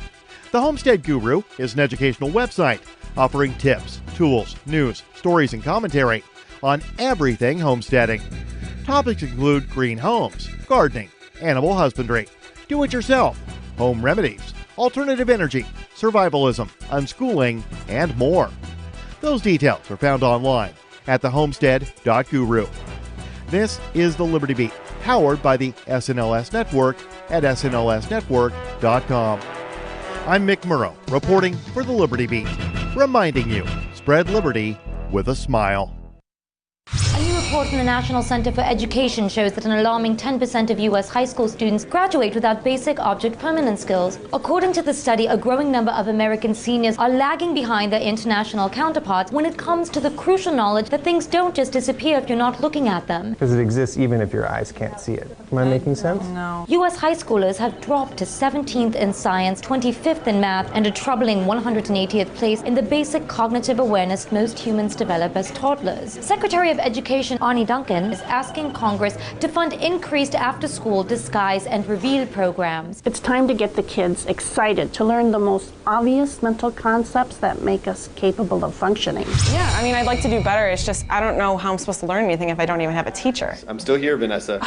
The Homestead Guru is an educational website offering tips, tools, news, stories, and commentary on everything homesteading. Topics include green homes, gardening, animal husbandry, do-it-yourself, home remedies, alternative energy, survivalism, unschooling, and more. Those details are found online at thehomestead.guru. This is the Liberty Beat, powered by the SNLS Network at snlsnetwork.com. I'm Mick Murrow, reporting for the Liberty Beat, reminding you, spread liberty with a smile. A new report from the National Center for Education shows that an alarming 10% of U.S. high school students graduate without basic object permanence skills. According to the study, a growing number of American seniors are lagging behind their international counterparts when it comes to the crucial knowledge that things don't just disappear if you're not looking at them. Because it exists even if your eyes can't see it. Am I making sense? No. U.S. high schoolers have dropped to 17th in science, 25th in math, and a troubling 180th place in the basic cognitive awareness most humans develop as toddlers. Secretary of Education Arnie Duncan is asking Congress to fund increased after-school disguise and reveal programs. It's time to get the kids excited to learn the most obvious mental concepts that make us capable of functioning. Yeah, I mean, I'd like to do better. It's just I don't know how I'm supposed to learn anything if I don't even have a teacher. I'm still here, Vanessa.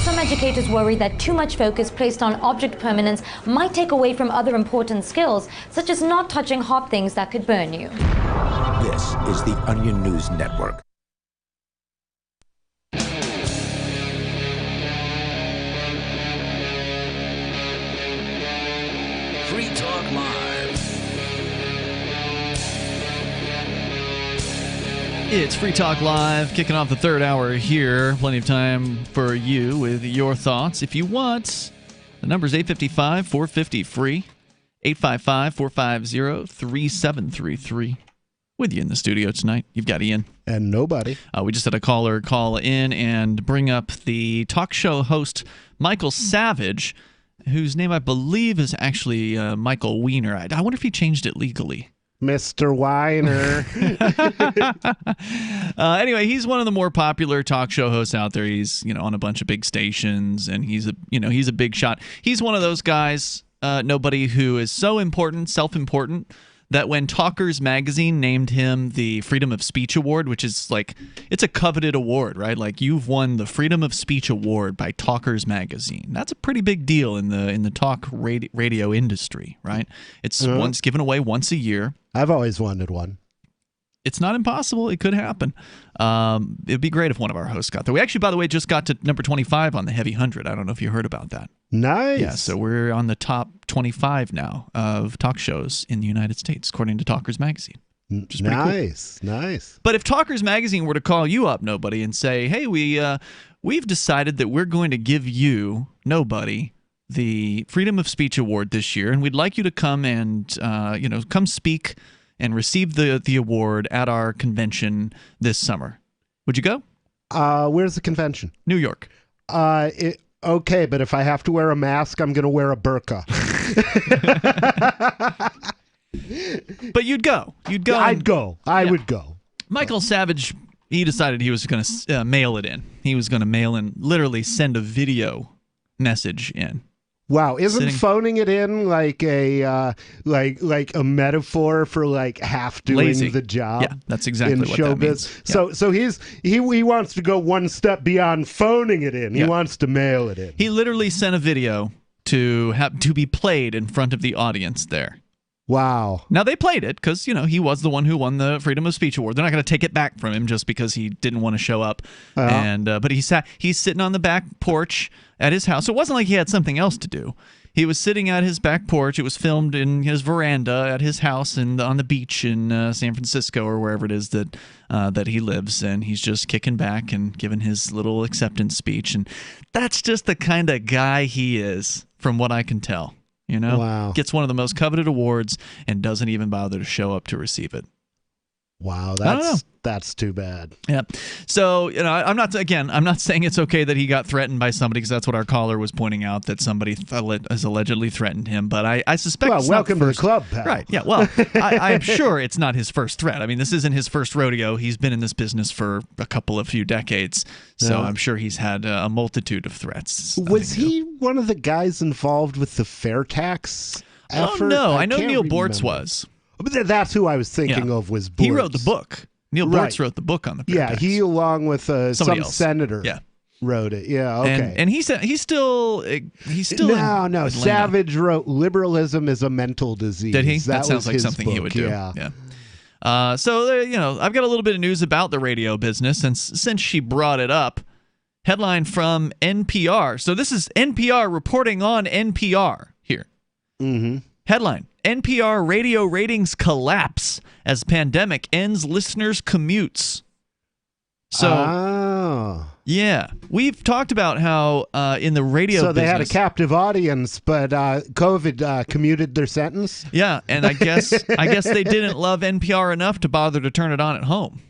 Some educators worry that too much focus placed on object permanence might take away from other important skills, such as not touching hot things that could burn you. This is the Onion News Network. Free Talk Live. It's Free Talk Live, kicking off the third hour here. Plenty of time for you with your thoughts. If you want, the number's 855-450-FREE, 855-450-3733. With you in the studio tonight, you've got Ian. And nobody. We just had a caller call in and bring up the talk show host, Michael Savage, whose name I believe is actually Michael Weiner. I wonder if he changed it legally. Mr. Weiner. Anyway, he's one of the more popular talk show hosts out there. He's on a bunch of big stations, and he's a big shot. He's one of those guys, nobody who is so important, self-important, that when Talkers Magazine named him the Freedom of Speech Award, which is it's a coveted award, right? Like, you've won the Freedom of Speech Award by Talkers Magazine. That's a pretty big deal in the talk radio industry, right? It's given away once a year. I've always wanted one. It's not impossible. It could happen. It'd be great if one of our hosts got there. We actually, by the way, just got to number 25 on the Heavy 100. I don't know if you heard about that. Nice. Yeah, so we're on the top 25 now of talk shows in the United States, according to Talkers Magazine. Nice, cool. Nice. But if Talkers Magazine were to call you up, Nobody, and say, hey, we've decided that we're going to give you, Nobody, the Freedom of Speech Award this year, and we'd like you to come and come speak and receive the award at our convention this summer. Would you go? Where's the convention? New York. Okay, but if I have to wear a mask, I'm going to wear a burqa. But you'd go. You'd go. Yeah, I'd go. I would go. Michael Savage, he decided he was going to mail it in. He was going to mail in, literally send a video message in. Wow, isn't phoning it in like a metaphor for like half doing lazy. The job? Yeah, that's exactly what showbiz. That means. Yeah. So he wants to go one step beyond phoning it in. He wants to mail it in. He literally sent a video to be played in front of the audience there. Wow. Now they played it because he was the one who won the Freedom of Speech Award. They're not going to take it back from him just because he didn't want to show up. But he's sitting on the back porch at his house. So it wasn't like he had something else to do. He was sitting at his back porch. It was filmed in his veranda at his house and on the beach in San Francisco or wherever it is that he lives. And he's just kicking back and giving his little acceptance speech. And that's just the kind of guy he is, from what I can tell. Wow. Gets one of the most coveted awards and doesn't even bother to show up to receive it. Wow, that's too bad. Yeah. So, I'm not saying it's okay that he got threatened by somebody, because that's what our caller was pointing out, that somebody has allegedly threatened him. But I suspect Well, welcome to the club, pal. Right. Yeah. Well, I'm sure it's not his first threat. I mean, this isn't his first rodeo. He's been in this business for a few decades. So I'm sure he's had a multitude of threats. Was he one of the guys involved with the fair tax effort? Oh, no. I know Neil Bortz was. But that's who I was thinking of, was Bortz. He wrote the book. Neil Bortz wrote the book on the fair tax. He, along with some else. senator, wrote it. Yeah, okay. And he's still no. Savage wrote "Liberalism is a Mental Disease." Did he? That sounds like something book. he would do. Yeah. So I've got a little bit of news about the radio business, and since she brought it up, headline from NPR. So this is NPR reporting on NPR here. Mm-hmm. Headline: NPR radio ratings collapse as pandemic ends listeners' commutes. So, yeah, we've talked about how in the radio business, they had a captive audience, but COVID commuted their sentence. Yeah, and I guess they didn't love NPR enough to bother to turn it on at home.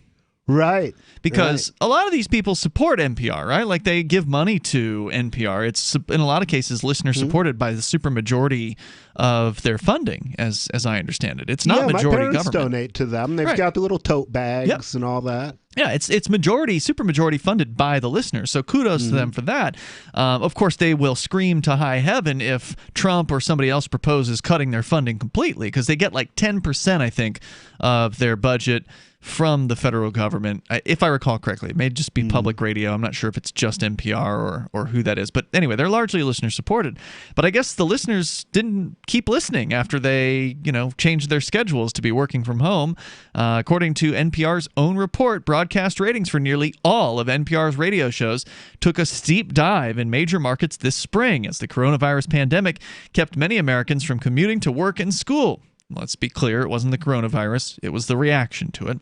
Right. Because a lot of these people support NPR, right? Like, they give money to NPR. It's, in a lot of cases, listener supported by the supermajority of their funding, as I understand it. It's not majority my parents government. Donate to them. They've got the little tote bags and all that. Yeah, it's supermajority funded by the listeners, so kudos to them for that. Of course, they will scream to high heaven if Trump or somebody else proposes cutting their funding completely, because they get like 10%, I think, of their budget from the federal government, if I recall correctly. It may just be public radio. I'm not sure if it's just NPR or who that is. But anyway, they're largely listener-supported. But I guess the listeners didn't keep listening after they, changed their schedules to be working from home. According to NPR's own report, broadcast ratings for nearly all of NPR's radio shows took a steep dive in major markets this spring as the coronavirus pandemic kept many Americans from commuting to work and school. Let's be clear, it wasn't the coronavirus. It was the reaction to it.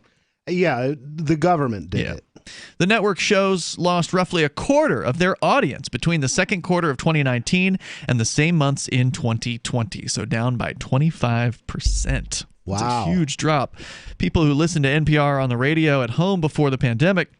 Yeah, the government did it. The network shows lost roughly a quarter of their audience between the second quarter of 2019 and the same months in 2020, so down by 25%. Wow. It's a huge drop. People who listened to NPR on the radio at home before the pandemic,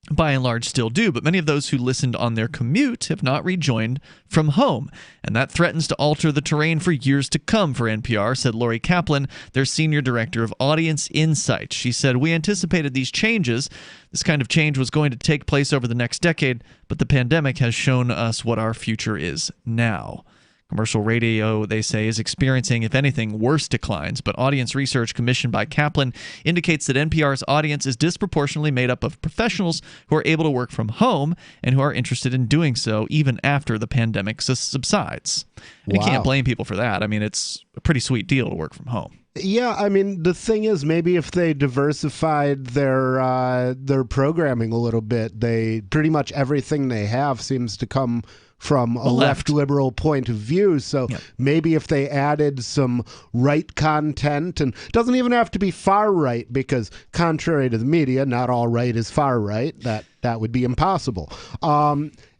by and large, still do, but many of those who listened on their commute have not rejoined from home, and that threatens to alter the terrain for years to come for NPR, said Lori Kaplan, their senior director of audience insight. She said, "We anticipated these changes. This kind of change was going to take place over the next decade, but the pandemic has shown us what our future is now." Commercial radio, they say, is experiencing, if anything, worse declines, but audience research commissioned by Kaplan indicates that NPR's audience is disproportionately made up of professionals who are able to work from home and who are interested in doing so even after the pandemic subsides. And you can't blame people for that. I mean, it's a pretty sweet deal to work from home. Yeah, I mean, the thing is, maybe if they diversified their programming a little bit, they pretty much everything they have seems to come from a left liberal point of view. So maybe if they added some right content, and it doesn't even have to be far right, because contrary to the media, not all right is far right. That would be impossible.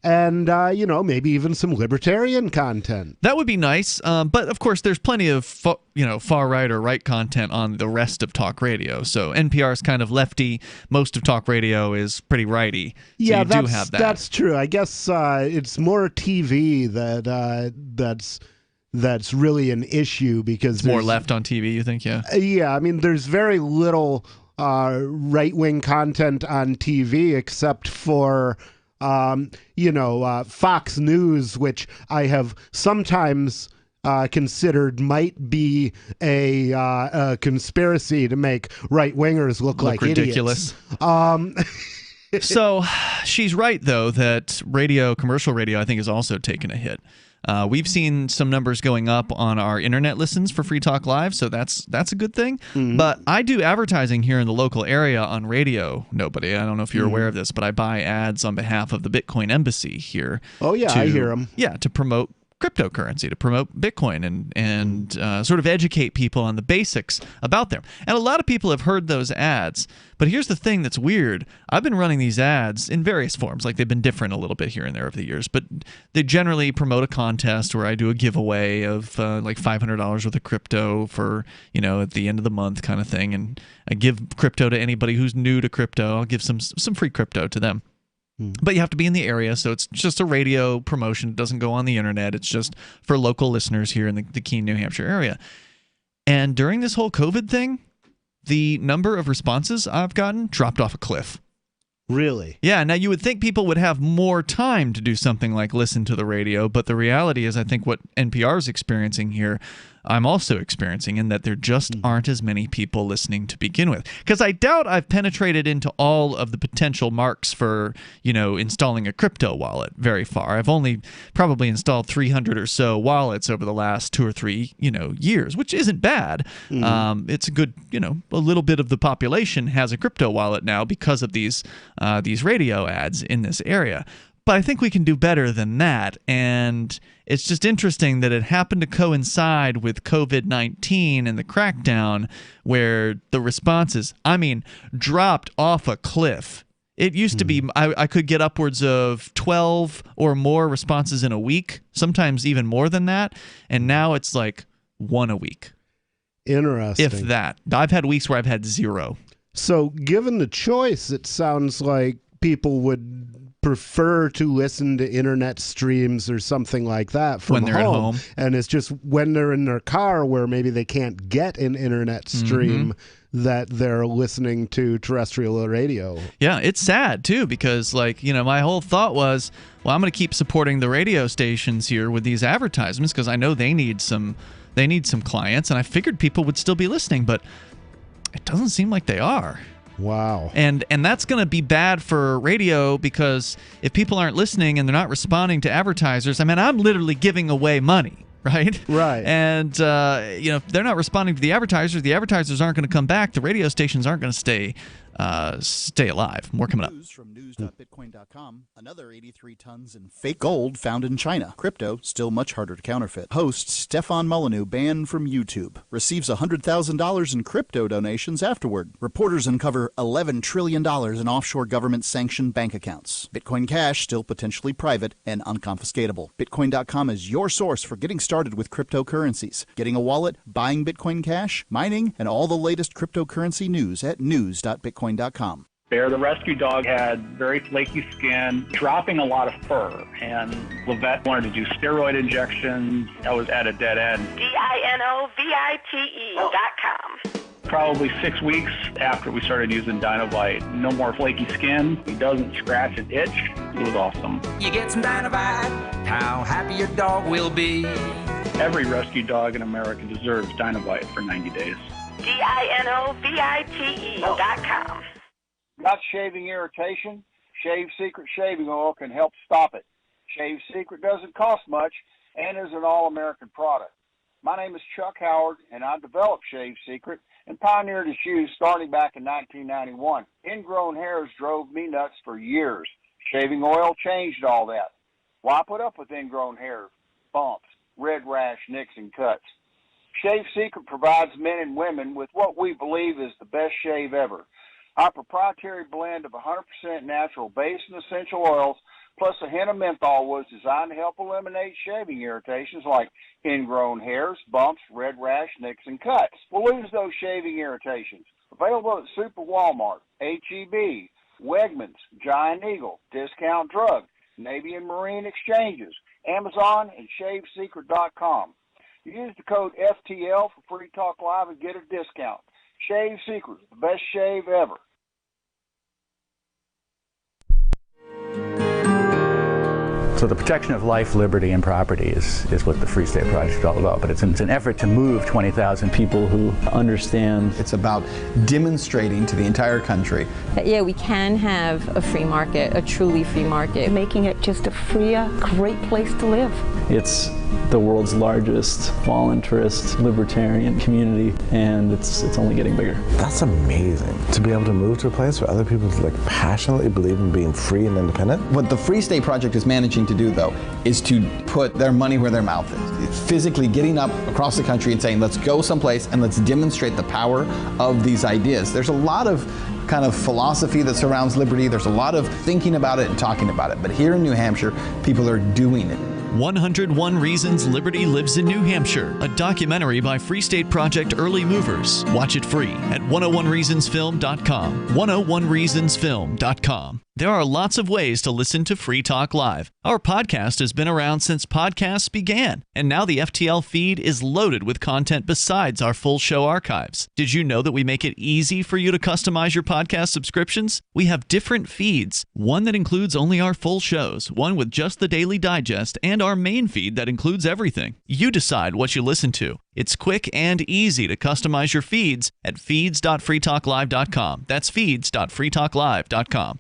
And maybe even some libertarian content. That would be nice. But of course, there's plenty of far right or right content on the rest of talk radio. So NPR is kind of lefty. Most of talk radio is pretty righty. So yeah, you do have that. That's true. I guess it's more TV that's really an issue, because it's more left on TV. You think? Yeah. Yeah, I mean, there's very little right-wing content on TV except for Fox News, which I have sometimes considered might be a conspiracy to make right-wingers look like ridiculous. Idiots. So she's right, though, that commercial radio, I think, has also taken a hit. We've seen some numbers going up on our internet listens for Free Talk Live, so that's a good thing. Mm-hmm. But I do advertising here in the local area on radio. Nobody, I don't know if you're aware of this, but I buy ads on behalf of the Bitcoin Embassy here. Oh yeah, I hear them. Yeah, to promote cryptocurrency, to promote Bitcoin, and sort of educate people on the basics about them. And a lot of people have heard those ads. But here's the thing that's weird. I've been running these ads in various forms. Like, they've been different a little bit here and there over the years. But they generally promote a contest where I do a giveaway of like $500 worth of crypto for, at the end of the month kind of thing. And I give crypto to anybody who's new to crypto. I'll give some free crypto to them. But you have to be in the area, so it's just a radio promotion. It doesn't go on the internet. It's just for local listeners here in the Keene, New Hampshire area. And during this whole COVID thing, the number of responses I've gotten dropped off a cliff. Really? Yeah, now you would think people would have more time to do something like listen to the radio, but the reality is, I think what NPR is experiencing here, I'm also experiencing, in that there just aren't as many people listening to begin with. Because I doubt I've penetrated into all of the potential marks for, installing a crypto wallet very far. I've only probably installed 300 or so wallets over the last 2 or 3, years, which isn't bad. It's a good, a little bit of the population has a crypto wallet now because of these radio ads in this area. But I think we can do better than that, and it's just interesting that it happened to coincide with COVID-19 and the crackdown, where the responses, dropped off a cliff. It used to be I could get upwards of 12 or more responses in a week, sometimes even more than that, and now it's like 1 a week. Interesting. If that. I've had weeks where I've had 0. So given the choice, it sounds like people would prefer to listen to internet streams or something like that from when they're at home. And it's just when they're in their car where maybe they can't get an internet stream that they're listening to terrestrial radio. Yeah, it's sad too, because my whole thought was, well, I'm going to keep supporting the radio stations here with these advertisements because I know they need some clients, and I figured people would still be listening, but it doesn't seem like they are. Wow. And that's going to be bad for radio, because if people aren't listening and they're not responding to advertisers, I'm literally giving away money, right? Right. And, if they're not responding to the advertisers aren't going to come back. The radio stations aren't going to stay alive. More coming up. News from news.bitcoin.com. Another 83 tons in fake gold found in China. Crypto still much harder to counterfeit. Host Stefan Molyneux banned from YouTube. Receives $100,000 in crypto donations afterward. Reporters uncover $11 trillion in offshore government-sanctioned bank accounts. Bitcoin Cash still potentially private and unconfiscatable. Bitcoin.com is your source for getting started with cryptocurrencies. Getting a wallet, buying Bitcoin Cash, mining, and all the latest cryptocurrency news at news.bitcoin.com. Bear, the rescue dog, had very flaky skin, dropping a lot of fur, and Levette wanted to do steroid injections. I was at a dead end. DINOVITE.com. Probably 6 weeks after we started using Dinovite, no more flaky skin. He doesn't scratch and itch. It was awesome. You get some Dinovite, how happy your dog will be. Every rescue dog in America deserves Dinovite for 90 days. DINOVITE.com. Got shaving irritation? Shave Secret shaving oil can help stop it. Shave Secret doesn't cost much and is an all-American product. My name is Chuck Howard, and I developed Shave Secret and pioneered its use starting back in 1991. Ingrown hairs drove me nuts for years. Shaving oil changed all that. Why put up with ingrown hair, bumps, red rash, nicks, and cuts? Shave Secret provides men and women with what we believe is the best shave ever. Our proprietary blend of 100% natural base and essential oils plus a hint of menthol was designed to help eliminate shaving irritations like ingrown hairs, bumps, red rash, nicks, and cuts. We'll lose those shaving irritations. Available at Super Walmart, H-E-B, Wegmans, Giant Eagle, Discount Drug, Navy and Marine Exchanges, Amazon, and ShaveSecret.com. Use the code FTL for Free Talk Live and get a discount. Shave Secret, the best shave ever. So the protection of life, liberty, and property is what the Free State Project is all about. But it's an effort to move 20,000 people who understand. It's about demonstrating to the entire country that, yeah, we can have a free market, a truly free market. Making it just a freer, great place to live. It's the world's largest voluntarist libertarian community, and it's only getting bigger. That's amazing, to be able to move to a place where other people passionately believe in being free and independent. What the Free State Project is managing to do, though, is to put their money where their mouth is. It's physically getting up across the country and saying, let's go someplace and let's demonstrate the power of these ideas. There's a lot of kind of philosophy that surrounds liberty. There's a lot of thinking about it and talking about it. But here in New Hampshire, people are doing it. 101 Reasons Liberty Lives in New Hampshire, a documentary by Free State Project early movers. Watch it free at 101reasonsfilm.com. 101reasonsfilm.com. There are lots of ways to listen to Free Talk Live. Our podcast has been around since podcasts began, and now the FTL feed is loaded with content besides our full show archives. Did you know that we make it easy for you to customize your podcast subscriptions? We have different feeds, one that includes only our full shows, one with just the Daily Digest, and our main feed that includes everything. You decide what you listen to. It's quick and easy to customize your feeds at feeds.freetalklive.com. That's feeds.freetalklive.com.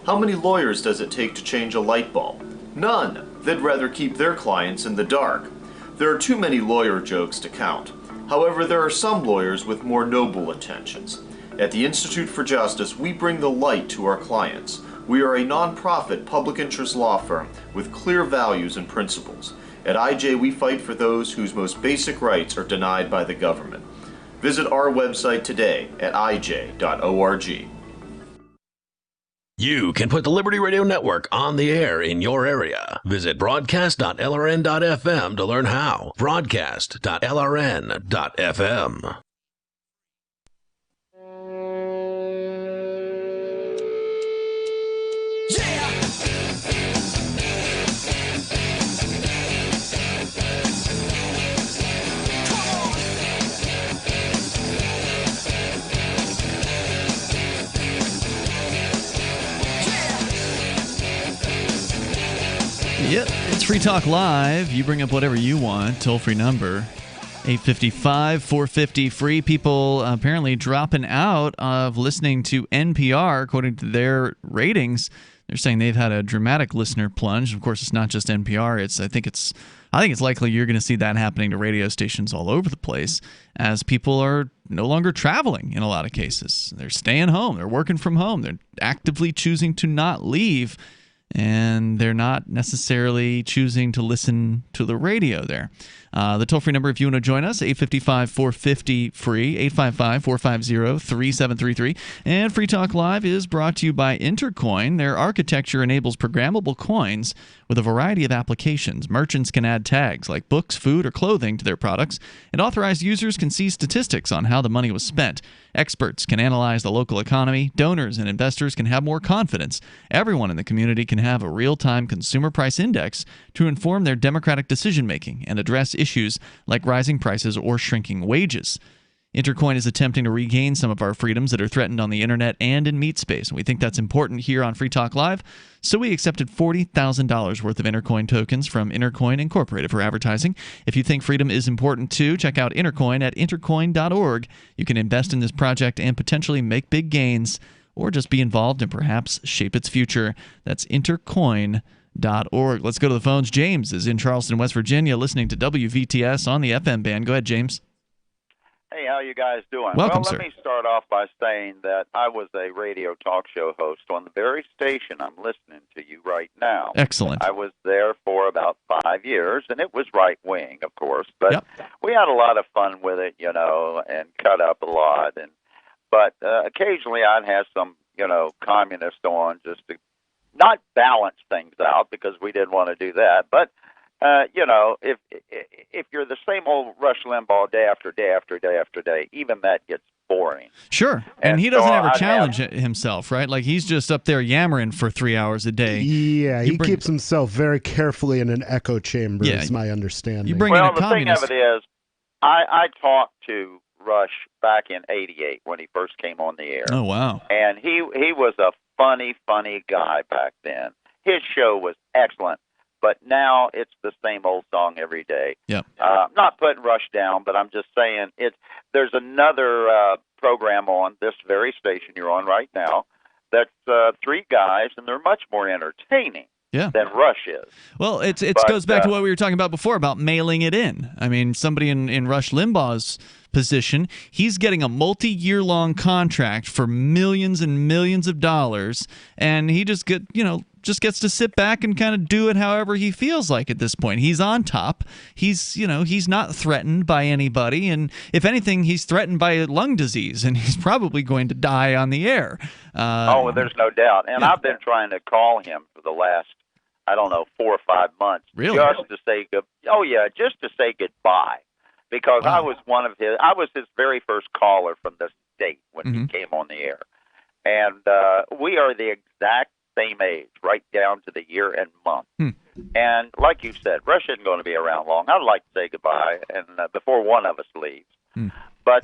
How many lawyers does it take to change a light bulb? None. They'd rather keep their clients in the dark. There are too many lawyer jokes to count. However, there are some lawyers with more noble intentions. At the Institute for Justice, we bring the light to our clients. We are a non-profit public interest law firm with clear values and principles. At IJ, we fight for those whose most basic rights are denied by the government. Visit our website today at ij.org. You can put the Liberty Radio Network on the air in your area. Visit broadcast.lrn.fm to learn how. Broadcast.lrn.fm. Yep, it's Free Talk Live. You bring up whatever you want. Toll-free number, 855-450-FREE. People apparently dropping out of listening to NPR, according to their ratings. They're saying they've had a dramatic listener plunge. Of course, it's not just NPR. I think it's likely you're going to see that happening to radio stations all over the place as people are no longer traveling in a lot of cases. They're staying home. They're working from home. They're actively choosing to not leave. And they're not necessarily choosing to listen to the radio there. The toll-free number, if you want to join us, 855-450-FREE, 855-450-3733. And Free Talk Live is brought to you by Intercoin. Their architecture enables programmable coins with a variety of applications. Merchants can add tags like books, food, or clothing to their products, and authorized users can see statistics on how the money was spent. Experts can analyze the local economy. Donors and investors can have more confidence. Everyone in the community can have a real-time consumer price index to inform their democratic decision-making and address issues like rising prices or shrinking wages. Intercoin is attempting to regain some of our freedoms that are threatened on the internet and in meat space. And we think that's important here on Free Talk Live. So we accepted $40,000 worth of Intercoin tokens from Intercoin Incorporated for advertising. If you think freedom is important too, check out Intercoin at intercoin.org. You can invest in this project and potentially make big gains or just be involved and perhaps shape its future. That's intercoin.org. Let's go to the phones. James is in Charleston, West Virginia, listening to WVTS on the FM band. Go ahead, James. Hey, how you guys doing? Welcome, well, sir. Let me start off by saying that I was a radio talk show host on the very station I'm listening to you right now. Excellent. I was there for about 5 years, and it was right-wing, of course, but we had a lot of fun with it, and cut up a lot. But occasionally I'd have some, communist on just to not balance things out because we didn't want to do that, but if you're the same old Rush Limbaugh day after day after day after day, even that gets boring. Sure, and he doesn't ever challenge himself, right? Like he's just up there yammering for 3 hours a day. Yeah, he keeps himself very carefully in an echo chamber, is my understanding. You bring in a communist. The thing of it is, I talked to Rush back in '88 when he first came on the air. Oh, wow. And he was a funny guy back then. His show was excellent. But now it's the same old song every day. Yep. Not putting Rush down, but I'm just saying there's another program on this very station you're on right now that's three guys, and they're much more entertaining than Rush is. Well, it goes back to what we were talking about before about mailing it in. I mean, somebody in Rush Limbaugh's position, he's getting a multi-year-long contract for millions and millions of dollars, and he just gets to sit back and kind of do it however he feels like at this point. He's on top. He's not threatened by anybody, and if anything, he's threatened by lung disease, and he's probably going to die on the air. There's no doubt. And I've been trying to call him for the last, 4 or 5 months. Really? Just to say goodbye. Because I was his very first caller from the state when he came on the air. And we are the exact same age, right down to the year and month. And like you said, Rush isn't going to be around long. I'd like to say goodbye and before one of us leaves. But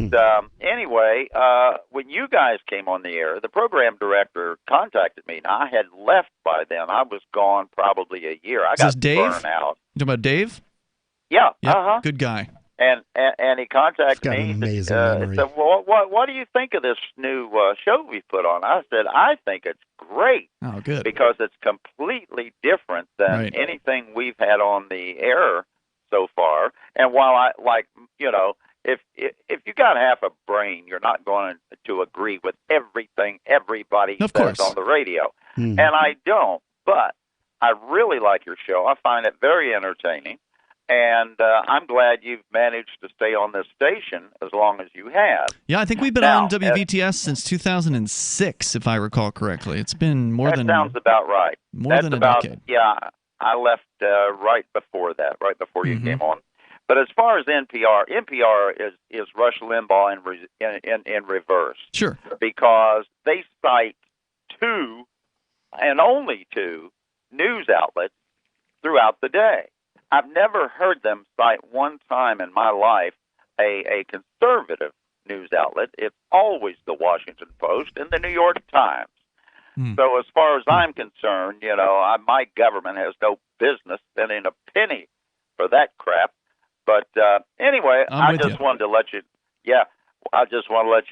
anyway, when you guys came on the air, the program director contacted me. Now, I had left by then. I was gone probably a year. I got burned out. You talking about Dave? Yeah. Yep. Good guy. And he contacted me. He said, "Well, what do you think of this new show we put on?" I said, "I think it's great. Oh, good. Because it's completely different than anything we've had on the air so far. And while if you got half a brain, you're not going to agree with everything everybody says on the radio. And I don't, but I really like your show. I find it very entertaining. And I'm glad you've managed to stay on this station as long as you have. Yeah, I think we've been on WVTS since 2006, if I recall correctly. It's been more than... That sounds about right. More than a decade. Yeah, I left right before that, right before you came on. But as far as NPR is Rush Limbaugh in reverse. Sure. Because they cite 2 and only 2 news outlets throughout the day. I've never heard them cite one time in my life a conservative news outlet. It's always the Washington Post and the New York Times. So as far as I'm concerned, my government has no business spending a penny for that crap. But anyway, I just wanted to let you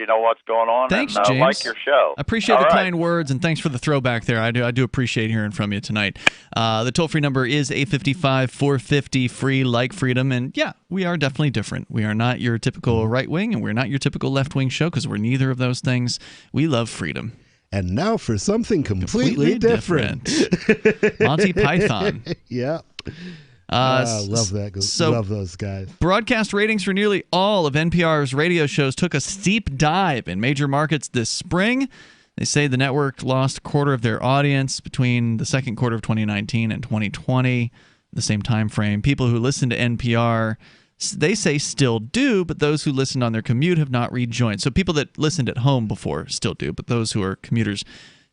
know what's going on. Thanks, and James. like your show. I appreciate the kind words, and thanks for the throwback there. I do appreciate hearing from you tonight. The toll-free number is 855-450-FREE, like freedom. And yeah, we are definitely different. We are not your typical right-wing, and we're not your typical left-wing show, because we're neither of those things. We love freedom. And now for something completely different. Monty Python. Yeah. Love that. Love those guys. Broadcast ratings for nearly all of NPR's radio shows took a steep dive in major markets this spring. They say the network lost a quarter of their audience between the second quarter of 2019 and 2020, the same time frame. People who listen to NPR, they say still do, but those who listened on their commute have not rejoined. So people that listened at home before still do, but those who are commuters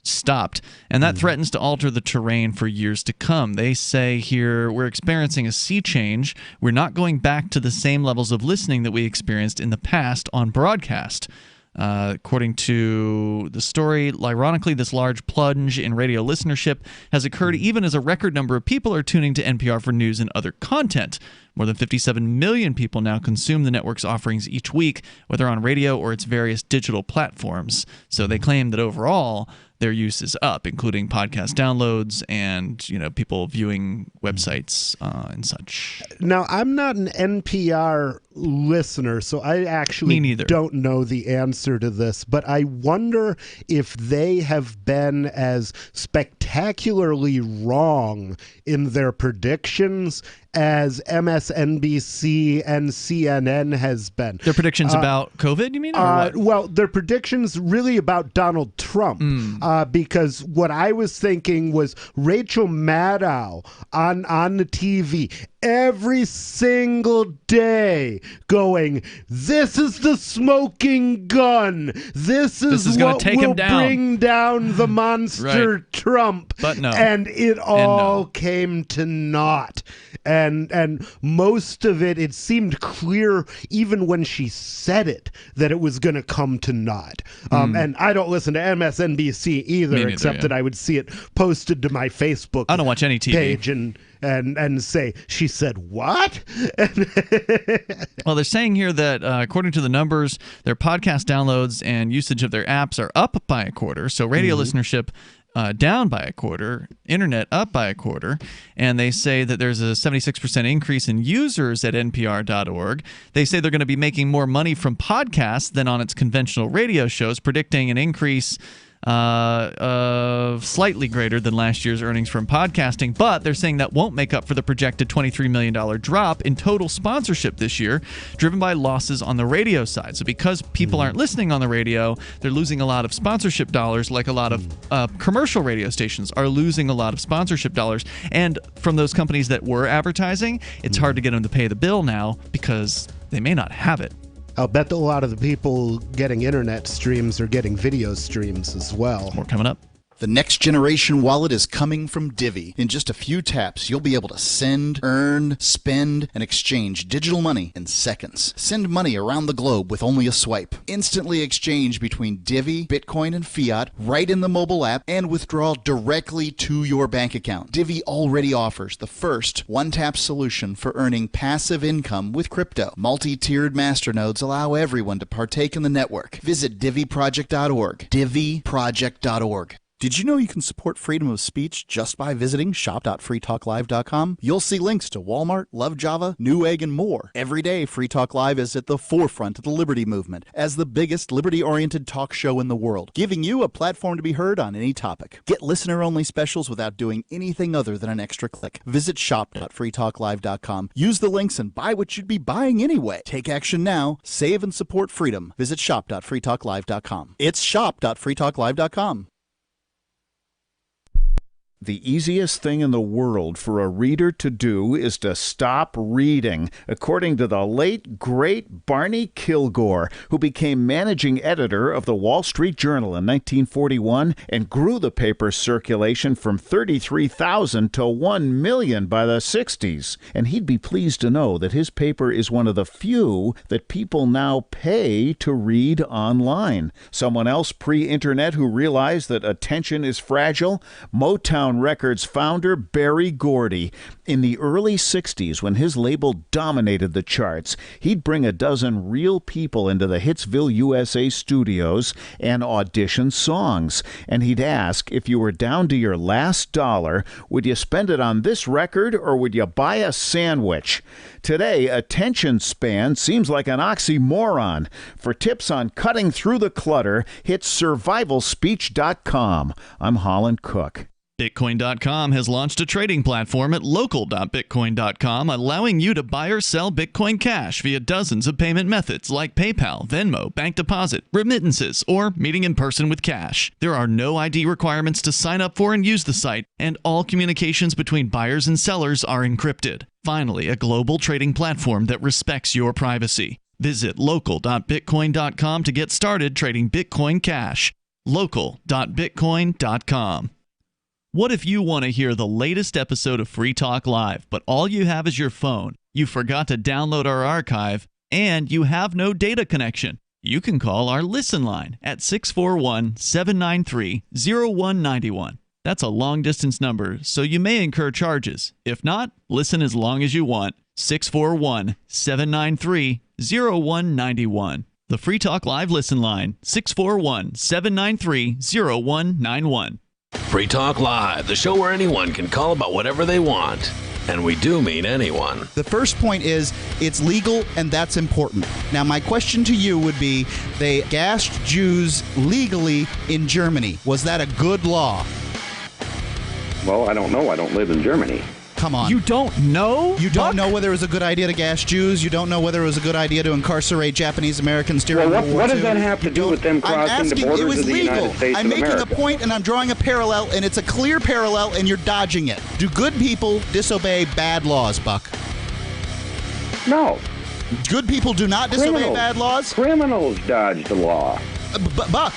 stopped, and that threatens to alter the terrain for years to come. They say here, we're experiencing a sea change. We're not going back to the same levels of listening that we experienced in the past on broadcast. According to the story, ironically, this large plunge in radio listenership has occurred even as a record number of people are tuning to NPR for news and other content. More than 57 million people now consume the network's offerings each week, whether on radio or its various digital platforms. So they claim that overall, their use is up, including podcast downloads and people viewing websites and such. Now, I'm not an NPR listener, so I actually don't know the answer to this, but I wonder if they have been as spectacularly wrong in their predictions as MSNBC and CNN has been. Their predictions about COVID, you mean? Well, their predictions really about Donald Trump, because what I was thinking was Rachel Maddow on the TV every single day going, this is the smoking gun. This is what take will him down. Bring down the monster Trump. But no. And it all came to naught. And most of it seemed clear even when she said it that it was going to come to naught. And I don't listen to MSNBC either, except that I would see it posted to my Facebook I don't watch any TV. page and say, she said what? Well, they're saying here that according to the numbers, their podcast downloads and usage of their apps are up by a quarter. So radio listenership down by a quarter, internet up by a quarter, and they say that there's a 76% increase in users at npr.org. They say they're going to be making more money from podcasts than on its conventional radio shows, predicting an increase of slightly greater than last year's earnings from podcasting, but they're saying that won't make up for the projected $23 million drop in total sponsorship this year, driven by losses on the radio side. So because people aren't listening on the radio, they're losing a lot of sponsorship dollars, like a lot of commercial radio stations are losing a lot of sponsorship dollars. And from those companies that were advertising, it's hard to get them to pay the bill now because they may not have it. I'll bet that a lot of the people getting internet streams are getting video streams as well. More coming up. The next generation wallet is coming from Divvy. In just a few taps, you'll be able to send, earn, spend, and exchange digital money in seconds. Send money around the globe with only a swipe. Instantly exchange between Divvy, Bitcoin, and fiat right in the mobile app and withdraw directly to your bank account. Divvy already offers the first one-tap solution for earning passive income with crypto. Multi-tiered masternodes allow everyone to partake in the network. Visit DivvyProject.org. DivvyProject.org. Did you know you can support freedom of speech just by visiting shop.freetalklive.com? You'll see links to Walmart, Love Java, Newegg, and more. Every day, Free Talk Live is at the forefront of the liberty movement as the biggest liberty-oriented talk show in the world, giving you a platform to be heard on any topic. Get listener-only specials without doing anything other than an extra click. Visit shop.freetalklive.com. Use the links and buy what you'd be buying anyway. Take action now. Save and support freedom. Visit shop.freetalklive.com. It's shop.freetalklive.com. The easiest thing in the world for a reader to do is to stop reading, according to the late, great Barney Kilgore, who became managing editor of the Wall Street Journal in 1941 and grew the paper's circulation from 33,000 to 1 million by the 60s. And he'd be pleased to know that his paper is one of the few that people now pay to read online. Someone else pre-internet who realized that attention is fragile? Motown Records founder Berry Gordy. In the early 60s, when his label dominated the charts, he'd bring a dozen real people into the Hitsville, USA studios and audition songs. And he'd ask, if you were down to your last dollar, would you spend it on this record or would you buy a sandwich? Today, attention span seems like an oxymoron. For tips on cutting through the clutter, hit survivalspeech.com. I'm Holland Cook. Bitcoin.com has launched a trading platform at local.bitcoin.com, allowing you to buy or sell Bitcoin Cash via dozens of payment methods like PayPal, Venmo, bank deposit, remittances, or meeting in person with cash. There are no ID requirements to sign up for and use the site, and all communications between buyers and sellers are encrypted. Finally, a global trading platform that respects your privacy. Visit local.bitcoin.com to get started trading Bitcoin Cash. local.bitcoin.com. What if you want to hear the latest episode of Free Talk Live, but all you have is your phone, you forgot to download our archive, and you have no data connection? You can call our Listen line at 641-793-0191. That's a long-distance number, so you may incur charges. If not, listen as long as you want. 641-793-0191. The Free Talk Live listen line, 641-793-0191. Free Talk Live, the show where anyone can call about whatever they want. And we do mean anyone. The first point is it's legal, and that's important. Now, my question to you would be, they gassed Jews legally in Germany. Was that a good law? Well, I don't know. I don't live in Germany. Come on. You don't know? You don't know whether it was a good idea to gas Jews? You don't know whether it was a good idea to incarcerate Japanese Americans during World War II? What does that have to do with them crossing the borders of the United States I'm of making America? a point, and I'm drawing a parallel, and it's a clear parallel, and you're dodging it. Do good people disobey bad laws, Buck? No. Good people do not disobey bad laws? Criminals dodge the law. Buck,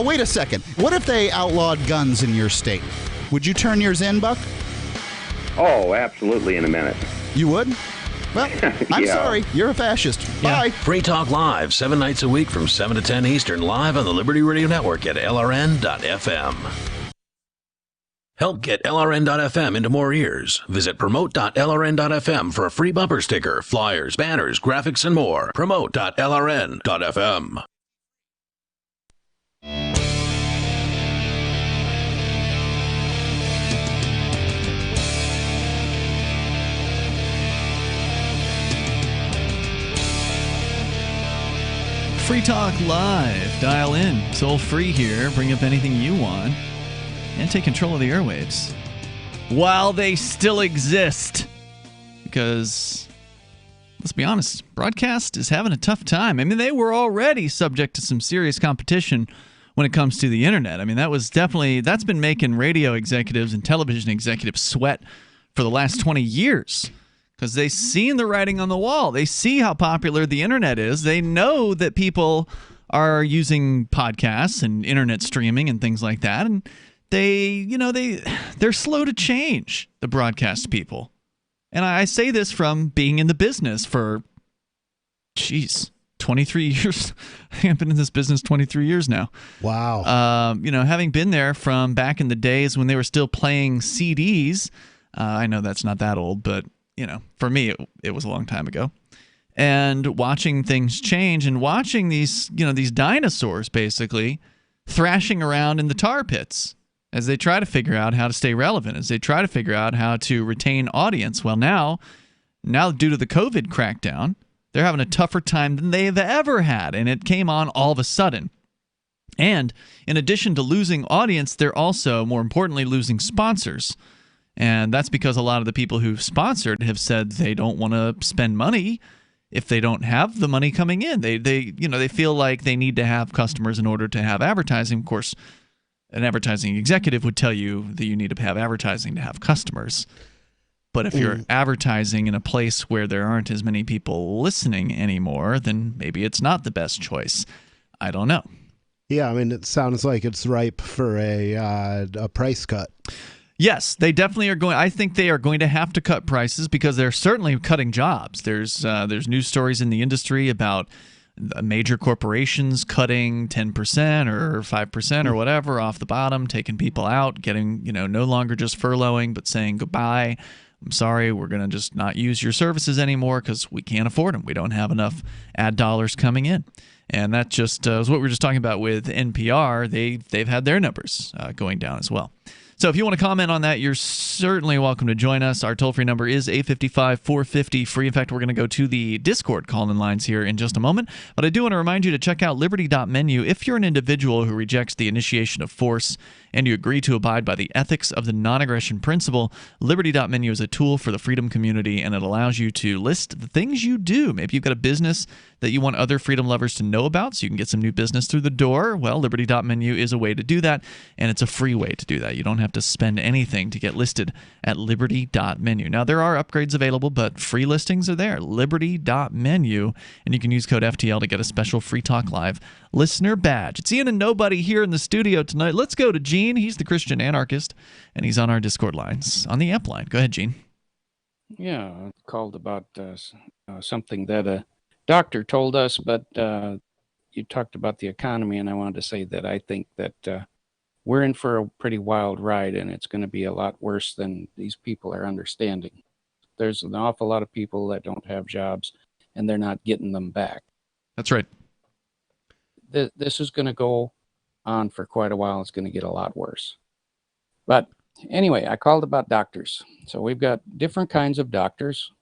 wait a second. What if they outlawed guns in your state? Would you turn yours in, Buck? Oh, absolutely, in a minute. You would? Well, I'm Yeah. sorry. You're a fascist. Bye. Free Talk Live, 7 nights a week from 7 to 10 Eastern, live on the Liberty Radio Network at LRN.FM. Help get LRN.FM into more ears. Visit promote.LRN.FM for a free bumper sticker, flyers, banners, graphics, and more. Promote.LRN.FM. Free Talk Live. Dial in. Toll free here. Bring up anything you want. And take control of the airwaves. While they still exist. Because, let's be honest, broadcast is having a tough time. I mean, they were already subject to some serious competition when it comes to the internet. I mean, that's been making radio executives and television executives sweat for the last 20 years. Because they've seen the writing on the wall. They see how popular the internet is. They know that people are using podcasts and internet streaming and things like that. And they're slow to change, the broadcast people. And I say this from being in the business for, 23 years. I've been in this business 23 years now. Wow. Having been there from back in the days when they were still playing CDs. I know that's not that old, but for me, it was a long time ago. And watching things change and watching these dinosaurs basically thrashing around in the tar pits as they try to figure out how to stay relevant, as they try to figure out how to retain audience. Well, now due to the COVID crackdown, they're having a tougher time than they've ever had, and it came on all of a sudden. And in addition to losing audience, they're also, more importantly, losing sponsors. And that's because a lot of the people who've sponsored have said they don't want to spend money if they don't have the money coming in. They feel like they need to have customers in order to have advertising. Of course, an advertising executive would tell you that you need to have advertising to have customers. But if you're advertising in a place where there aren't as many people listening anymore, then maybe it's not the best choice. I don't know. Yeah, I mean, it sounds like it's ripe for a price cut. Yes, they definitely are going. I think they are going to have to cut prices because they're certainly cutting jobs. There's news stories in the industry about major corporations cutting 10% or 5% or whatever off the bottom, taking people out, getting, no longer just furloughing, but saying goodbye. I'm sorry, we're going to just not use your services anymore because we can't afford them. We don't have enough ad dollars coming in. And that just is what we were just talking about with NPR. They've had their numbers going down as well. So if you want to comment on that, you're certainly welcome to join us. Our toll-free number is 855-450-FREE. In fact, we're going to go to the Discord call-in lines here in just a moment. But I do want to remind you to check out liberty.menu if you're an individual who rejects the initiation of force and you agree to abide by the ethics of the non-aggression principle. Liberty.menu is a tool for the freedom community, and it allows you to list the things you do. Maybe you've got a business that you want other freedom lovers to know about so you can get some new business through the door. Well, Liberty.menu is a way to do that, and it's a free way to do that. You don't have to spend anything to get listed at Liberty.menu. Now, there are upgrades available, but free listings are there. Liberty.menu, and you can use code FTL to get a special Free Talk Live listener badge. It's Ian and Nobody here in the studio tonight. Let's go to Gene. He's the Christian anarchist, and he's on our Discord lines, on the amp line. Go ahead, Gene. Yeah, I called about something that a doctor told us, but you talked about the economy, and I wanted to say that I think that we're in for a pretty wild ride, and it's going to be a lot worse than these people are understanding. there's an awful lot of people that don't have jobs, and they're not getting them back. That's right. This is going to go on for quite a while. It's going to get a lot worse. But anyway, I called about doctors. So we've got different kinds of doctors.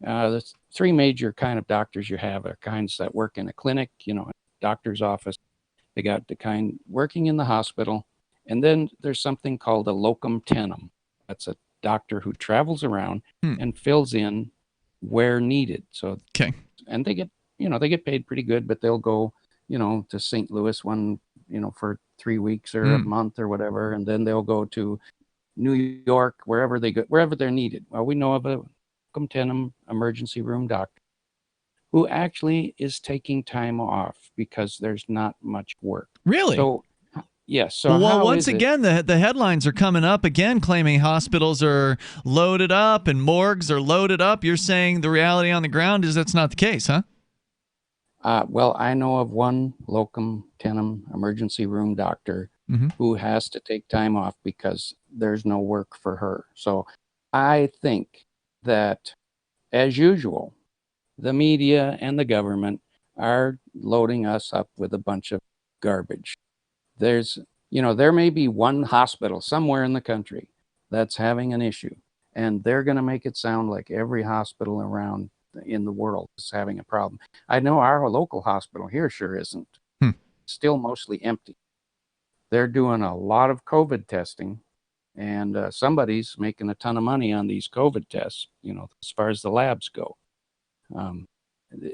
The three major kind of doctors you have are kinds that work in a clinic, a doctor's office. They got the kind working in the hospital. And then there's something called a locum tenens. That's a doctor who travels around and fills in where needed. So, and they get paid pretty good, but they'll go, to St. Louis for 3 weeks or a month or whatever. And then they'll go to New York, wherever they're needed. Well, we know of a locum tenens emergency room doctor who actually is taking time off because there's not much work. Really? So, yes. So well, once again, the headlines are coming up again claiming hospitals are loaded up and morgues are loaded up. You're saying the reality on the ground is that's not the case, huh? Well, I know of one locum tenens emergency room doctor who has to take time off because there's no work for her. So I think that, as usual, the media and the government are loading us up with a bunch of garbage. There may be one hospital somewhere in the country that's having an issue, and they're going to make it sound like every hospital around in the world is having a problem. I know our local hospital here sure isn't. Still mostly empty. They're doing a lot of COVID testing, and somebody's making a ton of money on these COVID tests, as far as the labs go.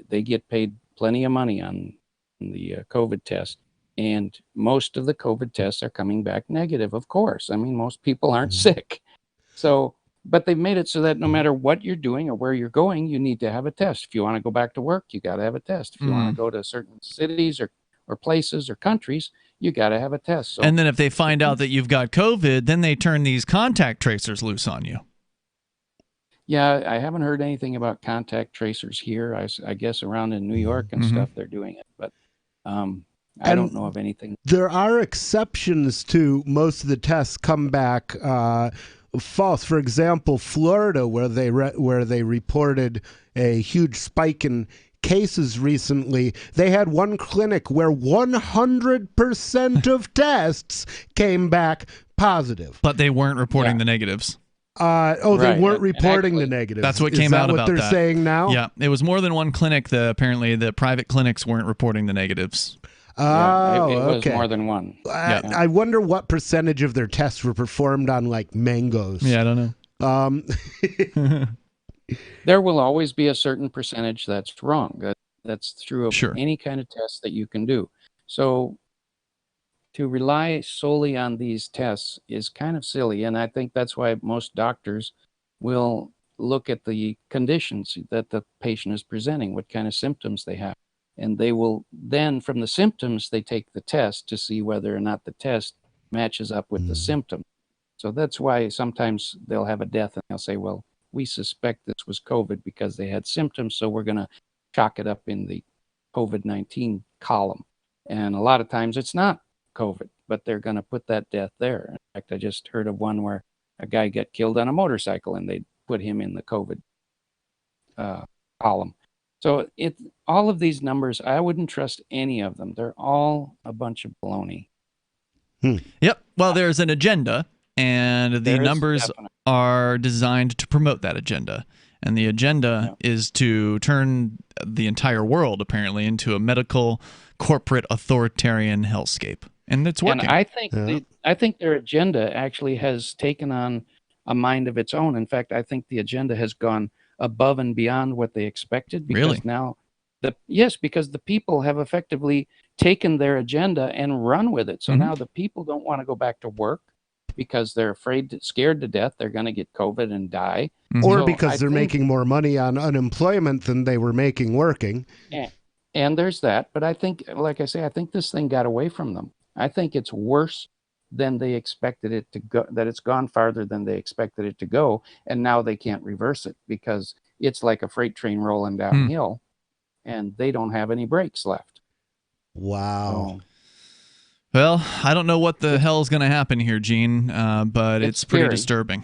They get paid plenty of money on the COVID test. And most of the COVID tests are coming back negative, of course. I mean, most people aren't sick. So, but they've made it so that no matter what you're doing or where you're going, you need to have a test. If you want to go back to work, you got to have a test. If you want to go to certain cities or places or countries, you got to have a test. So, and then if they find out that you've got COVID, then they turn these contact tracers loose on you. Yeah, I haven't heard anything about contact tracers here. I guess around in New York and stuff, they're doing it. But I don't know of anything. There are exceptions to most of the tests come back false. For example, Florida, where they reported a huge spike in cases recently, they had one clinic where 100% of tests came back positive. But they weren't reporting the negatives. They weren't reporting the negatives. That's what came out about that. Is that what they're saying now? Yeah, it was more than one clinic. Apparently, the private clinics weren't reporting the negatives. It was more than one. I wonder what percentage of their tests were performed on, like, mangoes. Yeah, I don't know. There will always be a certain percentage that's wrong. That's true of any kind of test that you can do. So to rely solely on these tests is kind of silly, and I think that's why most doctors will look at the conditions that the patient is presenting, what kind of symptoms they have. And they will then, from the symptoms, they take the test to see whether or not the test matches up with the symptom. So that's why sometimes they'll have a death and they'll say, well, we suspect this was COVID because they had symptoms, so we're going to chalk it up in the COVID-19 column. And a lot of times it's not COVID, but they're going to put that death there. In fact, I just heard of one where a guy got killed on a motorcycle and they put him in the COVID column. So all of these numbers, I wouldn't trust any of them. They're all a bunch of baloney. Yep. Well, there's an agenda, and the numbers are designed to promote that agenda. And the agenda is to turn the entire world, apparently, into a medical, corporate, authoritarian hellscape. And it's working. And I think their agenda actually has taken on a mind of its own. In fact, I think the agenda has gone above and beyond what they expected, because now because the people have effectively taken their agenda and run with it. So now the people don't want to go back to work because they're scared to death they're going to get COVID and die. Or because they're making more money on unemployment than they were making working. And there's that. But I think, like I say, I think this thing got away from them. I think it's worse than they expected it to go, that it's gone farther than they expected it to go, and now they can't reverse it because it's like a freight train rolling downhill, and they don't have any brakes left. Wow. Well, I don't know what the hell is going to happen here, Gene, but it's pretty scary. disturbing.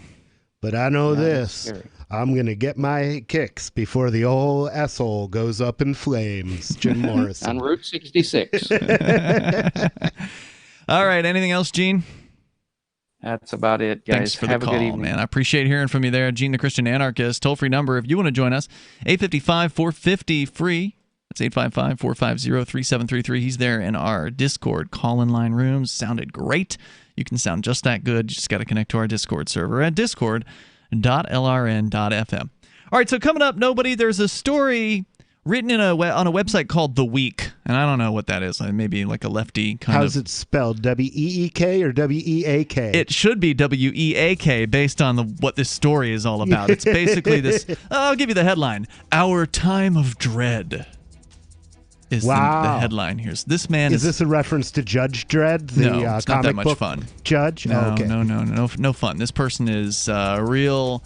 But I know this. I'm going to get my kicks before the old asshole goes up in flames. Jim Morrison. On Route 66. All right. Anything else, Gene? That's about it, guys. Thanks for Have the a good call, evening. man. I appreciate hearing from you there. Gene the Christian Anarchist. Toll-free number if you want to join us, 855-450-FREE. That's 855-450-3733. He's there in our Discord call-in line rooms. Sounded great. You can sound just that good. You just got to connect to our Discord server at discord.lrn.fm. All right, so coming up, nobody, there's a story written on a website called The Week, and I don't know what that is. Maybe like a lefty kind of... How's it spelled? W-E-E-K or W-E-A-K? It should be W-E-A-K based on what this story is all about. It's basically this... I'll give you the headline. Our Time of Dread is the headline here. So this man is this a reference to Judge Dredd, the no, it's not that much fun. Judge? No, okay. no fun. This person is a real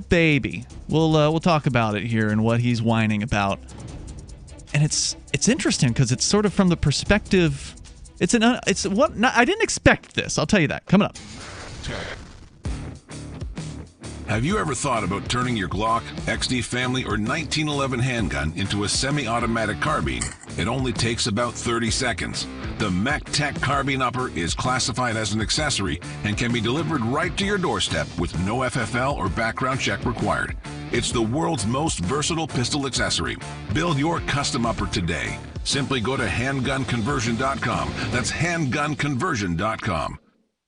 baby. We'll talk about it here and what he's whining about. And it's interesting because it's sort of from the perspective. I didn't expect this. I'll tell you that. Coming up. Have you ever thought about turning your Glock, XD Family, or 1911 handgun into a semi-automatic carbine? It only takes about 30 seconds. The MacTech Carbine Upper is classified as an accessory and can be delivered right to your doorstep with no FFL or background check required. It's the world's most versatile pistol accessory. Build your custom upper today. Simply go to handgunconversion.com. That's handgunconversion.com.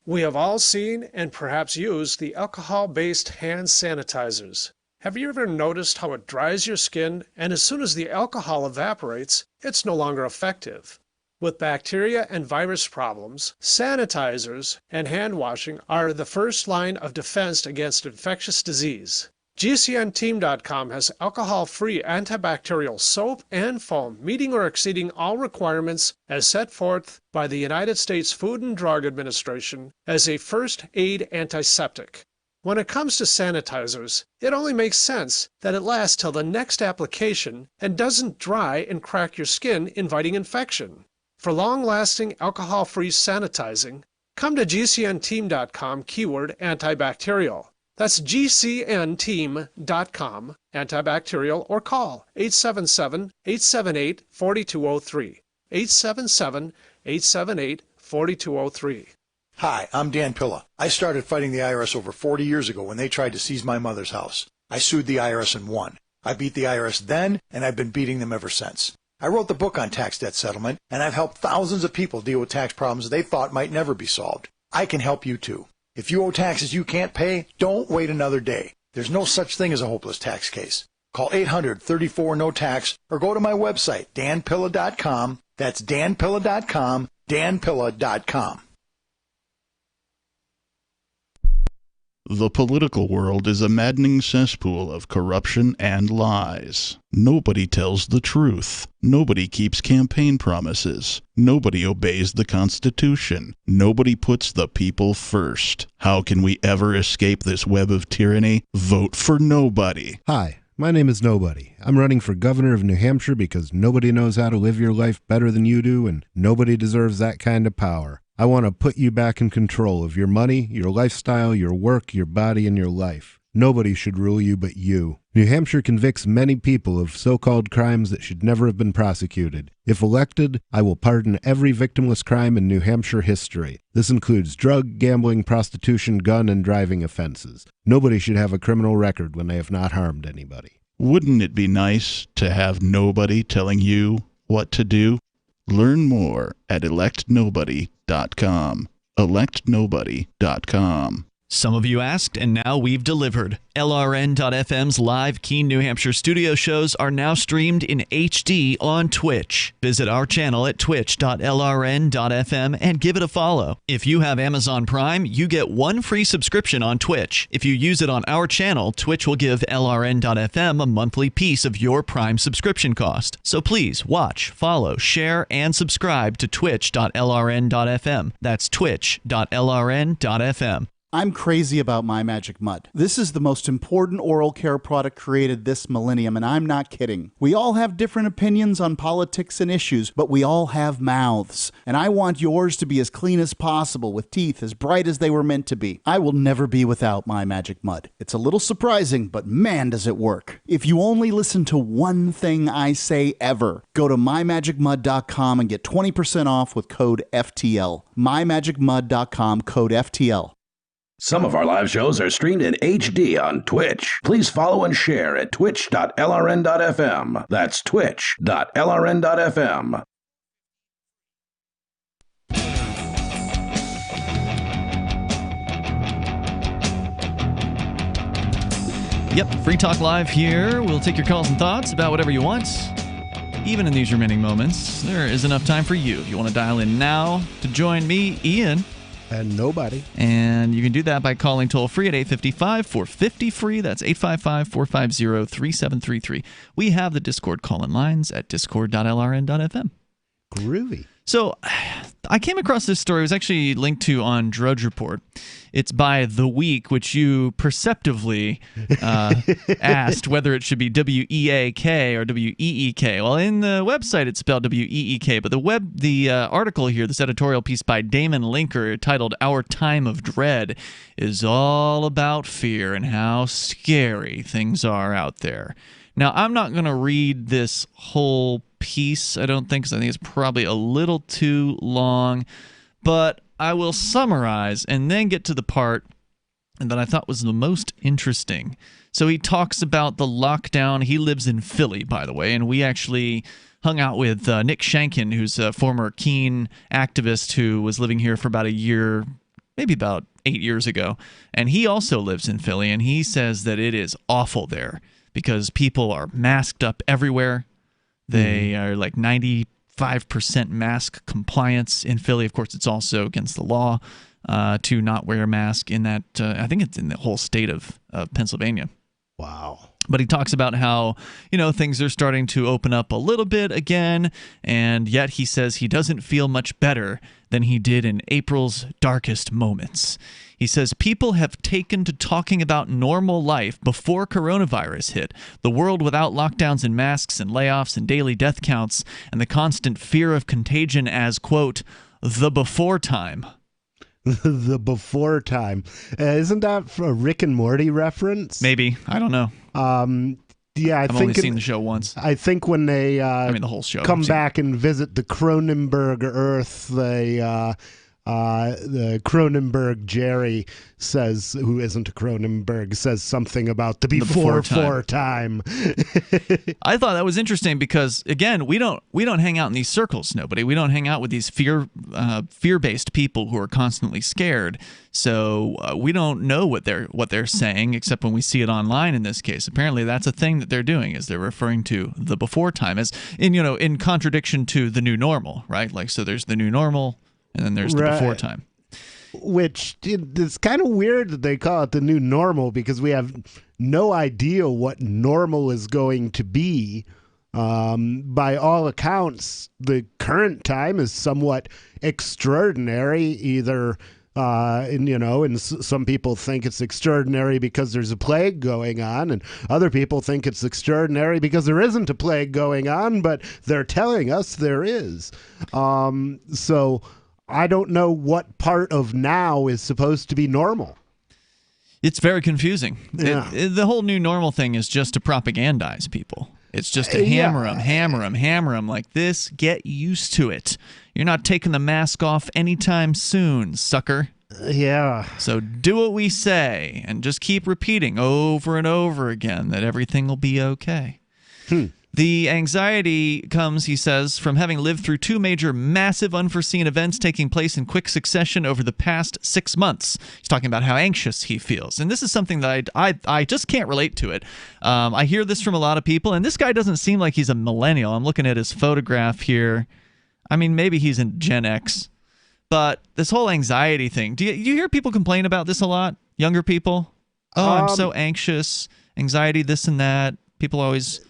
We have all seen and perhaps used the alcohol-based hand sanitizers. Have you ever noticed how it dries your skin, and as soon as the alcohol evaporates, it's no longer effective? With bacteria and virus problems, sanitizers and hand washing are the first line of defense against infectious disease. GCNteam.com has alcohol-free antibacterial soap and foam meeting or exceeding all requirements as set forth by the United States Food and Drug Administration as a first aid antiseptic. When it comes to sanitizers, it only makes sense that it lasts till the next application and doesn't dry and crack your skin, inviting infection. For long-lasting alcohol-free sanitizing, come to GCNteam.com keyword antibacterial. That's GCNteam.com, antibacterial, or call 877-878-4203. 877-878-4203. Hi, I'm Dan Pilla. I started fighting the IRS over 40 years ago when they tried to seize my mother's house. I sued the IRS and won. I beat the IRS then, and I've been beating them ever since. I wrote the book on tax debt settlement, and I've helped thousands of people deal with tax problems they thought might never be solved. I can help you too. If you owe taxes you can't pay, don't wait another day. There's no such thing as a hopeless tax case. Call 800-34-NO-TAX or go to my website, danpilla.com. That's danpilla.com, danpilla.com. The political world is a maddening cesspool of corruption and lies. Nobody tells the truth. Nobody keeps campaign promises. Nobody obeys the Constitution. Nobody puts the people first. How can we ever escape this web of tyranny? Vote for nobody. Hi, my name is Nobody. I'm running for governor of New Hampshire because nobody knows how to live your life better than you do, and nobody deserves that kind of power. I want to put you back in control of your money, your lifestyle, your work, your body, and your life. Nobody should rule you but you. New Hampshire convicts many people of so-called crimes that should never have been prosecuted. If elected, I will pardon every victimless crime in New Hampshire history. This includes drug, gambling, prostitution, gun, and driving offenses. Nobody should have a criminal record when they have not harmed anybody. Wouldn't it be nice to have nobody telling you what to do? Learn more at electnobody.com. electnobody.com. Some of you asked, and now we've delivered. LRN.FM's live Keene, New Hampshire studio shows are now streamed in HD on Twitch. Visit our channel at twitch.lrn.fm and give it a follow. If you have Amazon Prime, you get one free subscription on Twitch. If you use it on our channel, Twitch will give LRN.FM a monthly piece of your Prime subscription cost. So please watch, follow, share, and subscribe to twitch.lrn.fm. That's twitch.lrn.fm. I'm crazy about My Magic Mud. This is the most important oral care product created this millennium, and I'm not kidding. We all have different opinions on politics and issues, but we all have mouths. And I want yours to be as clean as possible, with teeth as bright as they were meant to be. I will never be without My Magic Mud. It's a little surprising, but man, does it work. If you only listen to one thing I say ever, go to mymagicmud.com and get 20% off with code FTL. mymagicmud.com, code FTL. Some of our live shows are streamed in HD on Twitch. Please follow and share at twitch.lrn.fm. That's twitch.lrn.fm. Yep, Free Talk Live here. We'll take your calls and thoughts about whatever you want. Even in these remaining moments, there is enough time for you. If you want to dial in now to join me, Ian, and nobody. And you can do that by calling toll-free at 855-450-FREE. That's 855-450-3733. We have the Discord call-in lines at discord.lrn.fm. Groovy. So I came across this story. It was actually linked to on Drudge Report. It's by The Week, which you perceptively asked whether it should be W-E-A-K or W-E-E-K. Well, in the website, it's spelled W-E-E-K, but the article here, this editorial piece by Damon Linker titled Our Time of Dread, is all about fear and how scary things are out there. Now, I'm not going to read this whole piece, I don't think, because I think it's probably a little too long, but I will summarize and then get to the part that I thought was the most interesting. So he talks about the lockdown. He lives in Philly, by the way, and we actually hung out with Nick Shankin, who's a former Keene activist who was living here for about a year, maybe about 8 years ago, and he also lives in Philly, and he says that it is awful there because people are masked up everywhere. They are like 95% mask compliance in Philly. Of course, it's also against the law to not wear a mask in that. I think it's in the whole state of Pennsylvania. Wow. But he talks about how, things are starting to open up a little bit again, and yet he says he doesn't feel much better than he did in April's darkest moments. He says people have taken to talking about normal life before coronavirus hit, the world without lockdowns and masks and layoffs and daily death counts, and the constant fear of contagion as, quote, the before time. The before time. Isn't that a Rick and Morty reference? Maybe. I don't know. Yeah, I've only seen the show once. I think when they the whole show. come back and visit the Cronenberg Earth, the Cronenberg Jerry says, who isn't a Cronenberg, says something about the before time. I thought that was interesting because, again, we don't hang out in these circles. We don't hang out with these fear-based people who are constantly scared. So we don't know what they're saying except when we see it online. In this case, apparently that's a thing that they're doing, is they're referring to the before time as in contradiction to the new normal, right? Like, so there's the new normal. And then there's the before time. Which, it's kind of weird that they call it the new normal because we have no idea what normal is going to be. By all accounts, the current time is somewhat extraordinary, either, and some people think it's extraordinary because there's a plague going on, and other people think it's extraordinary because there isn't a plague going on, but they're telling us there is. So I don't know what part of now is supposed to be normal. It's very confusing. Yeah. The whole new normal thing is just to propagandize people. It's just to hammer them like this. Get used to it. You're not taking the mask off anytime soon, sucker. Yeah. So do what we say and just keep repeating over and over again that everything will be okay. The anxiety comes, he says, from having lived through two major massive unforeseen events taking place in quick succession over the past 6 months. He's talking about how anxious he feels. And this is something that I just can't relate to it. I hear this from a lot of people, and this guy doesn't seem like he's a millennial. I'm looking at his photograph here. I mean, maybe he's in Gen X. But this whole anxiety thing, do you hear people complain about this a lot? Younger people? Oh, I'm so anxious. Anxiety, this and that. People always...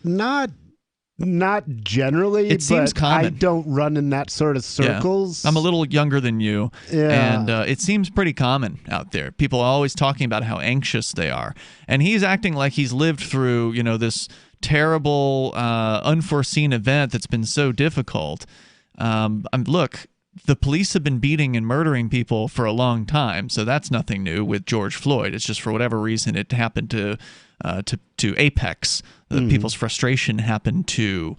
Not generally. It seems but common. I don't run in that sort of circles. Yeah. I'm a little younger than you, and it seems pretty common out there. People are always talking about how anxious they are, and he's acting like he's lived through, this terrible, unforeseen event that's been so difficult. Look, the police have been beating and murdering people for a long time, so that's nothing new with George Floyd. It's just for whatever reason it happened to apex. People's frustration happened to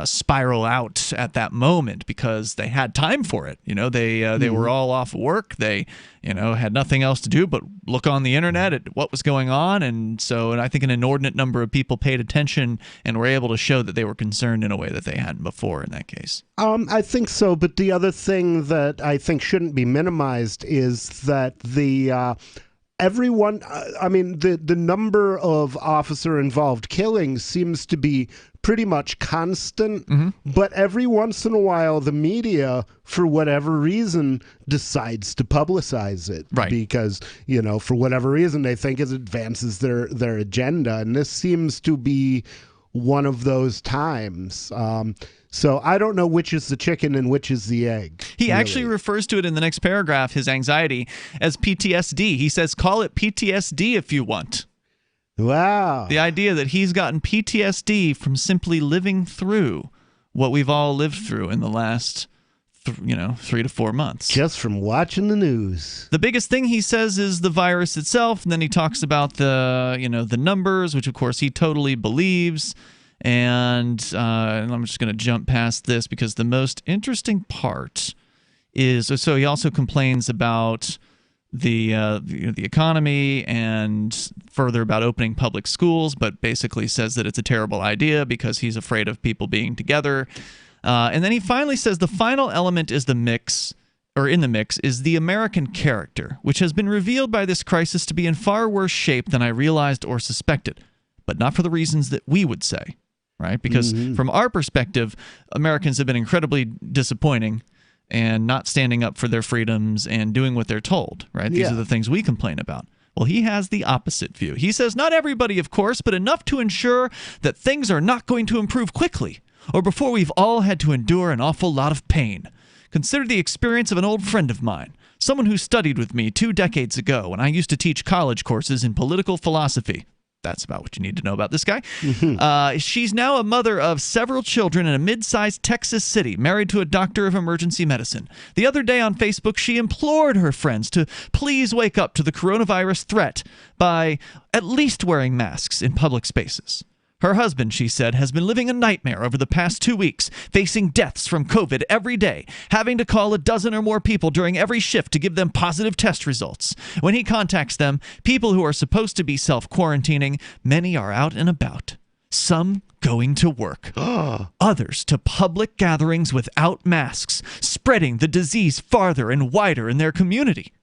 spiral out at that moment because they had time for it. They were all off work. They had nothing else to do but look on the internet at what was going on, and I think an inordinate number of people paid attention and were able to show that they were concerned in a way that they hadn't before in that case. I think so, but the other thing that I think shouldn't be minimized is that the number of officer-involved killings seems to be pretty much constant, but every once in a while the media, for whatever reason, decides to publicize it. Right. Because, for whatever reason, they think it advances their agenda, and this seems to be one of those times. So I don't know which is the chicken and which is the egg. He actually refers to it in the next paragraph, his anxiety, as PTSD. He says, call it PTSD if you want. Wow. The idea that he's gotten PTSD from simply living through what we've all lived through in the last 3 to 4 months. Just from watching the news. The biggest thing he says is the virus itself, and then he talks about the numbers, which of course he totally believes. And I'm just going to jump past this because the most interesting part is, so he also complains about the economy and further about opening public schools, but basically says that it's a terrible idea because he's afraid of people being together. And then he finally says the final element is in the mix is the American character, which has been revealed by this crisis to be in far worse shape than I realized or suspected, but not for the reasons that we would say. Right? Because from our perspective, Americans have been incredibly disappointing and not standing up for their freedoms and doing what they're told. Right? These are the things we complain about. Well, he has the opposite view. He says, not everybody, of course, but enough to ensure that things are not going to improve quickly or before we've all had to endure an awful lot of pain. Consider the experience of an old friend of mine, someone who studied with me 2 decades ago when I used to teach college courses in political philosophy. That's about what you need to know about this guy. She's now a mother of several children in a mid-sized Texas city, married to a doctor of emergency medicine. The other day on Facebook, she implored her friends to please wake up to the coronavirus threat by at least wearing masks in public spaces. Her husband, she said, has been living a nightmare over the past 2 weeks, facing deaths from COVID every day, having to call a dozen or more people during every shift to give them positive test results. When he contacts them, people who are supposed to be self-quarantining, many are out and about. Some going to work. Others to public gatherings without masks, spreading the disease farther and wider in their community.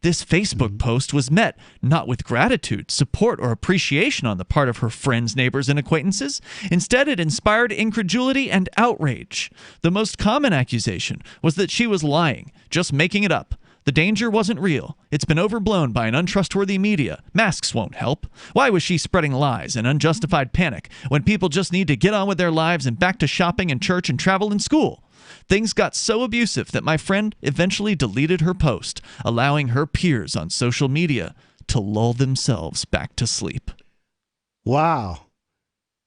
This Facebook post was met not with gratitude, support, or appreciation on the part of her friends, neighbors, and acquaintances. Instead, it inspired incredulity and outrage. The most common accusation was that she was lying, just making it up. The danger wasn't real. It's been overblown by an untrustworthy media. Masks won't help. Why was she spreading lies and unjustified panic when people just need to get on with their lives and back to shopping and church and travel and school? Things got so abusive that my friend eventually deleted her post, allowing her peers on social media to lull themselves back to sleep. Wow.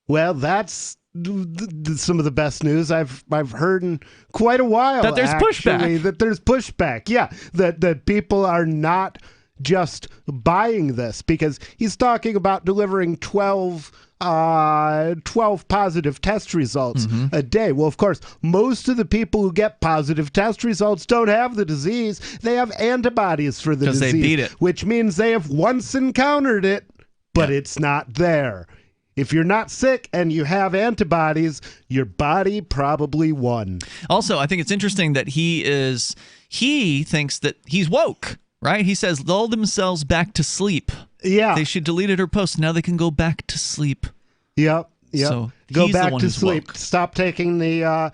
Well, that's some of the best news I've heard in quite a while. That there's pushback. That there's pushback. Yeah, that people are not just buying this, because he's talking about delivering 12 positive test results a day. Well, of course, most of the people who get positive test results don't have the disease. They have antibodies for the disease. Because they beat it. Which means they have once encountered it, but it's not there. If you're not sick and you have antibodies, your body probably won. Also, I think it's interesting that he thinks that he's woke, right? He says, lull themselves back to sleep. Yeah. She deleted her post. Now they can go back to sleep. Yep. So Go He's the back one to who's sleep. woke. Stop taking the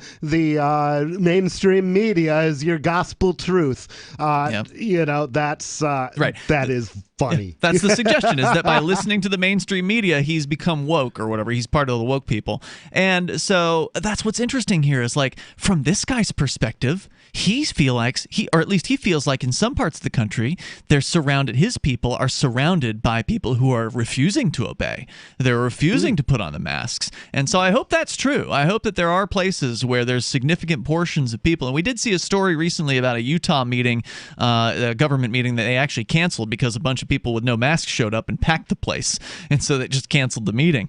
mainstream media as your gospel truth. You know, that's right. That is funny. That's the suggestion, is that by listening to the mainstream media, he's become woke or whatever. He's part of the woke people. And so that's what's interesting here is, like, from this guy's perspective, he feels like in some parts of the country, his people are surrounded by people who are refusing to obey. They're refusing to put on the masks. And so I hope that's true. I hope that there are places where there's significant portions of people. And we did see a story recently about a Utah meeting, a government meeting that they actually canceled because a bunch of people with no masks showed up and packed the place. And so they just canceled the meeting.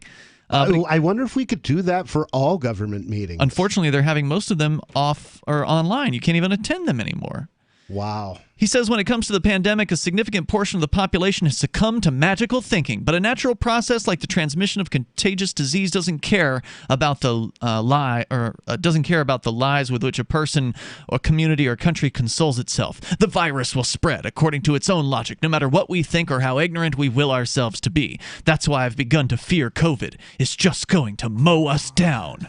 I wonder if we could do that for all government meetings. Unfortunately, they're having most of them off or online. You can't even attend them anymore. Wow. He says when it comes to the pandemic, a significant portion of the population has succumbed to magical thinking, but a natural process like the transmission of contagious disease doesn't care about the lies with which a person or community or country consoles itself. The virus will spread according to its own logic, no matter what we think or how ignorant we will ourselves to be. That's why I've begun to fear COVID. It's just going to mow us down.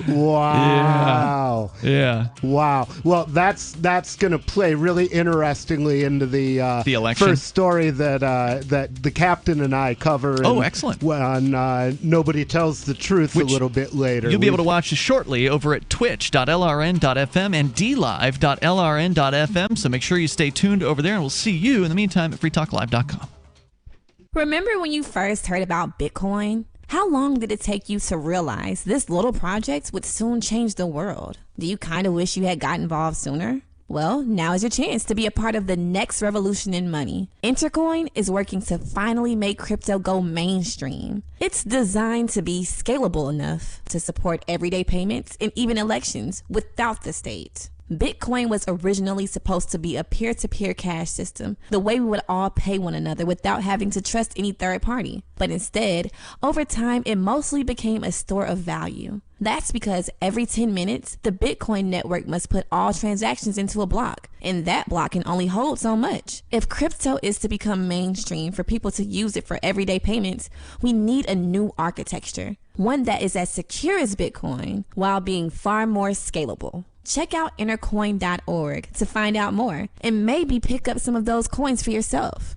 Wow. Yeah. Wow. Well, that's going to play really interestingly into the election first story that the captain and I cover. Oh, excellent. On Nobody Tells the Truth, a little bit later. You'll be able to watch shortly over at twitch.lrn.fm and dlive.lrn.fm. So make sure you stay tuned over there, and we'll see you in the meantime at freetalklive.com. Remember when you first heard about Bitcoin? How long did it take you to realize this little project would soon change the world? Do you kind of wish you had got involved sooner? Well, now is your chance to be a part of the next revolution in money. Intercoin is working to finally make crypto go mainstream. It's designed to be scalable enough to support everyday payments and even elections without the state. Bitcoin was originally supposed to be a peer-to-peer cash system, the way we would all pay one another without having to trust any third party. But instead, over time, it mostly became a store of value. That's because every 10 minutes, the Bitcoin network must put all transactions into a block, and that block can only hold so much. If crypto is to become mainstream for people to use it for everyday payments, we need a new architecture, one that is as secure as Bitcoin while being far more scalable. Check out intercoin.org to find out more and maybe pick up some of those coins for yourself.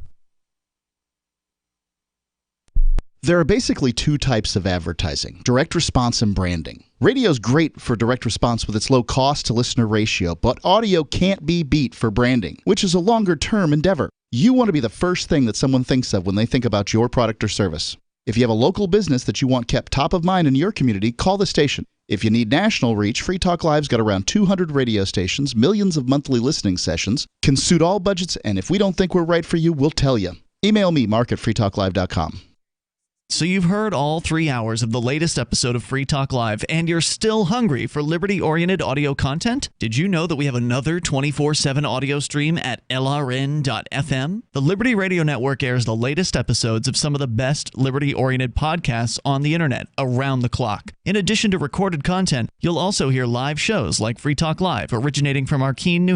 There are basically two types of advertising: direct response and branding. Radio's great for direct response with its low cost to listener ratio, but audio can't be beat for branding, which is a longer term endeavor. You want to be the first thing that someone thinks of when they think about your product or service. If you have a local business that you want kept top of mind in your community, call the station. If you need national reach, Free Talk Live's got around 200 radio stations, millions of monthly listening sessions, can suit all budgets, and if we don't think we're right for you, we'll tell you. Email me, mark@freetalklive.com. So you've heard all 3 hours of the latest episode of Free Talk Live, and you're still hungry for liberty-oriented audio content? Did you know that we have another 24/7 audio stream at lrn.fm? The Liberty Radio Network airs the latest episodes of some of the best liberty-oriented podcasts on the internet around the clock. In addition to recorded content, you'll also hear live shows like Free Talk Live, originating from our Keene, New